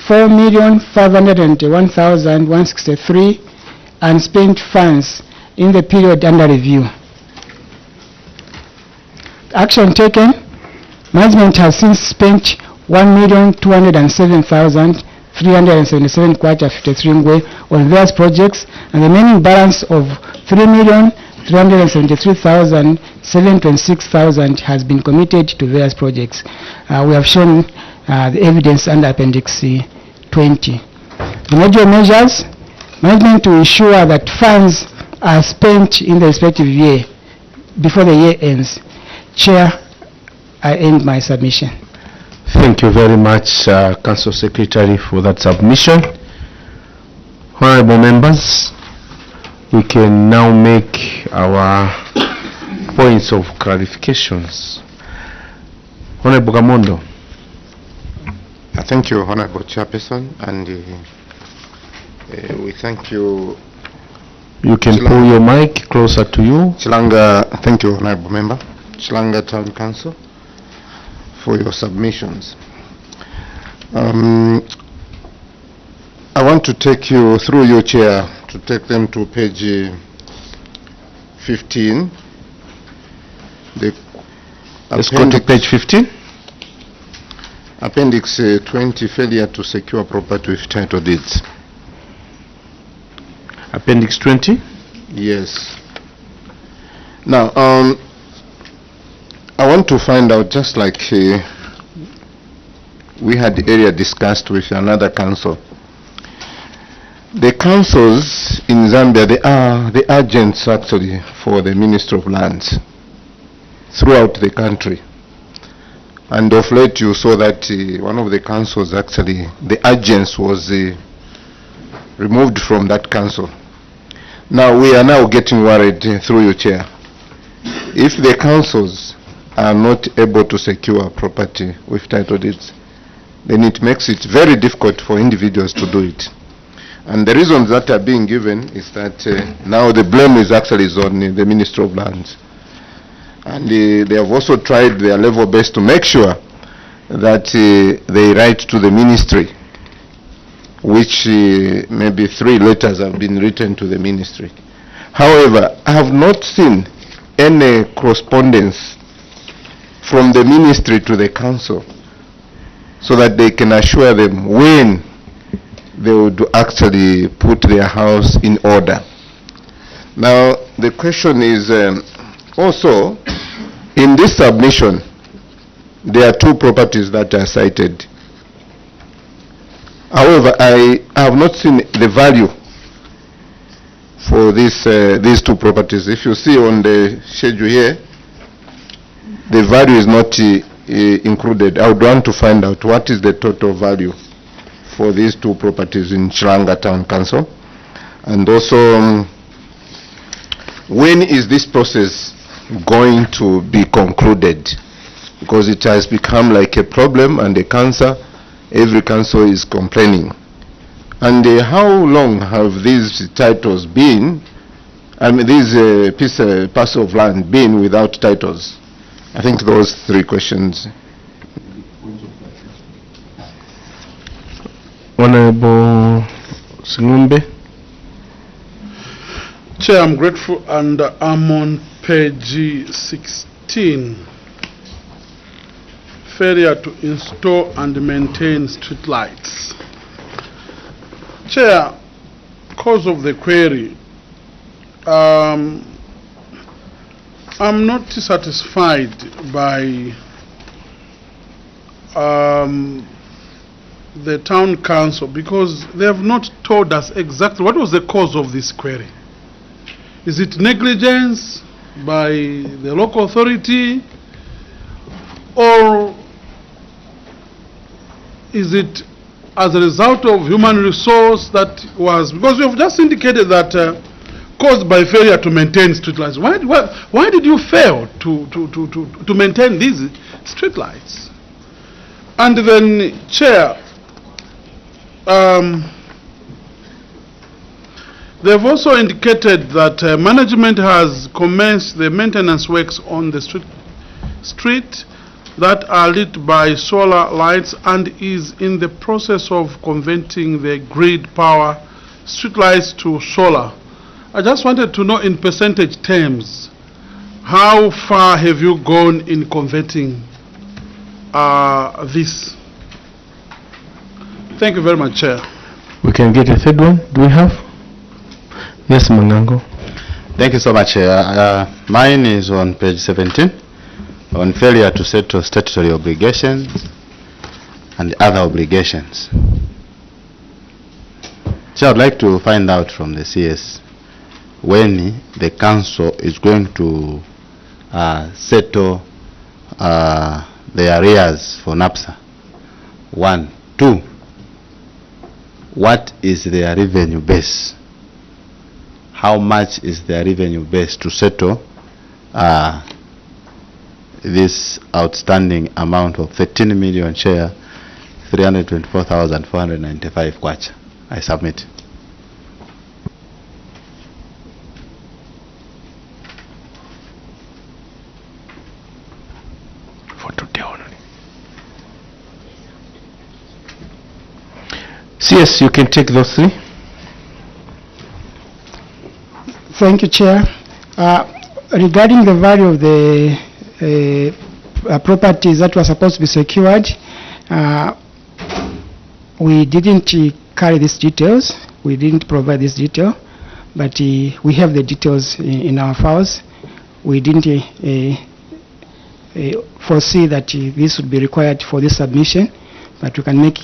4,591,163 unspent funds in the period under review. Action taken. Management has since spent 1,207,377 kwacha 53 ngwe on various projects, and the remaining balance of 3,373,726,000 has been committed to various projects. We have shown the evidence under Appendix 20. Remedial measures. Management to ensure that funds are spent in the respective year before the year ends. Chair, I end my submission. Thank you very much, Council Secretary, for that submission. Honorable members, we can now make our points of clarifications. Honorable Gamondo. Thank you, Honorable Chairperson, and we thank you. You can pull your mic closer to you. Chilanga, thank you, Honorable Member. Chilanga Town Council, for your submissions. I want to take you through your chair to take them to page 15. Let's go to page 15. Appendix 20, failure to secure property with title deeds. Appendix 20? Yes. Now, I want to find out, just like we had earlier discussed with another council, the councils in Zambia, they are the agents actually for the Ministry of Lands throughout the country. And of late you saw that one of the councils, actually, the agents was removed from that council. Now we are now getting worried through your chair. If the councils are not able to secure property with title deeds, then it makes it very difficult for individuals to do it. And the reasons that are being given is that now the blame is actually on the Ministry of Lands. And they have also tried their level best to make sure that they write to the ministry, which maybe 3 letters have been written to the ministry. However, I have not seen any correspondence from the ministry to the council so that they can assure them when they would actually put their house in order. Now, the question is also, in this submission, there are 2 properties that are cited. However, I have not seen the value for these 2 properties. If you see on the schedule here, the value is not included. I would want to find out what is the total value for these 2 properties in Chilanga Town Council. And also, when is this process going to be concluded? Because it has become like a problem and a cancer. Every council is complaining. And how long have these titles been, these parcel of land been without titles? I think those 3 questions. Honorable Singumbe. Chair, I'm grateful, and I'm on page 16. Failure to install and maintain street lights. Chair, cause of the query, I'm not satisfied by the town council, because they have not told us exactly what was the cause of this query. Is it negligence by the local authority, or is it as a result of human resource that was, because you have just indicated that caused by failure to maintain streetlights. Why did you fail to maintain these streetlights? And then, Chair, they've also indicated that management has commenced the maintenance works on the street that are lit by solar lights and is in the process of converting the grid power streetlights to solar. I just wanted to know in percentage terms, how far have you gone in converting this? Thank you very much, Chair. We can get a 3rd one. Do we have? Yes, Mangango. Thank you so much, Chair. Mine is on page 17. On failure to settle statutory obligations and other obligations. So I'd like to find out from the CS when the council is going to settle the arrears for NAPSA. 1. 2. What is their revenue base? How much is their revenue base to settle this outstanding amount of 13 million share, 324,495 kwacha? I submit. For today only. CS, you can take those 3. Thank you, Chair. Regarding the value of the properties that were supposed to be secured, we didn't carry these details. We didn't provide this detail, but we have the details in our files. We didn't foresee that this would be required for this submission, but we can make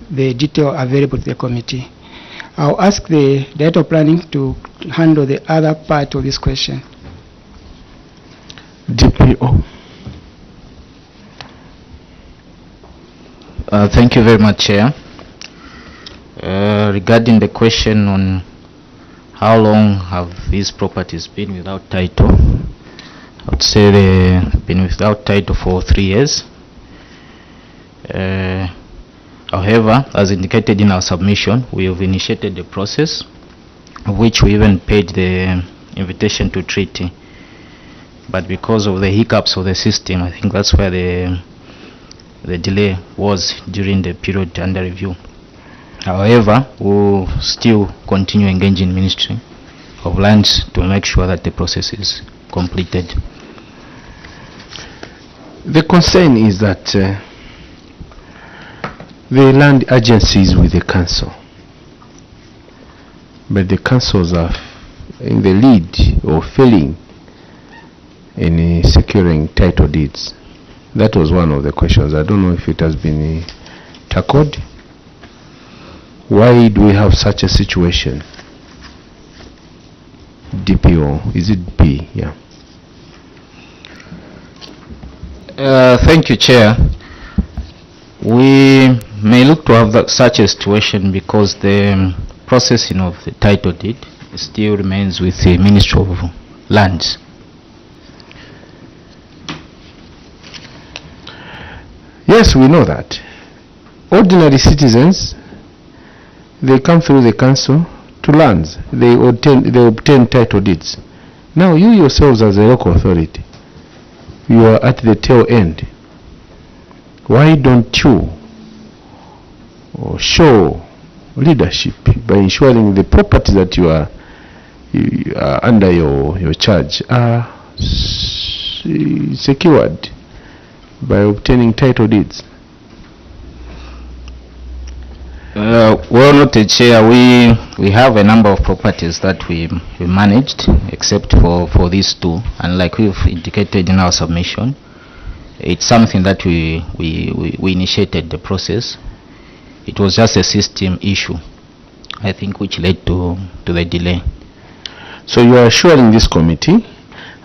the detail available to the committee. I'll ask the Director of Planning to handle the other part of this question. DPO. Thank you very much, Chair. Regarding the question on how long have these properties been without title, I would say they've been without title for 3 years. However, as indicated in our submission, we have initiated the process, of which we even paid the invitation to treaty. But because of the hiccups of the system, I think that's where the delay was during the period under review. However, we'll still continue engaging Ministry of Lands to make sure that the process is completed. The concern is that the land agency is with the council, but the councils are in the lead or failing in securing title deeds. That was one of the questions. I don't know if it has been tackled. Why do we have such a situation? DPO, is it B? Yeah. Thank you, Chair. We may look to have such a situation because the processing of the title deed still remains with the Ministry of Lands. Yes, we know that. Ordinary citizens, they come through the council to lands. They obtain title deeds. Now you yourselves as a local authority, you are at the tail end. Why don't you show leadership by ensuring the property that you are under your charge are secured by obtaining title deeds? Well noted, Chair. We have a number of properties that we managed, except for these two, and like we've indicated in our submission, it's something that we initiated the process. It was just a system issue, I think, which led to the delay. So you are assuring this committee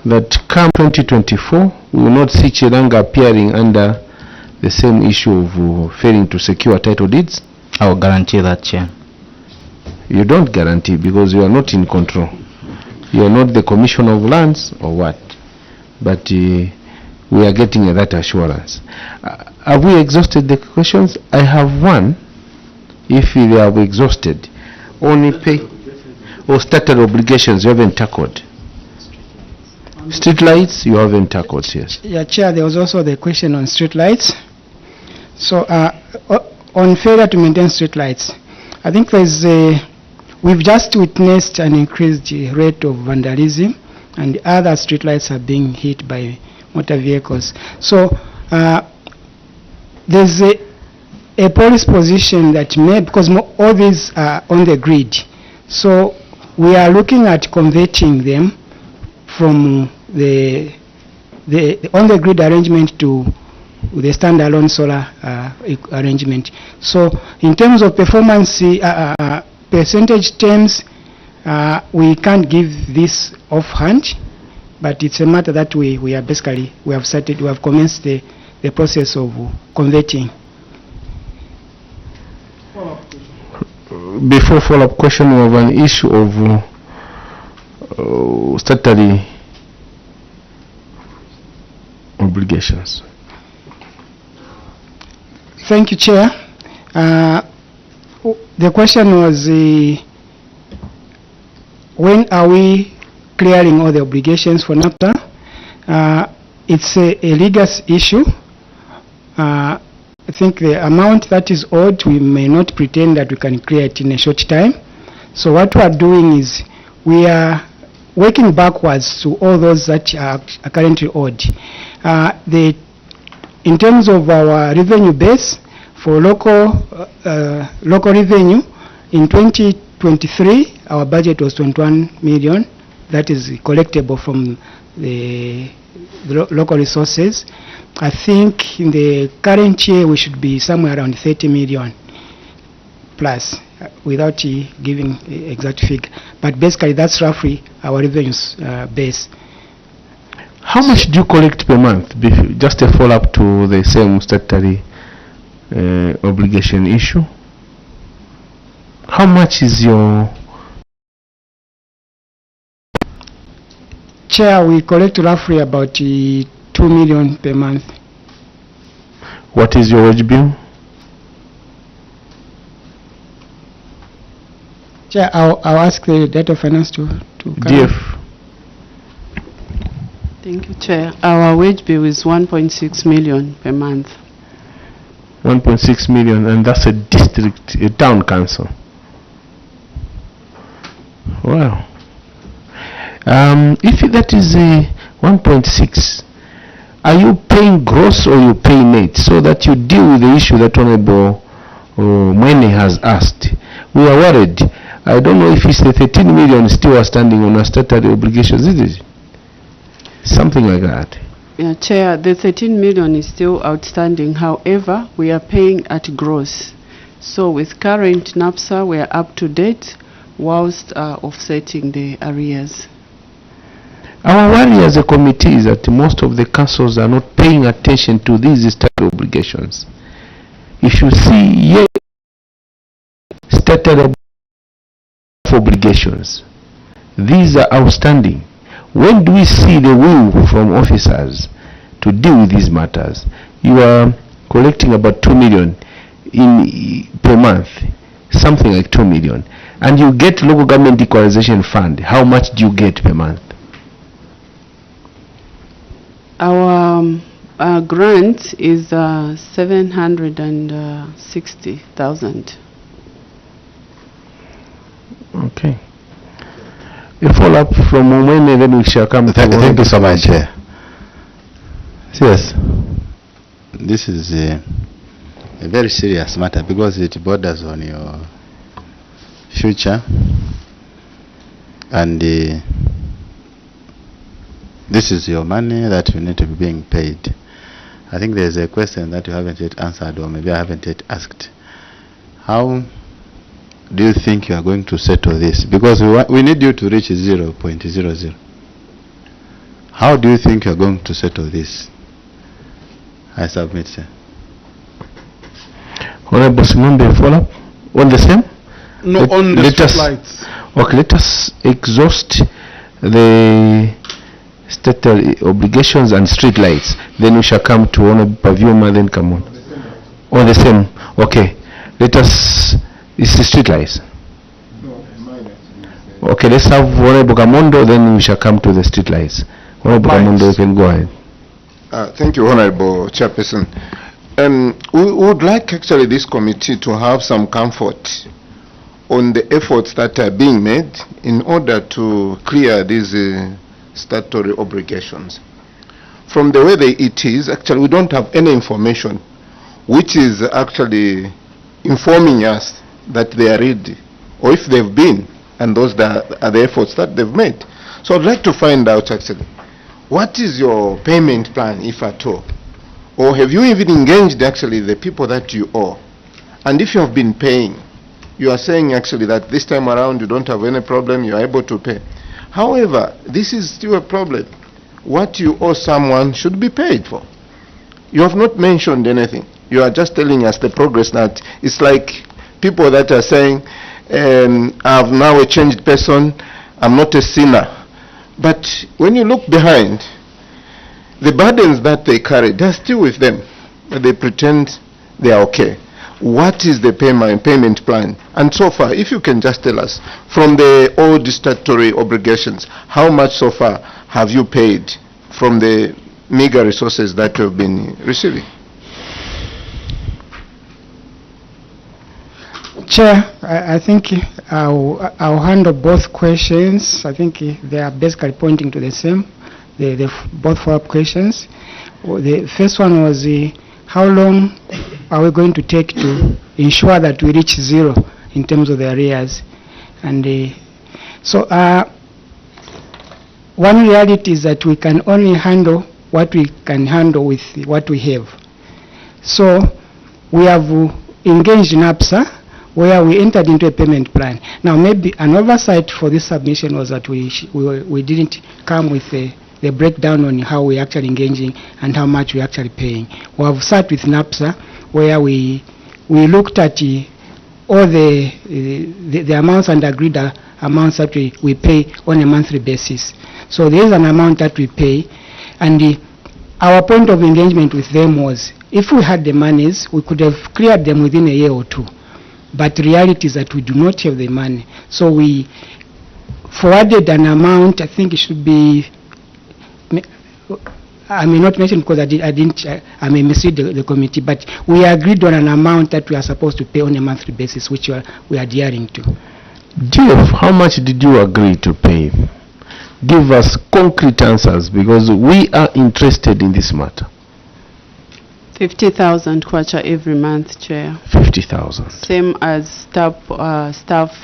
that come 2024 we will not see Chilanga appearing under the same issue of failing to secure title deeds? I will guarantee that, Chair. You don't guarantee because you are not in control. You are not the Commissioner of Lands or what? But we are getting that assurance. Have we exhausted the questions? I have one. If we have exhausted, only pay or started obligations you haven't tackled. Street lights you haven't tackled, yes. Yeah, Chair, there was also the question on street lights. So on failure to maintain street lights, I think we've just witnessed an increased rate of vandalism, and other street lights are being hit by motor vehicles. So there's a police position that may, because all these are on the grid, so we are looking at converting them from the on the grid arrangement to the standalone solar arrangement. So in terms of performance percentage terms, we can't give this offhand, but it's a matter that we have commenced the process of converting. Before follow-up question, we have an issue of statutory obligations. Thank you, Chair. The question was when are we clearing all the obligations for NAPTA? It's a legal issue. I think the amount that is owed, we may not pretend that we can clear it in a short time. So what we are doing is we are working backwards to all those that are currently owed. In terms of our revenue base for local revenue, in 2023 our budget was 21 million. That is collectible from the local resources. I think in the current year we should be somewhere around 30 million plus, without giving exact figure. But basically that's roughly our revenues base. How much do you collect per month? Just a follow-up to the same statutory obligation issue. How much is your... Chair, we collect roughly about 2 million per month. What is your wage bill? Chair, I'll ask the Director of Finance to DF. Thank you, Chair. Our wage bill is 1.6 million per month. 1.6 million, and that's a district, a town council. Wow. If that is a 1.6, are you paying gross or you pay net, so that you deal with the issue that Honorable Mwene has asked? We are worried. I don't know if it's the 13 million still are standing on our statutory obligations, is it? Something like that. Yeah, Chair, the 13 million is still outstanding. However, we are paying at gross. So with current NAPSA, we are up to date whilst offsetting the arrears. Our worry as a committee is that most of the councils are not paying attention to these statutory obligations. If you see statutory obligations, these are outstanding. When do we see the will from officers to deal with these matters? You are collecting about 2 million per month, something like 2 million, and you get local government equalization fund. How much do you get per month? Our grant is 760,000. Okay. A follow-up from Umwene, then we shall come to... Thank you so much. Yes. This is a very serious matter because it borders on your future, and this is your money that you need to be being paid. I think there's a question that you haven't yet answered, or maybe I haven't yet asked. How do you think you are going to settle this? Because we need you to reach 0.00. How do you think you are going to settle this? I submit, sir. Honorable Simambe, follow up on the same? No, on the streetlights. Okay, let us exhaust the statutory obligations and street lights. Then we shall come to Honorable Pavyuma, then come on. On the same. Okay. Let us... It's the street lights. Okay, let's have Honorable Gamondo, then we shall come to the street lights. Honorable Gamondo, you can go ahead. Thank you, Honorable Chairperson. We would like actually this committee to have some comfort on the efforts that are being made in order to clear these statutory obligations. From the way it is, actually we don't have any information which is actually informing us that they are ready, or if they've been, and those that are the efforts that they've made. So I'd like to find out actually, what is your payment plan, if at all? Or have you even engaged actually the people that you owe? And if you have been paying, you are saying actually that this time around you don't have any problem, you are able to pay. However, this is still a problem. What you owe someone should be paid for. You have not mentioned anything. You are just telling us the progress that it's like people that are saying, I'm now a changed person, I'm not a sinner. But when you look behind, the burdens that they carry, they're still with them. But they pretend they are okay. What is the payment plan? And so far, if you can just tell us, from the old statutory obligations, how much so far have you paid from the meager resources that you have been receiving? Chair, I think I'll handle both questions. I think they are basically pointing to the same, both follow-up questions. The first one was how long are we going to take to ensure that we reach zero in terms of the arrears? And one reality is that we can only handle what we can handle with what we have. So we have engaged NAPSA, where we entered into a payment plan. Now, maybe an oversight for this submission was that we didn't come with the breakdown on how we're actually engaging and how much we're actually paying. We have sat with NAPSA, where we looked at all the amounts and agreed amounts that we pay on a monthly basis. So there is an amount that we pay, and our point of engagement with them was, if we had the monies, we could have cleared them within a year or two. But the reality is that we do not have the money. So we forwarded an amount, I think it should be, I may not mention because I may mislead the committee, but we agreed on an amount that we are supposed to pay on a monthly basis, which we are adhering to. Jeff, how much did you agree to pay? Give us concrete answers, because we are interested in this matter. 50,000 kwacha every month, Chair. 50,000. Same as staff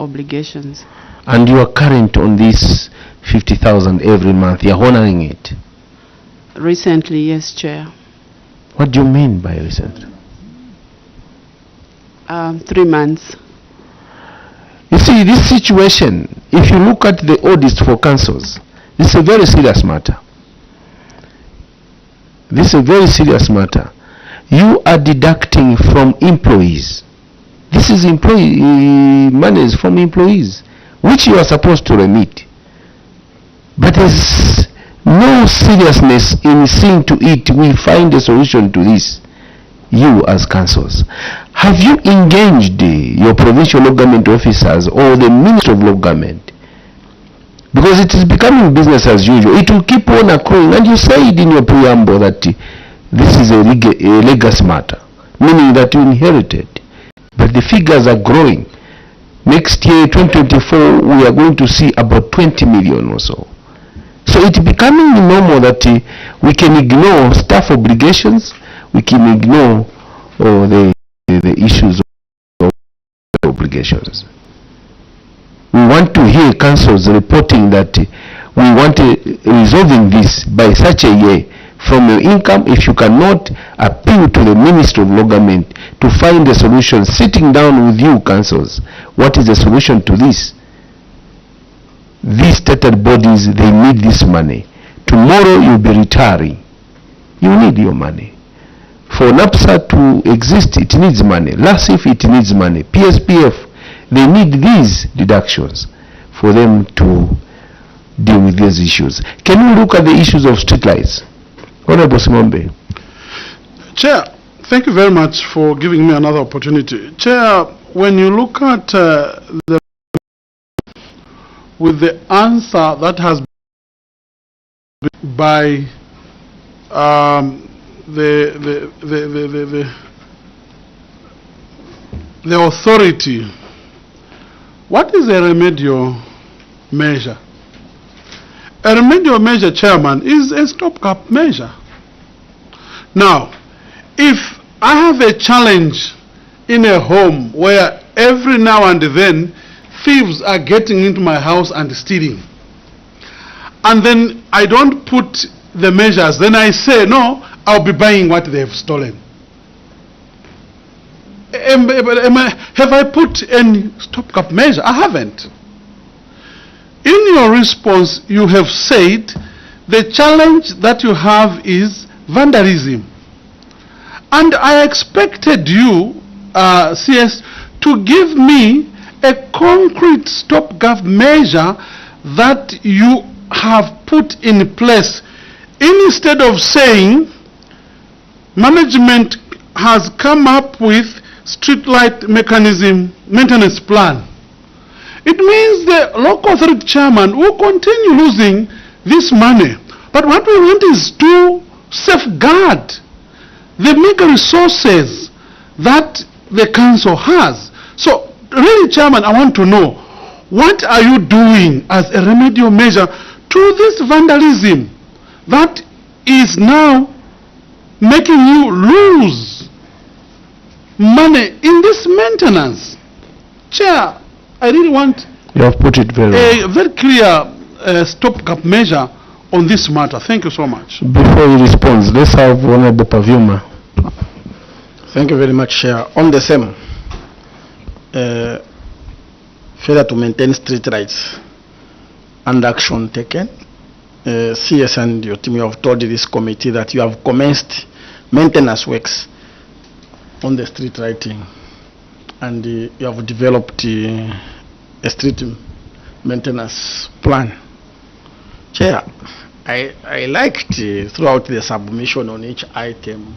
obligations. And you are current on this 50,000 every month. You are honoring it. Recently, yes, Chair. What do you mean by recent? 3 months. You see, this situation, if you look at the audits for councils, this is a very serious matter. This is a very serious matter. You are deducting from employees. This is employee monies from employees, which you are supposed to remit. But there's no seriousness in seeing to it we find a solution to this. You as councils, have you engaged your provincial local government officers or the Minister of Local Government? Because it is becoming business as usual. It will keep on accruing, and you said in your preamble that this is a legacy matter, meaning that you inherited. But the figures are growing. Next year, 2024, we are going to see about 20 million or so. So it's becoming normal that we can ignore staff obligations, we can ignore the issues of obligations. We want to hear councils reporting that we want resolving this by such a year. From your income, if you cannot appeal to the Minister of Local Government to find a solution, sitting down with you councils, what is the solution to this? These stated bodies, they need this money. Tomorrow you'll be retiring. You need your money. For NAPSA to exist, it needs money. LASIF, it needs money. PSPF, they need these deductions for them to deal with these issues. Can we look at the issues of streetlights? Honorable Simombe. Chair, thank you very much for giving me another opportunity. Chair, when you look at with the answer that has been by the authority, what is a remedial measure? A remedial measure, Chairman, is a stopgap measure. Now, if I have a challenge in a home where every now and then thieves are getting into my house and stealing, and then I don't put the measures, then I say, no, I'll be buying what they've stolen. Have I put any stopgap measure? I haven't. In your response, you have said the challenge that you have is vandalism. And I expected you, CS, to give me a concrete stopgap measure that you have put in place, instead of saying management has come up with streetlight mechanism maintenance plan. It means the local authority chairman will continue losing this money. But what we want is to safeguard the mega resources that the council has. So really, Chairman, I want to know, what are you doing as a remedial measure to this vandalism that is now making you lose money in this maintenance? Chair, I really want you have put it very well. A very clear stopgap measure on this matter. Thank you so much. Before he responds, let's have Honorable Pavyuma. Thank you very much, Chair. On the same, failure to maintain street rights and action taken. CS and your team, you have told this committee that you have commenced maintenance works on the street lighting, and you have developed a street maintenance plan. Chair, I liked throughout the submission on each item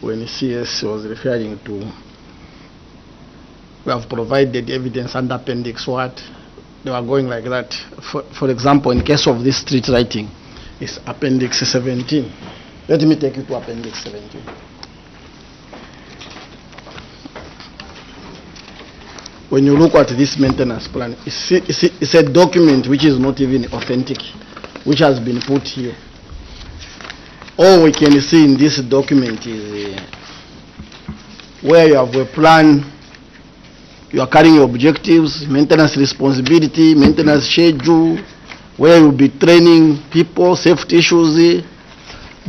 when CS was referring to, we have provided evidence under appendix what, they were going like that. For example, in case of this street lighting, it's appendix 17. Let me take you to appendix 17. When you look at this maintenance plan, it's a document which is not even authentic, which has been put here. All we can see in this document is where you have a plan, you are carrying your objectives, maintenance responsibility, maintenance schedule, where you'll be training people, safety issues,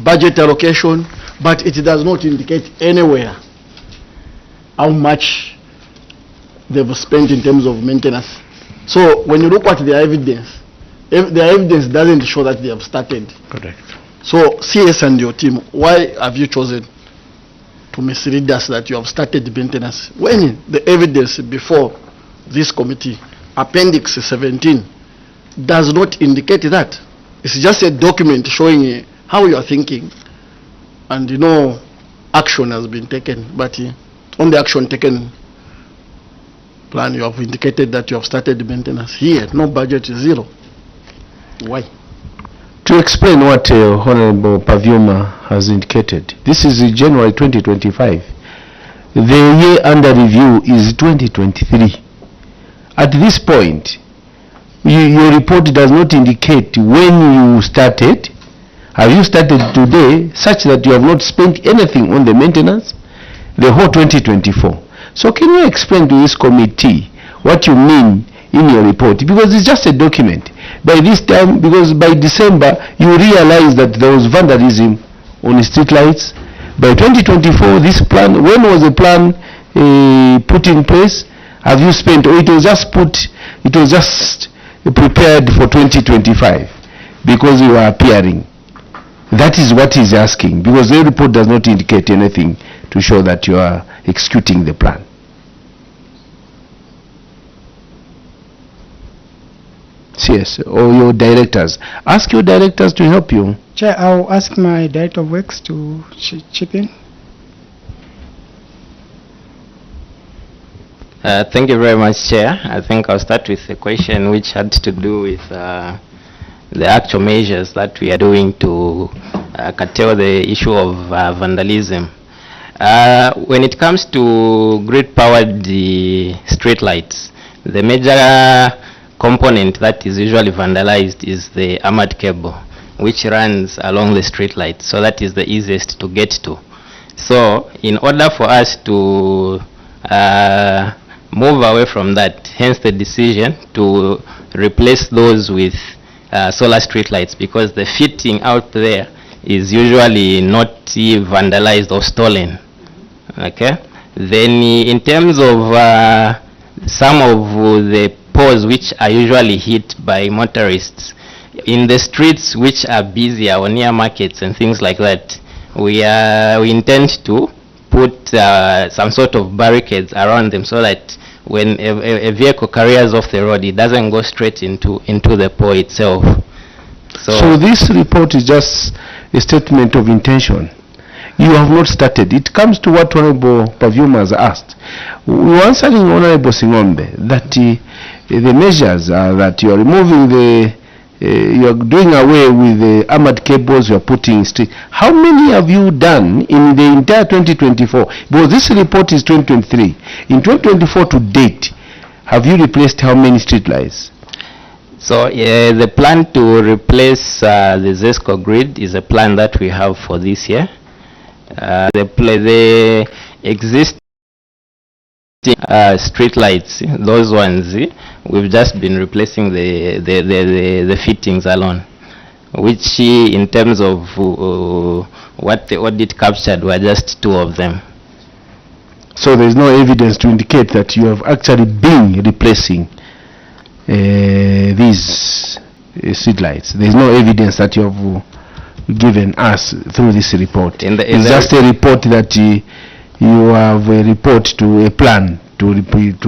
budget allocation, but it does not indicate anywhere how much they've spent in terms of maintenance. So when you look at the evidence, the evidence doesn't show that they have started. Correct. So CS and your team, why have you chosen to mislead us that you have started maintenance when the evidence before this committee, Appendix 17, does not indicate that? It's just a document showing how you are thinking, and action has been taken, but on the action taken plan you have indicated that you have started maintenance. Here, no budget, zero. Why? To explain what Honorable Pavyuma has indicated, this is January 2025. The year under review is 2023. At this point, your report does not indicate when you started. Have you started today such that you have not spent anything on the maintenance? The whole 2024. So can you explain to this committee what you mean in your report? Because it's just a document. By this time, because by December, you realize that there was vandalism on street lights. By 2024, this plan, when was the plan put in place? Have you spent, or it was just prepared for 2025 because you are appearing? That is what he's asking, because the report does not indicate anything to show that you are executing the plan. Yes, or your directors. Ask your directors to help you. Chair, I'll ask my Director of Works to chip in. Thank you very much, Chair. I think I'll start with a question which had to do with the actual measures that we are doing to curtail the issue of vandalism. When it comes to grid-powered street lights, the major component that is usually vandalized is the armored cable, which runs along the street light. So that is the easiest to get to. So in order for us to move away from that, hence the decision to replace those with solar street lights, because the fitting out there is usually not vandalized or stolen. Okay. Then in terms of some of the poles which are usually hit by motorists in the streets which are busier or near markets and things like that, we intend to put some sort of barricades around them so that when a vehicle carries off the road, it doesn't go straight into the pole itself. So this report is just a statement of intention. You have not started. It comes to what Honorable Pavyuma has asked. We were answering Honorable Singombe that the measures are that you are removing you are doing away with the armored cables you are putting in street. How many have you done in the entire 2024? Because this report is 2023. In 2024 to date, have you replaced how many street lights? So the plan to replace the ZESCO grid is a plan that we have for this year. The existing street lights, those ones, we've just been replacing the fittings alone, which in terms of what the audit captured were just 2 of them. So there is no evidence to indicate that you have actually been replacing these street lights. There is no evidence that you have given us through this report. It's just a report that you have a report to a plan to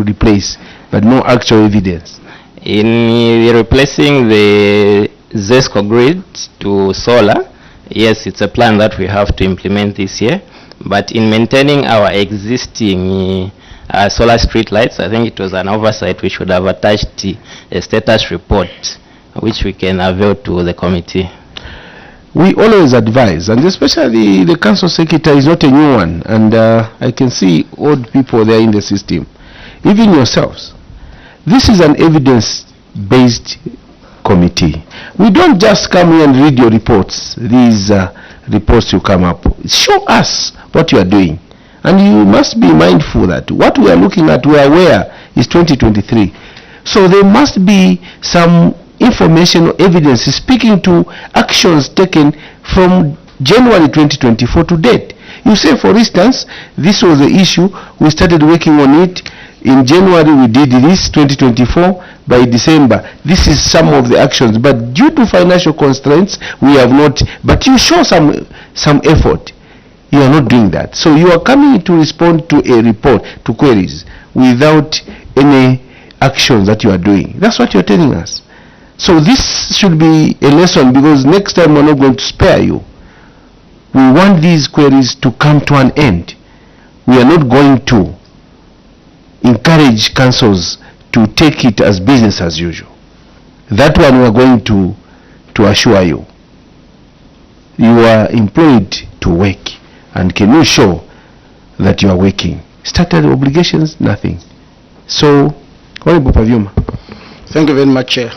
replace, but no actual evidence. In replacing the ZESCO grid to solar, yes, it's a plan that we have to implement this year. But in maintaining our existing solar street lights, I think it was an oversight. We should have attached a status report, which we can avail to the committee. We always advise, and especially the council secretary is not a new one, and I can see old people there in the system, even yourselves. This is an evidence-based committee. We don't just come here and read your reports, these reports you come up. Show us what you are doing, and you must be mindful that what we are looking at, we are aware, is 2023. So there must be some information or evidence speaking to actions taken from January 2024 to date. You say, for instance, this was the issue, we started working on it. In January we did this, 2024, by December. This is some of the actions, but due to financial constraints, we have not, but you show some effort. You are not doing that. So you are coming to respond to a report, to queries, without any actions that you are doing. That's what you're telling us. So this should be a lesson, because next time we're not going to spare you. We want these queries to come to an end. We are not going to encourage councils to take it as business as usual. That one we are going to assure you. You are employed to work, and can you show that you are working? Started obligations, nothing. So, Honorable Pavyuma. Thank you very much, Chair.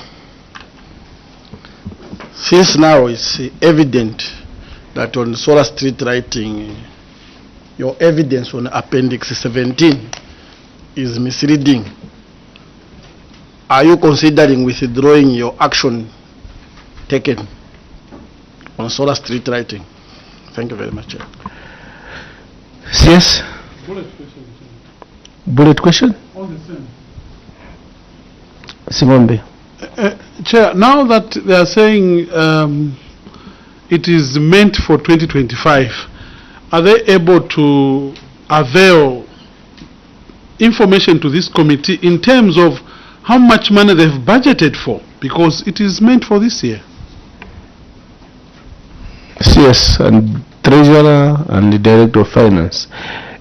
Since now it's evident that on solar street lighting, your evidence on Appendix 17 is misleading, are you considering withdrawing your action taken on solar street lighting? Thank you very much, Chair. Yes? Bullet question? All the same. Simombe. Chair, now that they are saying it is meant for 2025, are they able to avail information to this committee in terms of how much money they've budgeted for? Because it is meant for this year. Yes, and Treasurer and the Director of Finance.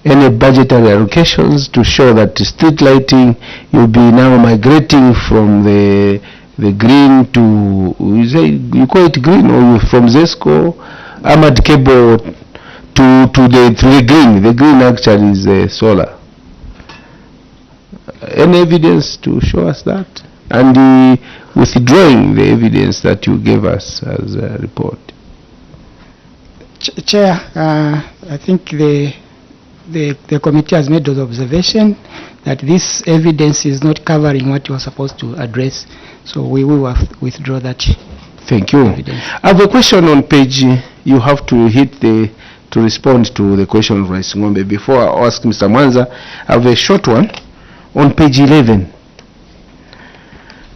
Any budgetary allocations to show that street lighting will be now migrating from the green to, you call it green, or from ZESCO, Ahmad Cable to the green. The green actually is solar. Any evidence to show us that? And withdrawing the evidence that you gave us as a report. Chair, I think the committee has made those observations that this evidence is not covering what you are supposed to address. So we will withdraw that. Thank you. Evidence. I have a question on page, you have to hit to respond to the question of Rice Ngombe. Before I ask Mr. Mwanza, I have a short one on page 11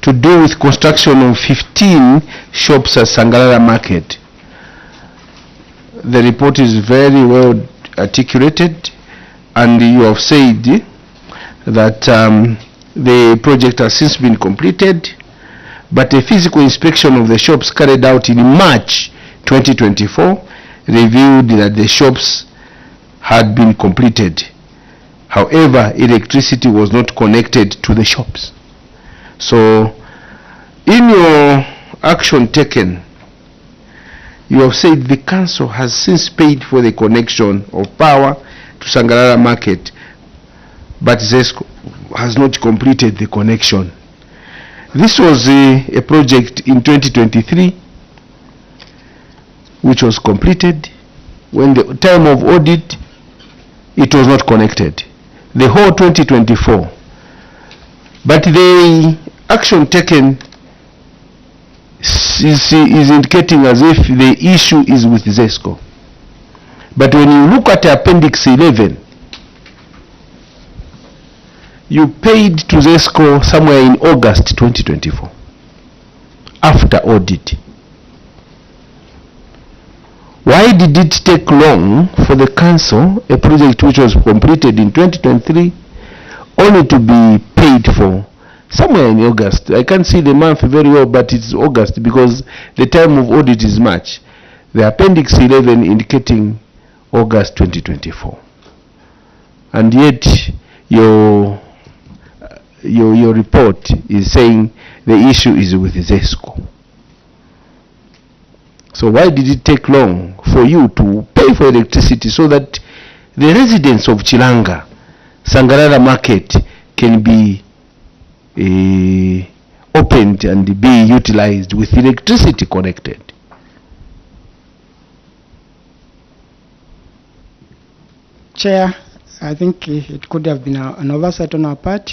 to do with construction of 15 shops at Sangalala Market. The report is very well articulated, and you have said that the project has since been completed, but a physical inspection of the shops carried out in March 2024 revealed that the shops had been completed. However, electricity was not connected to the shops. So, in your action taken, you have said the council has since paid for the connection of power to Sangalala Market, but ZESCO has not completed the connection. This was a project in 2023 which was completed. When the time of audit, it was not connected. The whole 2024. But the action taken is indicating as if the issue is with ZESCO. But when you look at Appendix 11, you paid to ZESCO somewhere in August 2024, after audit. Why did it take long for the council, a project which was completed in 2023, only to be paid for somewhere in August? I can't see the month very well, but it's August because the time of audit is March. The Appendix 11 indicating August 2024. And yet your report is saying the issue is with ZESCO. So why did it take long for you to pay for electricity so that the residents of Chilanga, Sangalala Market, can be opened and be utilized with electricity connected? Chair, I think it could have been an oversight on our part.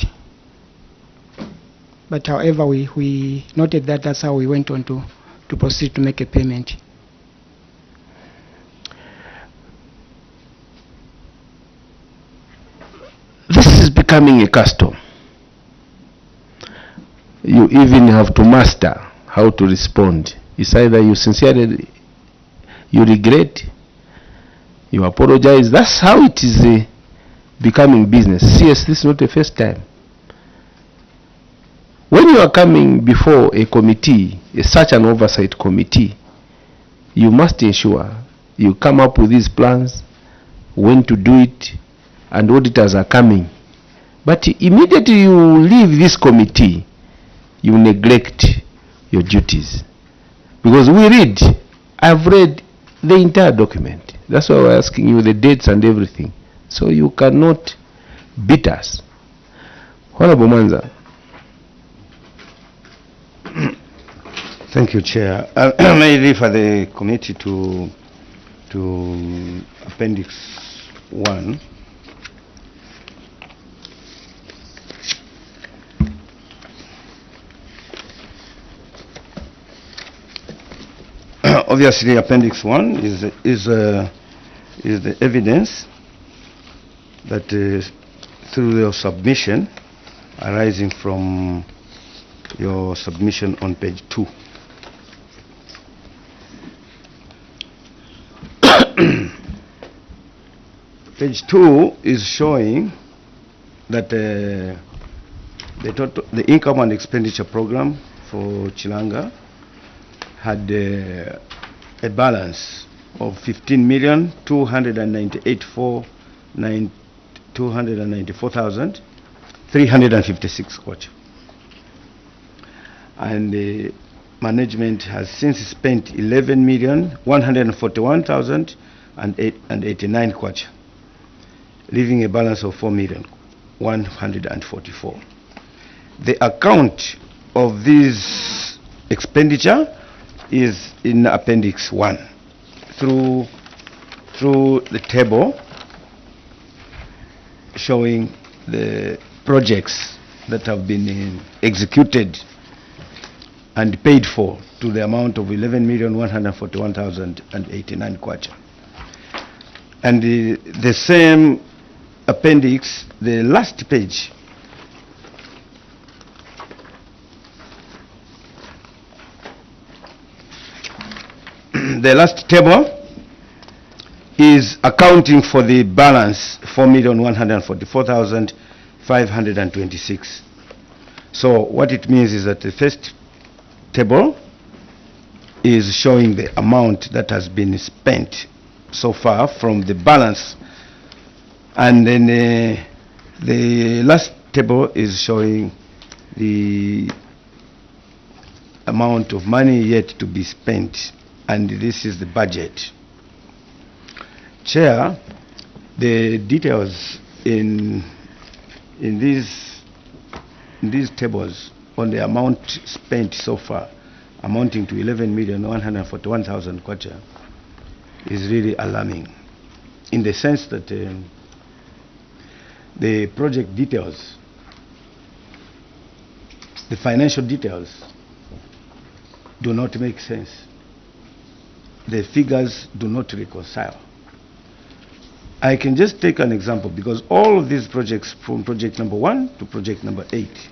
But however, we noted that that's how we went on to proceed to make a payment. becoming a custom. You even have to master how to respond. It's either you sincerely, you regret, you apologize. That's how it is becoming business. Yes, this is not the first time. When you are coming before a committee, such an oversight committee, you must ensure you come up with these plans, when to do it, and auditors are coming. But immediately you leave this committee, you neglect your duties. Because I've read the entire document. That's why we're asking you the dates and everything. So you cannot beat us. Honorable Manza. Thank you, Chair. May I refer the committee to Appendix 1. Obviously, Appendix 1 is the evidence that through your submission arising from your submission on page 2. Page 2 is showing that the income and expenditure program for Chilanga had a balance of 15,294,356 kwacha. And the management has since spent 11,141,089 kwacha, leaving a balance of 4,144,000. The account of this expenditure is in Appendix 1 through the table showing the projects that have been executed and paid for to the amount of 11,141,089 kwacha. And the same appendix, the last page, the last table is accounting for the balance 4,144,526. So what it means is that the first table is showing the amount that has been spent so far from the balance, and then the last table is showing the amount of money yet to be spent, and this is the budget. Chair, the details in these tables on the amount spent so far, amounting to 11,141,000 kwacha, is really alarming, in the sense that the project details, the financial details, do not make sense. The figures do not reconcile. I can just take an example, because all of these projects, from project number 1 to project number 8,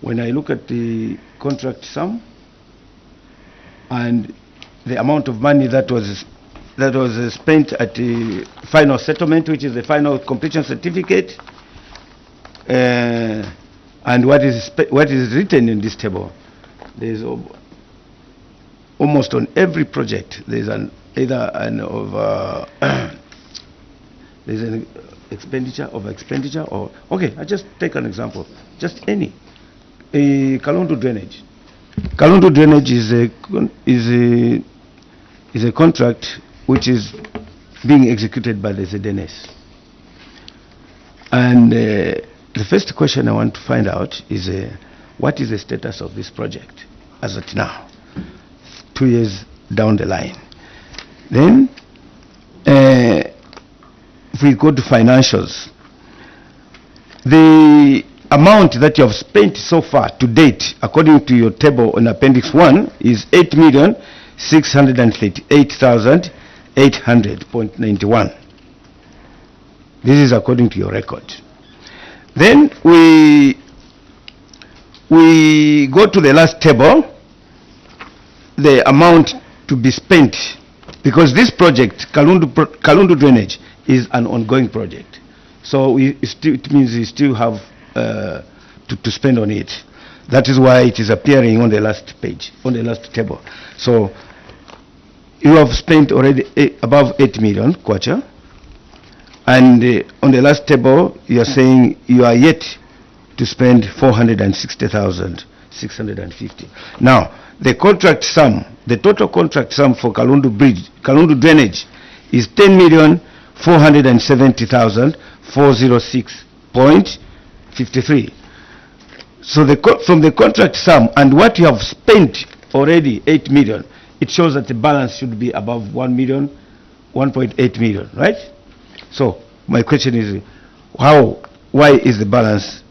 when I look at the contract sum and the amount of money that was spent at the final settlement, which is the final completion certificate, and what is written in this table, there is almost on every project there's there's an expenditure or okay, I just take an example, just any. Kalundu drainage. Kalundu drainage is a contract which is being executed by the ZNS. And the first question I want to find out is what is the status of this project as of now, 2 years down the line. Then if we go to financials, the amount that you have spent so far to date, according to your table on Appendix 1, is 8,638,800.91. This is according to your record. Then we go to the last table, the amount to be spent, because this project, Kalundu Drainage, is an ongoing project. So it means we still have to spend on it. That is why it is appearing on the last page, on the last table. So you have spent already above 8 million kwacha, and on the last table you are saying you are yet to spend 460,650. Now the contract sum, the total contract sum for Kalundu Bridge, Kalundu Drainage, is 10,470,406.53. So from the contract sum and what you have spent already, 8 million, it shows that the balance should be above 1 million, 1.8 million, right? So my question is, why is the balance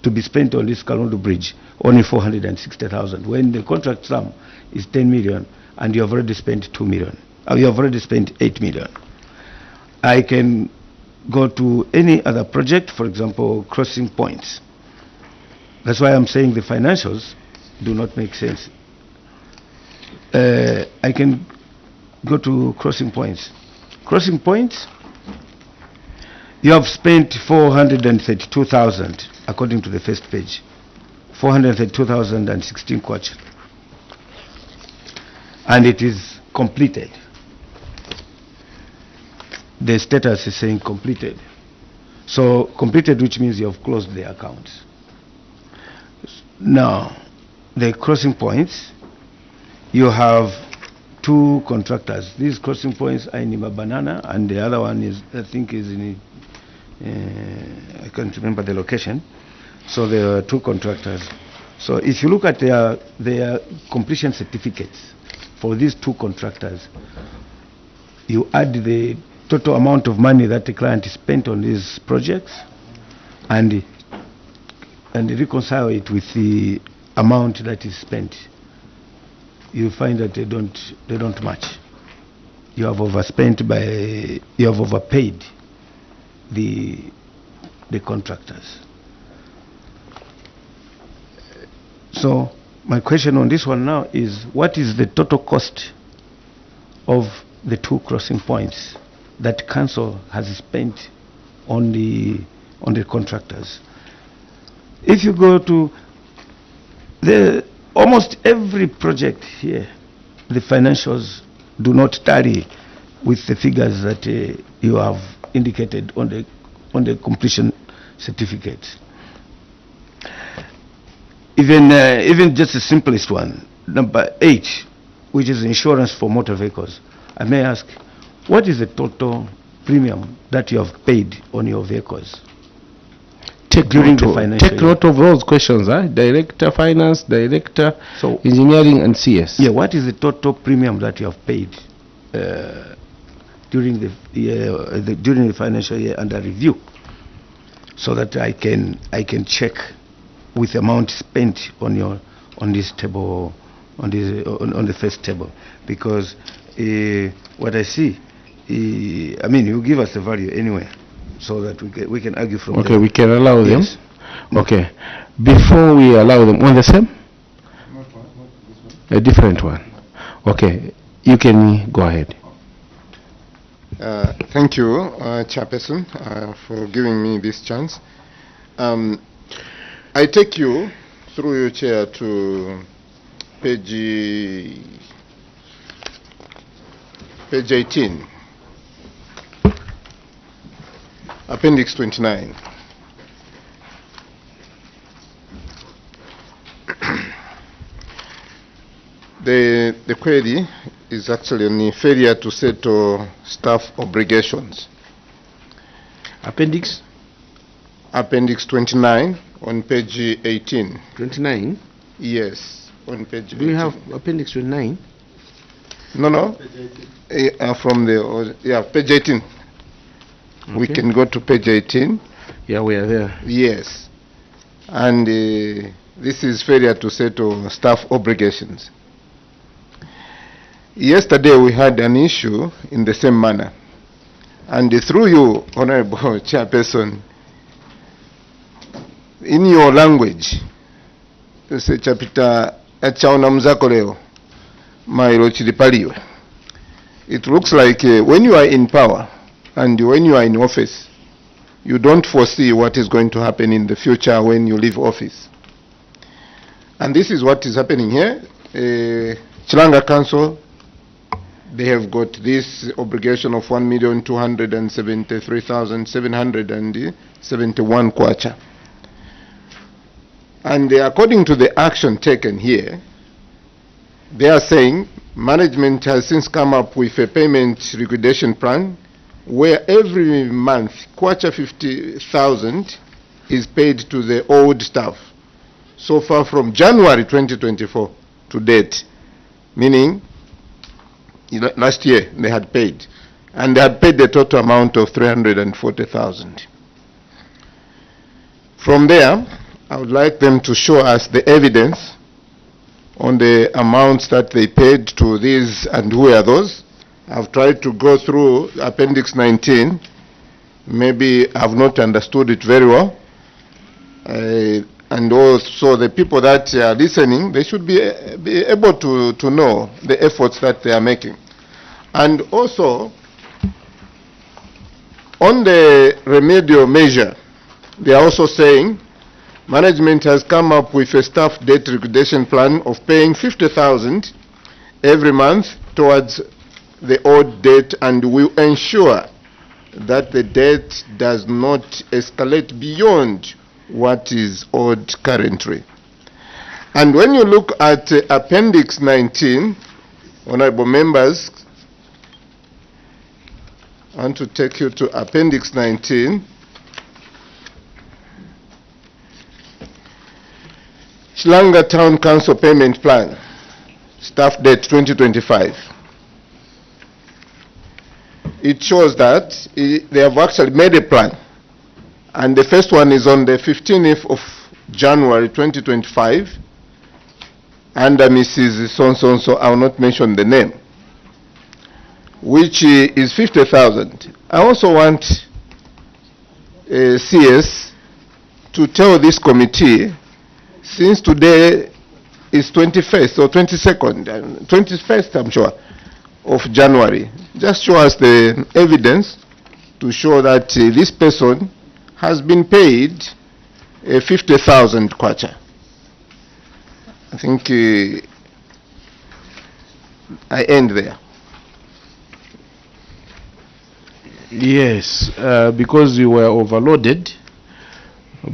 to be spent on this Kalundu Bridge only 460,000 when the contract sum is 10 million and you have already spent 2 million, or you have already spent 8 million? I can go to any other project, for example, crossing points. That's why I'm saying the financials do not make sense. I can go to crossing points. Crossing points, you have spent 432,000 according to the first page. 432,016 kwacha. And it is completed. The status is saying completed. So completed, which means you have closed the accounts. Now, the crossing points, you have 2 contractors. These crossing points are in Banana, and the other one is, I think, is in, I can't remember the location. So there are 2 contractors. So if you look at their completion certificates for these 2 contractors, you add the total amount of money that the client spent on these projects and reconcile it with the amount that is spent, you find that they don't match. You have overspent you have overpaid the contractors. So my question on this one now is, what is the total cost of the 2 crossing points that council has spent on the contractors? If you go to almost every project here, the financials do not tally with the figures that you have indicated on the completion certificate. Even just the simplest one, number 8, which is insurance for motor vehicles. I may ask, what is the total premium that you have paid on your vehicles? Take note of those questions, Director Finance, Director Engineering and CS. Yeah, what is the total premium that you have paid during the financial year under review, so that I can check with the amount spent on this table, on the first table, because what I see, I mean, you give us the value anyway, so that we can argue from there. Okay, we can allow them. Yes. Okay, before we allow them, on the same? A different one. Okay, you can go ahead. Thank you, Chairperson, for giving me this chance. I take you through your chair to page 18, Appendix 29. The query is actually on failure to settle staff obligations. Appendix? Appendix 29 on page 18. 29? Yes, on page 18. Do you have Appendix 29? No. From the, page 18. Okay. We can go to page 18. Yeah, we are there. Yes. And this is failure to settle staff obligations. Yesterday we had an issue in the same manner. And through you, Honorable Chairperson, in your language, se chapita echaona mzako leo mailo chilipaliwe. It looks like when you are in power and when you are in office, you don't foresee what is going to happen in the future when you leave office. And this is what is happening here. Chilanga Council, they have got this obligation of 1,273,771 kwacha. And according to the action taken here, they are saying management has since come up with a payment liquidation plan where every month kwacha 50,000 is paid to the old staff. So far from January 2024 to date, meaning last year they had paid, and they had paid the total amount of 340,000. From there, I would like them to show us the evidence on the amounts that they paid to these and who are those. I've tried to go through Appendix 19. Maybe I've not understood it very well. And also the people that are listening, they should be able to know the efforts that they are making. And also, on the remedial measure, they are also saying management has come up with a staff debt liquidation plan of paying 50,000 every month towards the old debt, and will ensure that the debt does not escalate beyond what is owed currently. And when you look at Appendix 19, honorable members, I want to take you to Appendix 19. Chilanga Town Council Payment Plan, Staff Debt 2025. It shows that they have actually made a plan. And the first one is on the 15th of January 2025. Under Mrs. So I will not mention the name, which is 50,000. I also want CS to tell this committee, since today is 21st or 22nd, 21st I'm sure, of January, just show us the evidence to show that this person has been paid 50,000 kwacha. I think I end there. Yes, because we were overloaded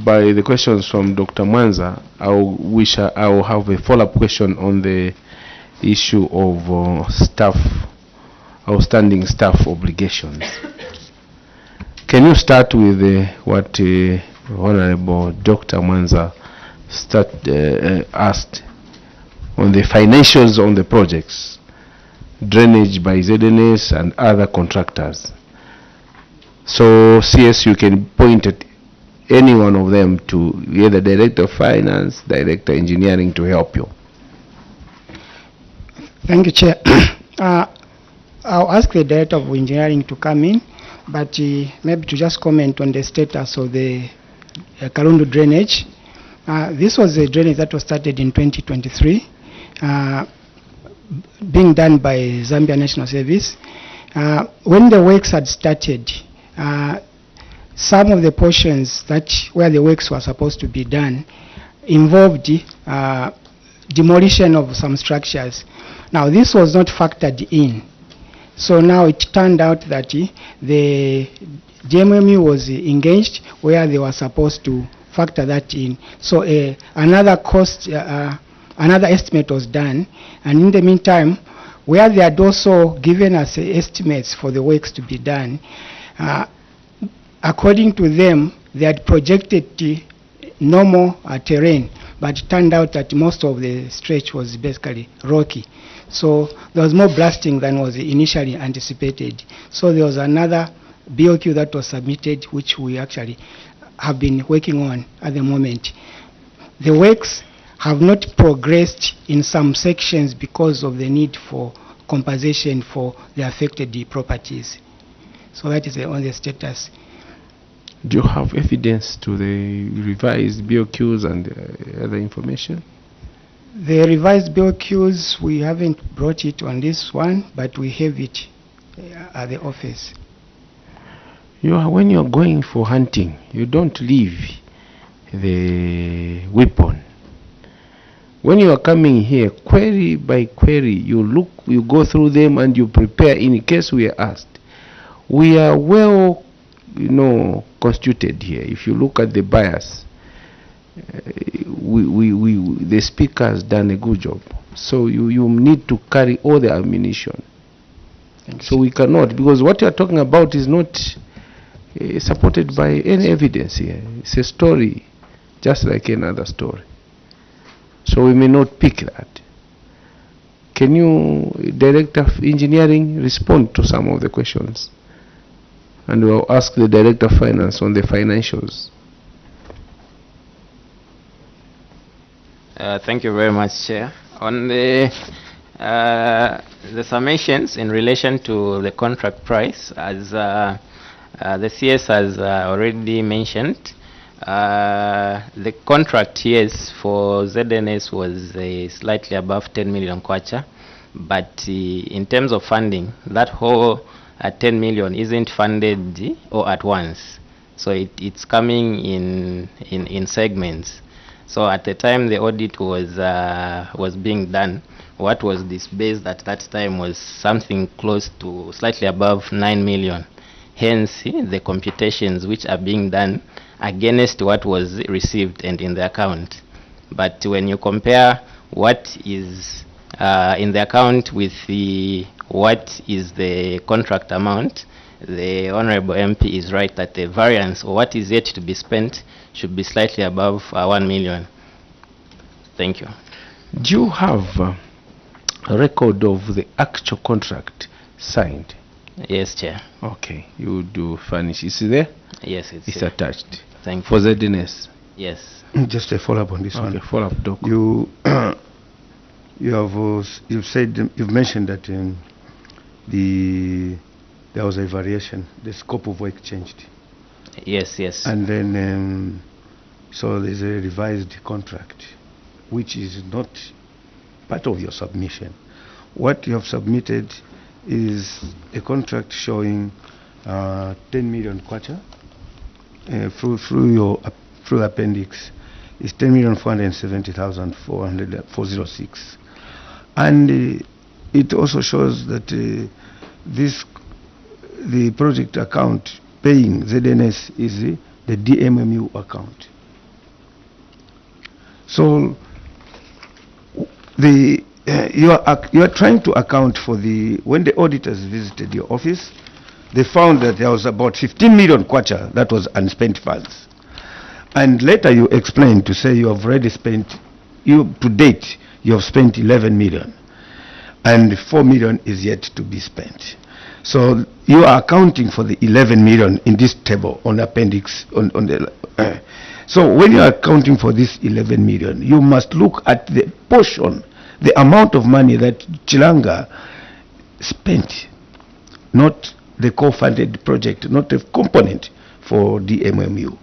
by the questions from Dr. Mwanza, I will have a follow-up question on the issue of outstanding staff obligations. Can you start with what Honorable Dr. Mwanza asked on the financials on the projects, drainage by ZNS and other contractors? So CS, you can point at any one of them to either Director of Finance, Director of Engineering to help you. Thank you, Chair. I'll ask the Director of Engineering to come in, but maybe to just comment on the status of the Karundu drainage. This was a drainage that was started in 2023, being done by Zambia National Service. When the works had started, some of the portions where the works were supposed to be done involved demolition of some structures. Now, this was not factored in. So now it turned out that the GMMU was engaged where they were supposed to factor that in. So another cost, another estimate was done. And in the meantime, where they had also given us estimates for the works to be done, according to them, they had projected normal terrain, but it turned out that most of the stretch was basically rocky. So there was more blasting than was initially anticipated. So there was another BOQ that was submitted, which we actually have been working on at the moment. The works have not progressed in some sections because of the need for compensation for the affected properties. So that is on the status. Do you have evidence to the revised BOQs and other information? The revised BOQs, we haven't brought it on this one, but we have it at the office. When you're going for hunting, you don't leave the weapon. When you are coming here, query by query, you look, you go through them and you prepare in case we are asked. We are well, constituted here. If you look at the bias, the speaker has done a good job. So you need to carry all the ammunition. So we cannot, because what you are talking about is not supported by any evidence here. It's a story, just like another story. So we may not pick that. Can you, Director of Engineering, respond to some of the questions? And we'll ask the Director of Finance on the financials. Thank you very much, Chair. On the summations in relation to the contract price, as the CS has already mentioned, the contract, yes, for ZNS was slightly above 10 million kwacha, but in terms of funding, that whole 10 million isn't funded all at once. So it's coming in segments. So at the time the audit was being done, what was disbursed at that time was something close to slightly above 9 million. Hence, the computations which are being done against what was received and in the account. But when you compare what is in the account with what is the contract amount, the Honorable MP is right that the variance or what is yet to be spent should be slightly above 1 million. Thank you. Do you have a record of the actual contract signed? Yes, Chair. Okay, you do furnish. Is it there? Yes, it's attached. Thank you. For ZNS? Yes. Just a follow-up on this one. Okay, follow-up, Doc. You've mentioned that there was a variation, the scope of work changed. Yes, yes. And then, so there's a revised contract, which is not part of your submission. What you have submitted is a contract showing 10 million kwacha through appendix. It's 10,470,406, and it also shows that the project account paying ZNS is the DMMU account. So you are trying to account for when the auditors visited your office, they found that there was about 15 million kwacha that was unspent funds. And later you explained to say you have already spent, to date, you have spent 11 million. And 4 million is yet to be spent. So you are accounting for the 11 million in this table on appendix. So when you are accounting for this 11 million, you must look at the portion, the amount of money that Chilanga spent, not the co-funded project, not a component for the MMU.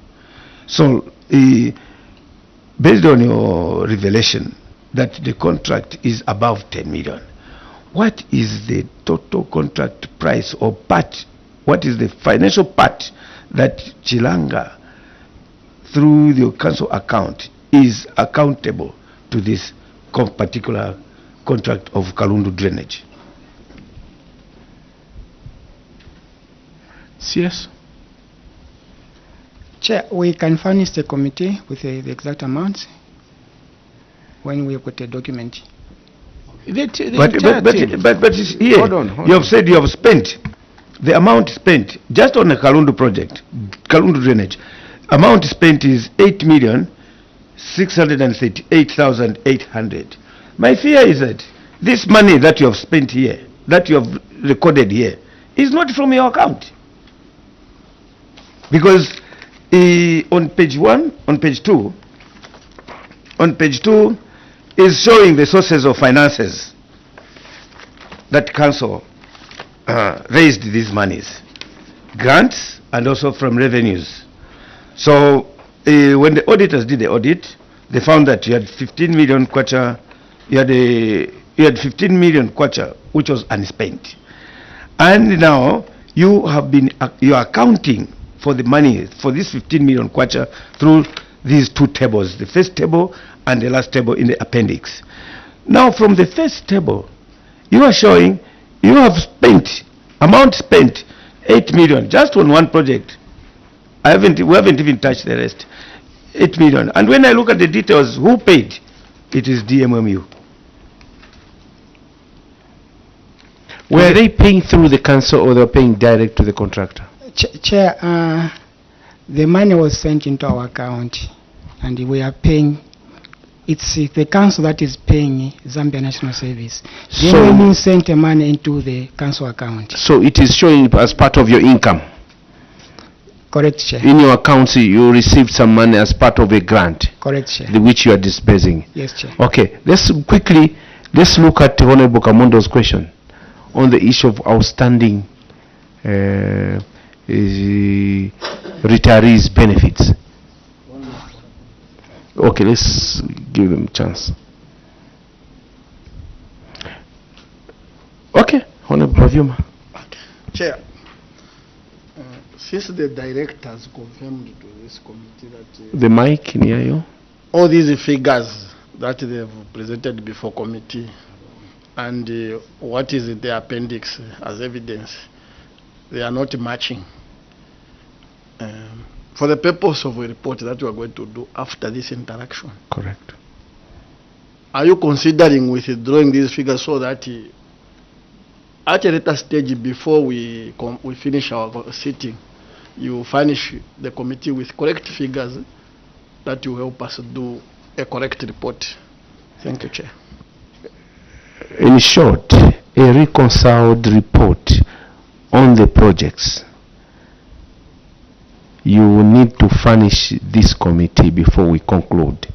So based on your revelation that the contract is above 10 million, what is the total contract price or part? What is the financial part that Chilanga, through the council account, is accountable to this particular contract of Kalundu drainage? Yes. Chair, we can furnish the committee with the exact amounts when we put a document. But it's here. Hold on. You have said you have spent the amount spent just on the Kalundu project, Kalundu drainage. Amount spent is 8,638,800. My fear is that this money that you have spent here, that you have recorded here, is not from your account. Because on page 1, on page 2 is showing the sources of finances that council raised these monies, grants and also from revenues. So when the auditors did the audit, they found that you had 15 million kwacha, you had 15 million kwacha which was unspent. And now you are accounting for the money for this 15 million kwacha through these two tables, the first table and the last table in the appendix. Now from the first table, you are showing you have spent, amount spent, 8 million just on one project. We haven't even touched the rest. 8 million. And when I look at the details, who paid? It is DMMU. Were they paying through the council or they were paying direct to the contractor? Chair, the money was sent into our account and we are paying. It's the council that is paying Zambia National Service. They only sent the money into the council account. So it is showing as part of your income? Correct, Chair. In your account, you received some money as part of a grant? Correct, Chair. Which you are disbursing? Yes, Chair. Okay, let's look at Honorable Kamondo's question on the issue of outstanding retirees' benefits. Okay, let's give them a chance. Okay, Honorable Pavyuma. Chair, since the directors confirmed to this committee that The mic near you. all these figures that they have presented before committee and what is in the appendix as evidence, they are not matching. For the purpose of a report that we are going to do after this interaction. Correct. Are you considering withdrawing these figures so that at a later stage before we finish our sitting, you furnish the committee with correct figures that will help us do a correct report? Thank you, Chair. In short, a reconciled report on the projects. You will need to furnish this committee before we conclude.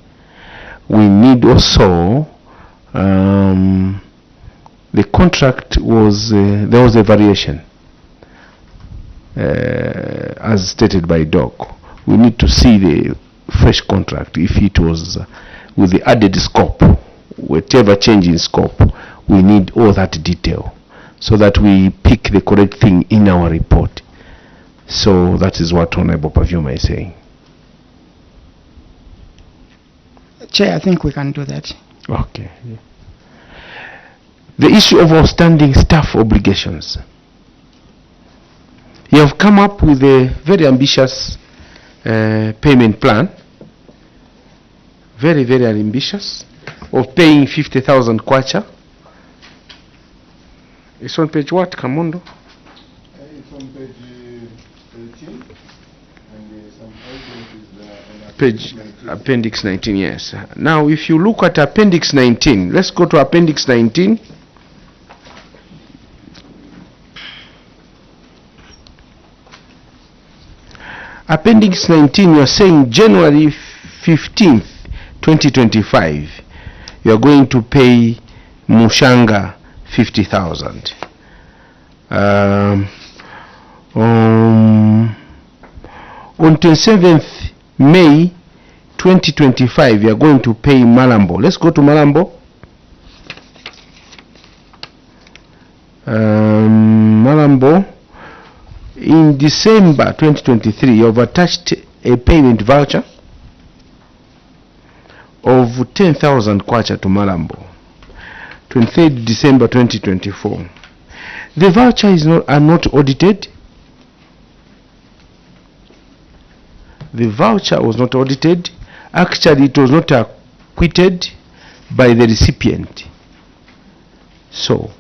We need also, the contract was, there was a variation, as stated by Doc. We need to see the fresh contract, if it was with the added scope, whatever change in scope, we need all that detail so that we pick the correct thing in our report. So that is what Honorable Pavyuma is saying. Chair, I think we can do that. Okay. The issue of outstanding staff obligations. You have come up with a very ambitious payment plan. Very, very ambitious, of paying 50,000 kwacha. It's on page what, Kamondo? It's on page 13, and some items is Page appendix 19, yes. Now, if you look at appendix 19, let's go to appendix 19. Appendix 19, you are saying January 15th, 2025, you are going to pay Mushanga 50,000. On 27th May 2025, you are going to pay Malambo. Let's go to Malambo. Malambo. In December 2023, you have attached a payment voucher of 10,000 kwacha to Malambo. 23rd December 2024. The voucher are not audited. The voucher was not audited. Actually, it was not acquitted by the recipient. So,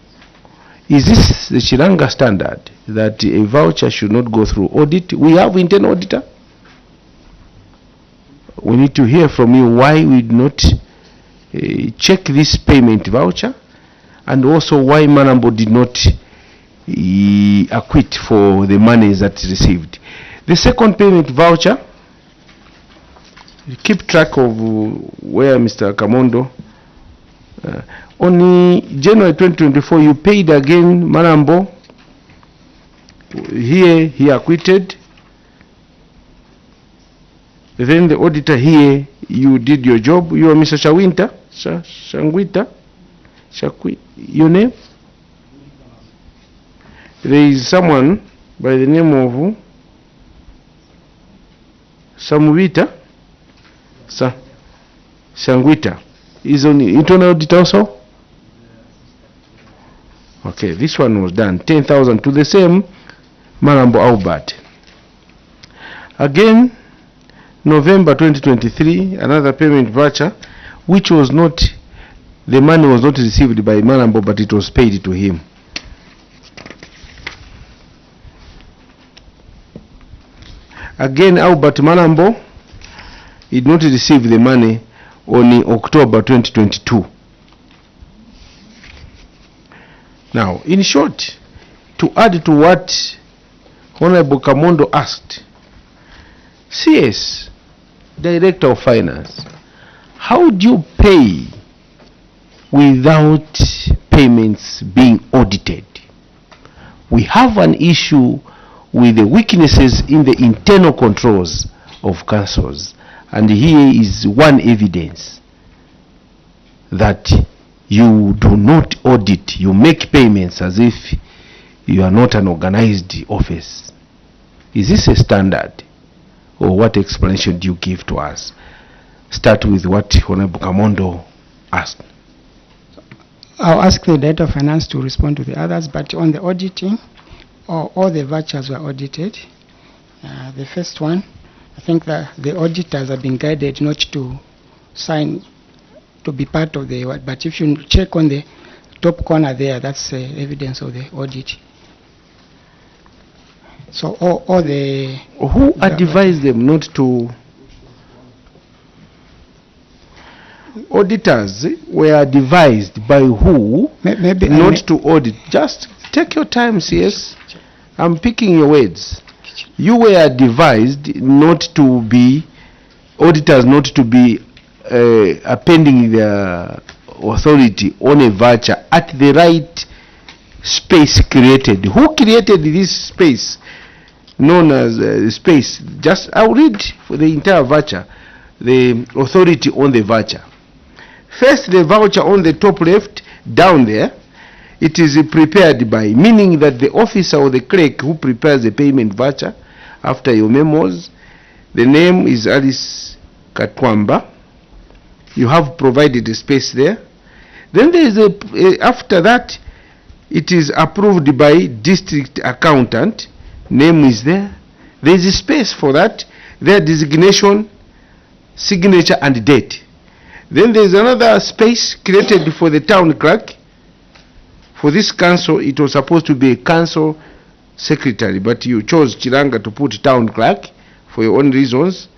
is this the Chilanga standard that a voucher should not go through audit? We have internal auditor. We need to hear from you why we did not check this payment voucher, and also why Malambo did not acquit for the monies that received. The second payment voucher, keep track of where Mr. Kamondo. Only January 2024, you paid again Malambo. Here he acquitted. Then the auditor here, you did your job. You are Mr. Shawinta, Shangwita, your name? There is someone by the name of Samuvita, Shangwita. Is on internal audit also? Okay, this one was done. 10,000 to the same Marambo Albert. Again, November 2023, another payment voucher, which was not, the money was not received by Marambo, but it was paid to him. Again, Albert Marambo did not receive the money on October 2022. Now, in short, to add to what Honorable Kamondo asked, CS, Director of Finance, how do you pay without payments being audited? We have an issue with the weaknesses in the internal controls of councils, and here is one evidence that you do not audit, you make payments as if you are not an organized office. Is this a standard? Or what explanation do you give to us? Start with what Honorable Kamondo asked. I'll ask the Director of Finance to respond to the others, but on the auditing, all the vouchers were audited. The first one, I think that the auditors have been guided not to sign, to be part of the, but if you check on the top corner there, that's evidence of the audit. So all the... Who advised them not to... Auditors were advised by who maybe not to audit? Just take your time, CS. I'm picking your words. You were advised not to be, auditors not to be appending their authority on a voucher at the right space created. Who created this space known as space? Just I'll read for the entire voucher, the authority on the voucher. First, the voucher on the top left, down there, it is prepared by, meaning that the officer or the clerk who prepares the payment voucher after your memos, the name is Alice Katwamba. You have provided a space there. Then there is after that, it is approved by district accountant. Name is there. There is a space for that. Their designation, signature, and date. Then there is another space created for the town clerk. For this council, it was supposed to be a council secretary, but you chose Chilanga to put town clerk for your own reasons.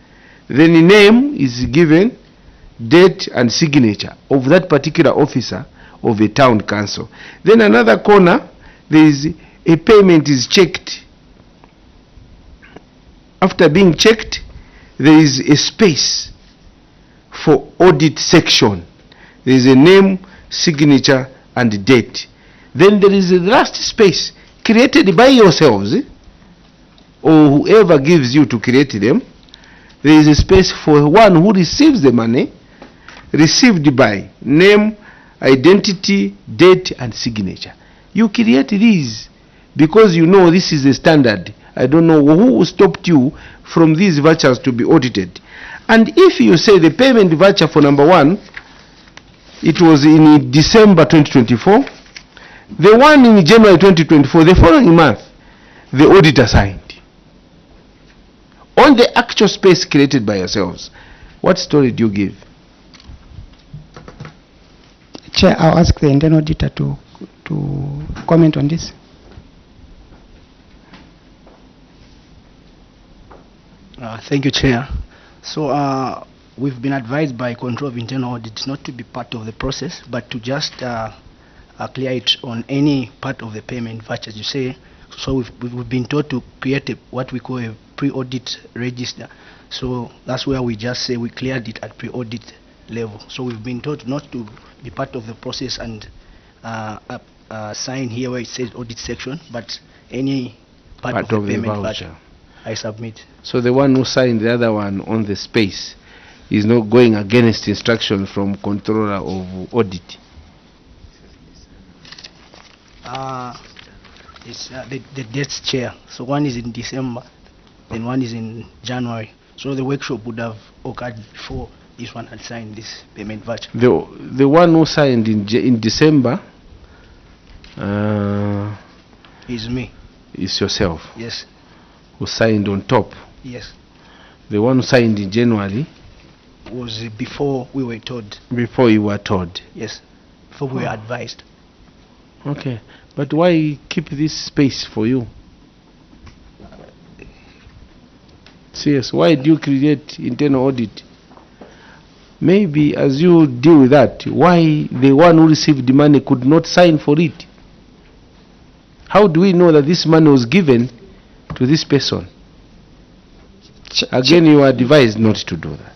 Then the name is given, date and signature of that particular officer of a town council. Then another corner, there is a payment is checked. After being checked, there is a space for audit section. There is a name, signature, and date. Then there is a last space created by yourselves, or whoever gives you to create them. There is a space for one who receives the money, received by name, identity, date, and signature. You create these because you know this is the standard. I don't know who stopped you from these vouchers to be audited. And if you say the payment voucher for number one, it was in December 2024, the one in January 2024, the following month, the auditor signed. On the actual space created by yourselves. What story do you give? Chair, I'll ask the internal auditor to comment on this. Thank you, Chair. So we've been advised by Control of Internal Audit not to be part of the process, but to just clear it on any part of the payment voucher, as you say. So we've been told to create what we call a pre-audit register. So that's where we just say we cleared it at pre-audit level. So we've been told not to be part of the process and sign here where it says audit section, but any part of the payment voucher. I submit. So the one who signed the other one on the space is not going against instruction from controller of audit. It's the dates, Chair. So one is in December, then one is in January. So the workshop would have occurred before this one had signed this payment voucher. The one who signed in December Is me. is yourself. Yes. Who signed on top. Yes. The one who signed in January. Was before we were told. Before you were told. Yes. Before we were advised. Okay. But why keep this space for you? Serious. Why do you create internal audit? Maybe as you deal with that, why the one who received the money could not sign for it? How do we know that this money was given to this person? Again, you are advised not to do that.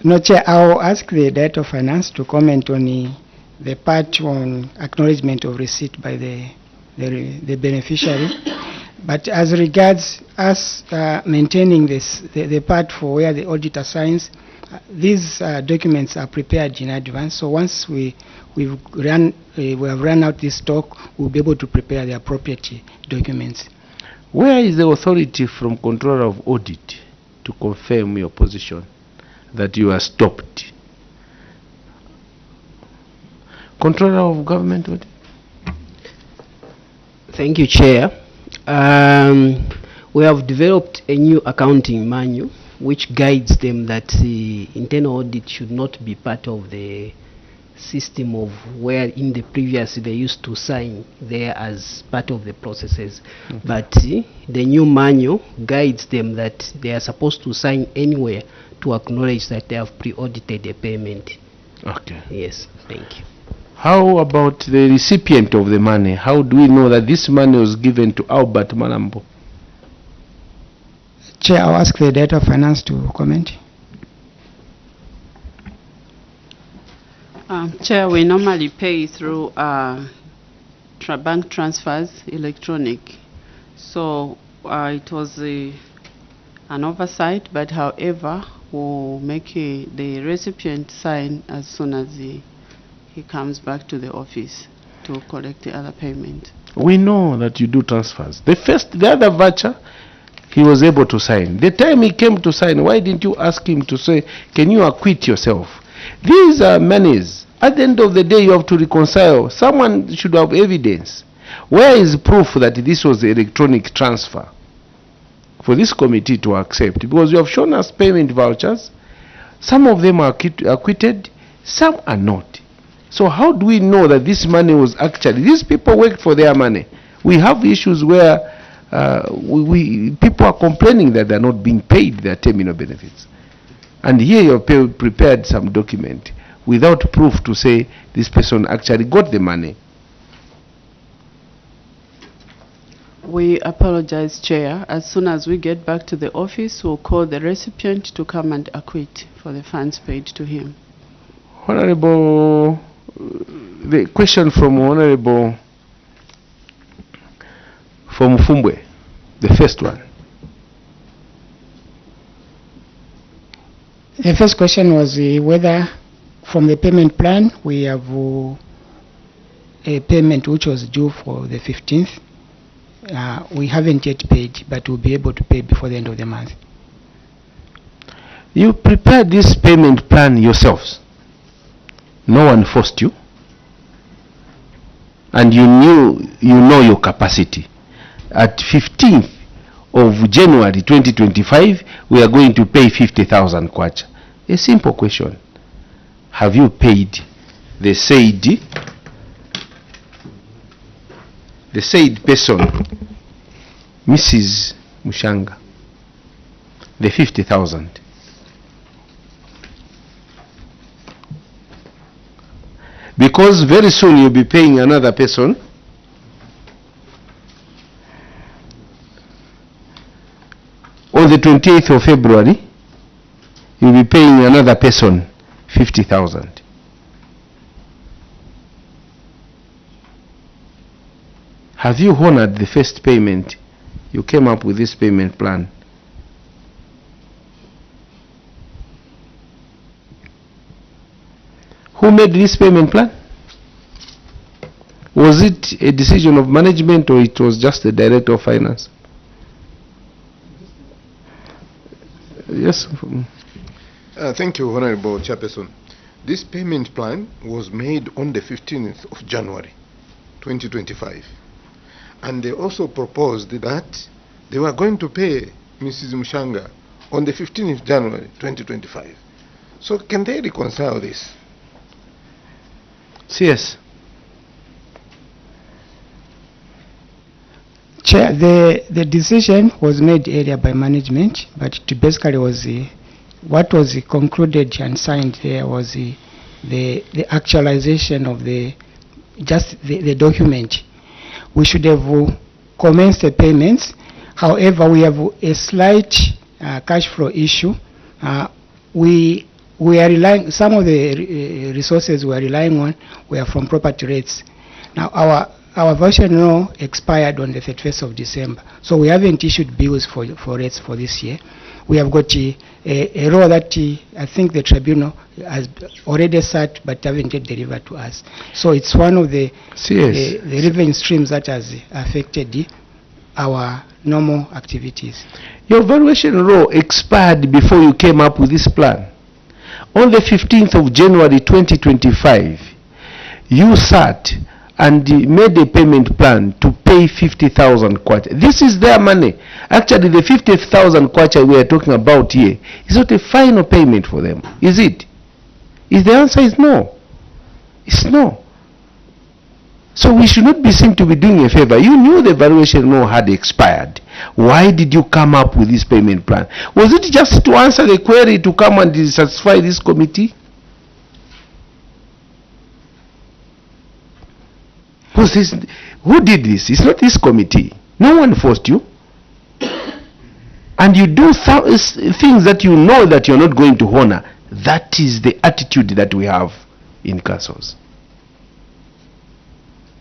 No, Chair, I'll ask the Director of Finance to comment on the part on acknowledgement of receipt by the beneficiary. But as regards us maintaining the part for where the auditor signs, these documents are prepared in advance. So once we have run out this stock, we'll be able to prepare the appropriate documents. Where is the authority from controller of audit to confirm your position that you are stopped? Controller of government audit? Thank you, Chair. We have developed a new accounting manual which guides them that the internal audit should not be part of the system of where in the previous they used to sign there as part of the processes. Okay. But the new manual guides them that they are supposed to sign anywhere to acknowledge that they have pre-audited a payment. Okay. Yes, thank you. How about the recipient of the money? How do we know that this money was given to Albert Malambo? Chair, I'll ask the Director of Finance to comment. Chair, we normally pay through bank transfers, electronic. So it was an oversight, but however, we'll make the recipient sign as soon as he comes back to the office to collect the other payment. We know that you do transfers. The other voucher, he was able to sign. The time he came to sign, why didn't you ask him to say, can you acquit yourself? These are monies. At the end of the day, you have to reconcile. Someone should have evidence. Where is proof that this was the electronic transfer for this committee to accept? Because you have shown us payment vouchers. Some of them are acquitted, some are not. So how do we know that this money was actually, these people worked for their money? We have issues where people are complaining that they're not being paid their terminal benefits. And here you have prepared some document without proof to say this person actually got the money. We apologize, Chair. As soon as we get back to the office, we'll call the recipient to come and acquit for the funds paid to him. Honorable, the question from Honorable from Fumbwe, the first one. The first question was whether from the payment plan we have a payment which was due for the 15th. We haven't yet paid, but we'll be able to pay before the end of the month. You prepared this payment plan yourselves. No one forced you. And you know your capacity. At 15th of January 2025, we are going to pay 50,000 kwacha. A simple question. Have you paid the said person, Mrs. Mushanga, the 50,000? Because very soon you'll be paying another person. On the 28th of February, you'll be paying another person 50,000. Have you honored the first payment you came up with this payment plan? Who made this payment plan? Was it a decision of management or it was just the director of finance? Yes. Thank you, Honorable Chairperson. This payment plan was made on the 15th of January 2025. And they also proposed that they were going to pay Mrs. Mushanga on the 15th of January 2025. So can they reconcile this? Yes. Chair, the decision was made earlier by management, but it basically was what was concluded and signed there was the actualization of the document. We should have commenced the payments. However, we have a slight cash flow issue. We are relying, some of the resources we are relying on were from property rates. Now our version law expired on the 31st of December, so we haven't issued bills for rates for this year. We have got a law that I think the tribunal has already set but haven't yet delivered to us. So it's one of the revenue streams that has affected our normal activities. Your valuation law expired before you came up with this plan. On the 15th of January 2025, you sat and made a payment plan to pay 50,000 kwacha. This is their money. Actually, the 50,000 kwacha we are talking about here is not a final payment for them, is it? The answer is no. It's no. So we should not be seen to be doing a favor. You knew the valuation law had expired. Why did you come up with this payment plan? Was it just to answer the query to come and satisfy this committee? Who did this? It's not this committee. No one forced you. And you do things that you know that you're not going to honor. That is the attitude that we have in councils.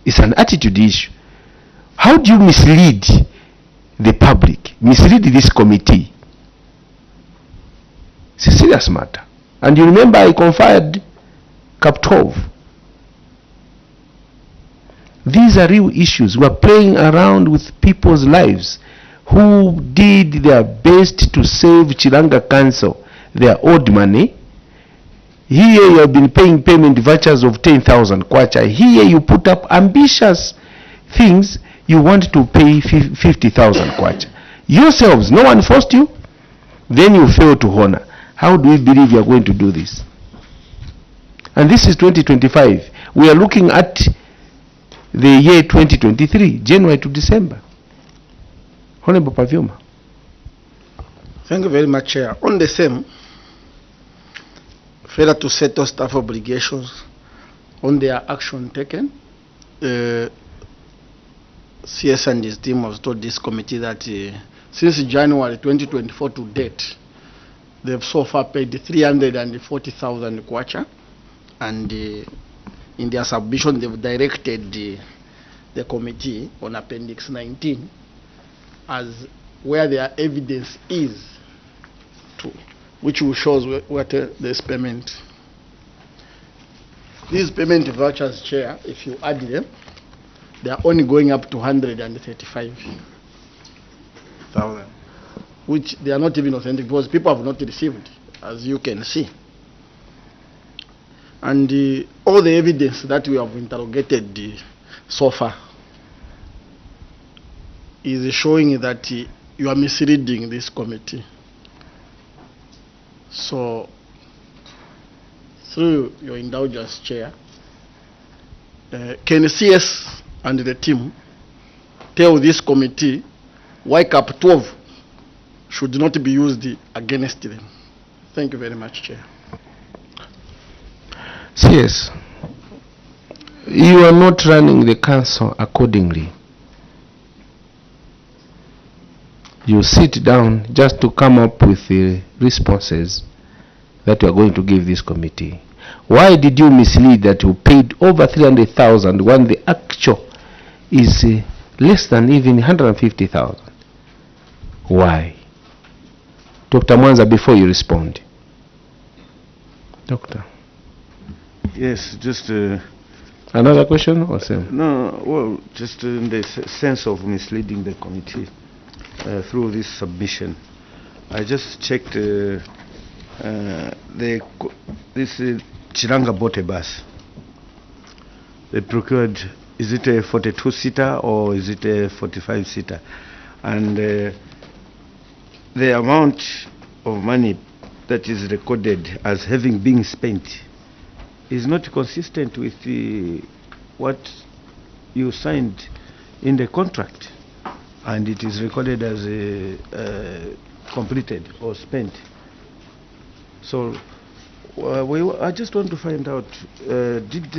It's an attitude issue. How do you mislead the public, mislead this committee? It's a serious matter. And you remember I conferred Cap 12. These are real issues. We're playing around with people's lives who did their best to save Chilanga Council their owed money. Here you have been paying payment vouchers of 10,000 kwacha. Here you put up ambitious things. You want to pay 50,000 kwacha. Yourselves, no one forced you. Then you fail to honor. How do we believe you are going to do this? And this is 2025. We are looking at the year 2023, January to December. Honorable Pavyuma. Thank you very much, Chair. On the same, failure to settle staff obligations on their action taken, CS and his team has told this committee that since January 2024 to date, they've so far paid 340,000 kwacha, and in their submission they've directed the committee on Appendix 19 as where their evidence is to, which will show what this payment. These payment vouchers, Chair, if you add them, they are only going up to 135,000, which they are not even authentic because people have not received, as you can see. And all the evidence that we have interrogated so far is showing that you are misleading this committee. So, through your indulgence, Chair, can CS and the team tell this committee why Cap 12 should not be used against them? Thank you very much, Chair. Yes, you are not running the council accordingly. You sit down just to come up with the responses that you are going to give this committee. Why did you mislead that you paid over 300,000 when the actual is less than even 150,000? Why? Dr. Mwanza, before you respond. Doctor. Yes, just... Another question or same? No, well, just in the sense of misleading the committee through this submission. I just checked this Chilanga bought a bus. They procured, is it a 42-seater or is it a 45-seater? And the amount of money that is recorded as having been spent is not consistent with what you signed in the contract, and it is recorded as completed or spent. So I just want to find out, did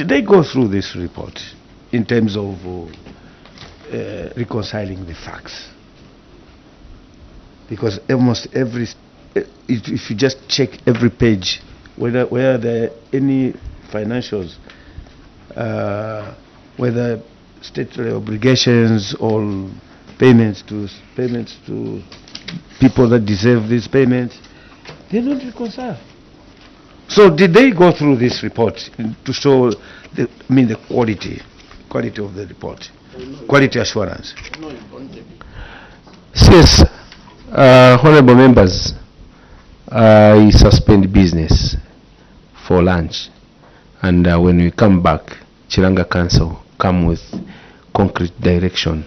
they go through this report in terms of reconciling the facts? Because almost every, if you just check every page, where there are any financials, whether statutory obligations or payments to people that deserve these payments, they don't reconcile. So did they go through this report to show the quality of the report, quality assurance? Yes, honorable members, I suspend business for lunch, and when we come back, Chilanga Council come with concrete direction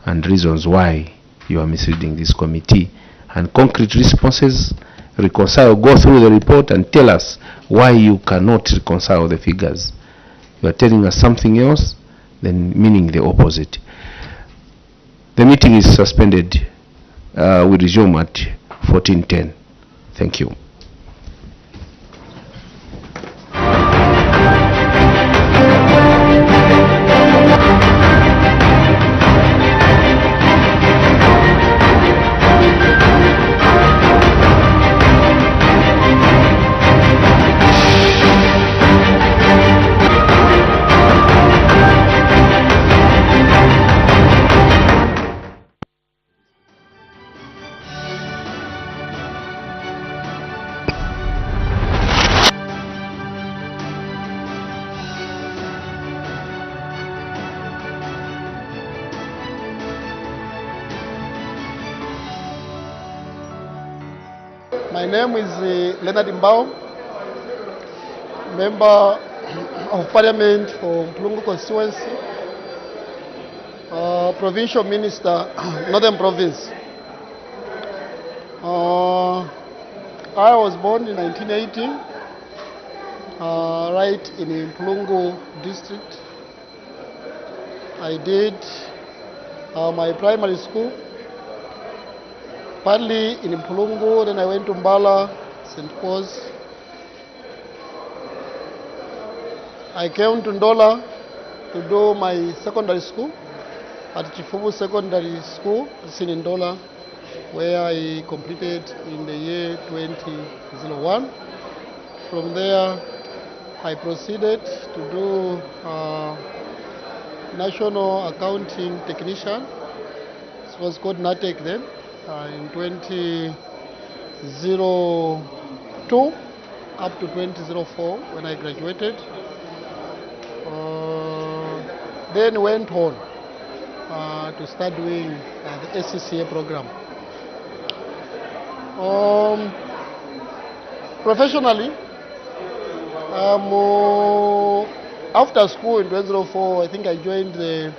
and reasons why you are misleading this committee, and concrete responses, reconcile, go through the report and tell us why you cannot reconcile the figures. You are telling us something else, then meaning the opposite. The meeting is suspended. We resume at 14:10. Thank you. My name is Leonard Mbao, Member of Parliament for Mplungu constituency, Provincial Minister, Northern Province. I was born in 1980, right in Mplungu district. I did my primary school partly in Mplungu, then I went to Mbala, St. Paul's. I came to Ndola to do my secondary school at Chifubu Secondary School, it's in Ndola, where I completed in the year 2001. From there, I proceeded to do National Accounting Technician. It was called NATEC then. In 2002 up to 2004 when I graduated. Then went on to start doing the SCCA program. Professionally, after school in 2004, I think I joined the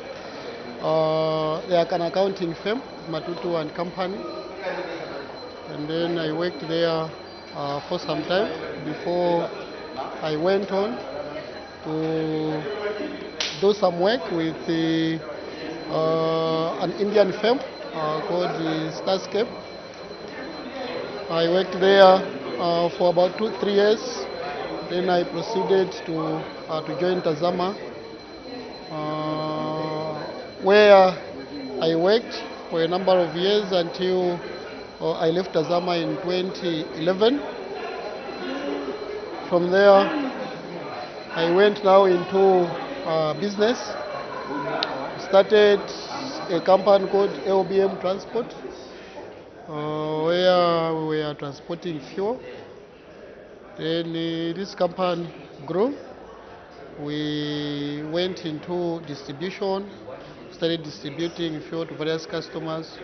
an accounting firm, Matutu and Company, and then I worked there for some time before I went on to do some work with an Indian firm called the Starscape. I worked there for about 2-3 years. Then I proceeded to join Tazama, where I worked for a number of years until I left Tazama in 2011. From there, I went now into business. Started a company called LBM Transport, where we were transporting fuel. Then this company grew. We went into distribution, started distributing fuel to various customers.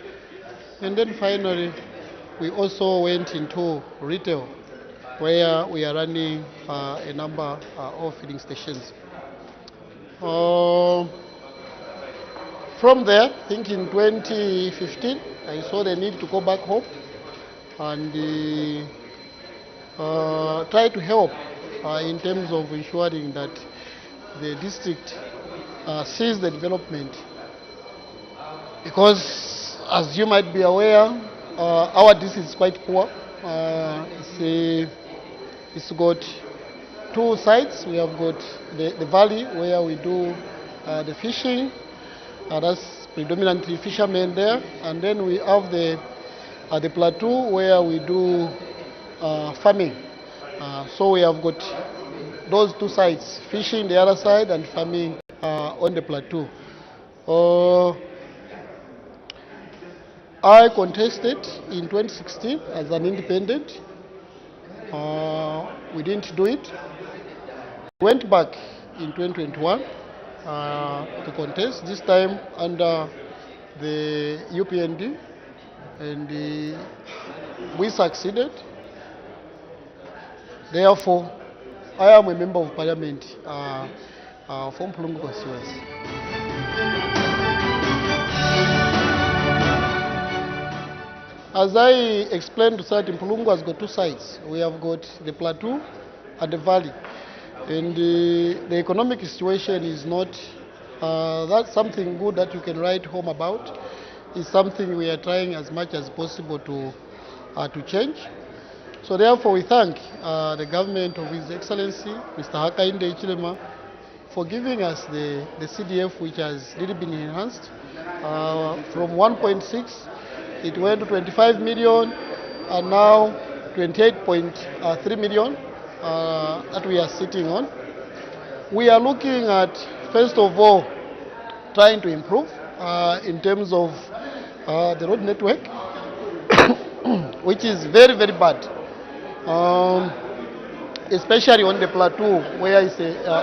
And then finally, we also went into retail, where we are running a number of filling stations. From there, I think in 2015, I saw the need to go back home and try to help in terms of ensuring that the district sees the development. Because, as you might be aware, our district is quite poor. It's got two sides. We have got the valley where we do the fishing. That's predominantly fishermen there. And then we have the plateau where we do farming. So we have got those two sides, fishing the other side and farming on the plateau. I contested in 2016 as an independent. We didn't do it. Went back in 2021 to contest, this time under the UPND, and we succeeded. Therefore, I am a member of parliament from Mpulungu constituency. As I explained to Sir, Mpulungu has got two sides. We have got the plateau and the valley. And the economic situation is not that's something good that you can write home about. It's something we are trying as much as possible to change. So therefore we thank the government of His Excellency, Mr. Hakainde Hichilema, for giving us the CDF, which has really been enhanced from 1.6. It went to 25 million and now 28.3 million that we are sitting on. We are looking at, first of all, trying to improve in terms of the road network, which is very, very bad, especially on the plateau where it's a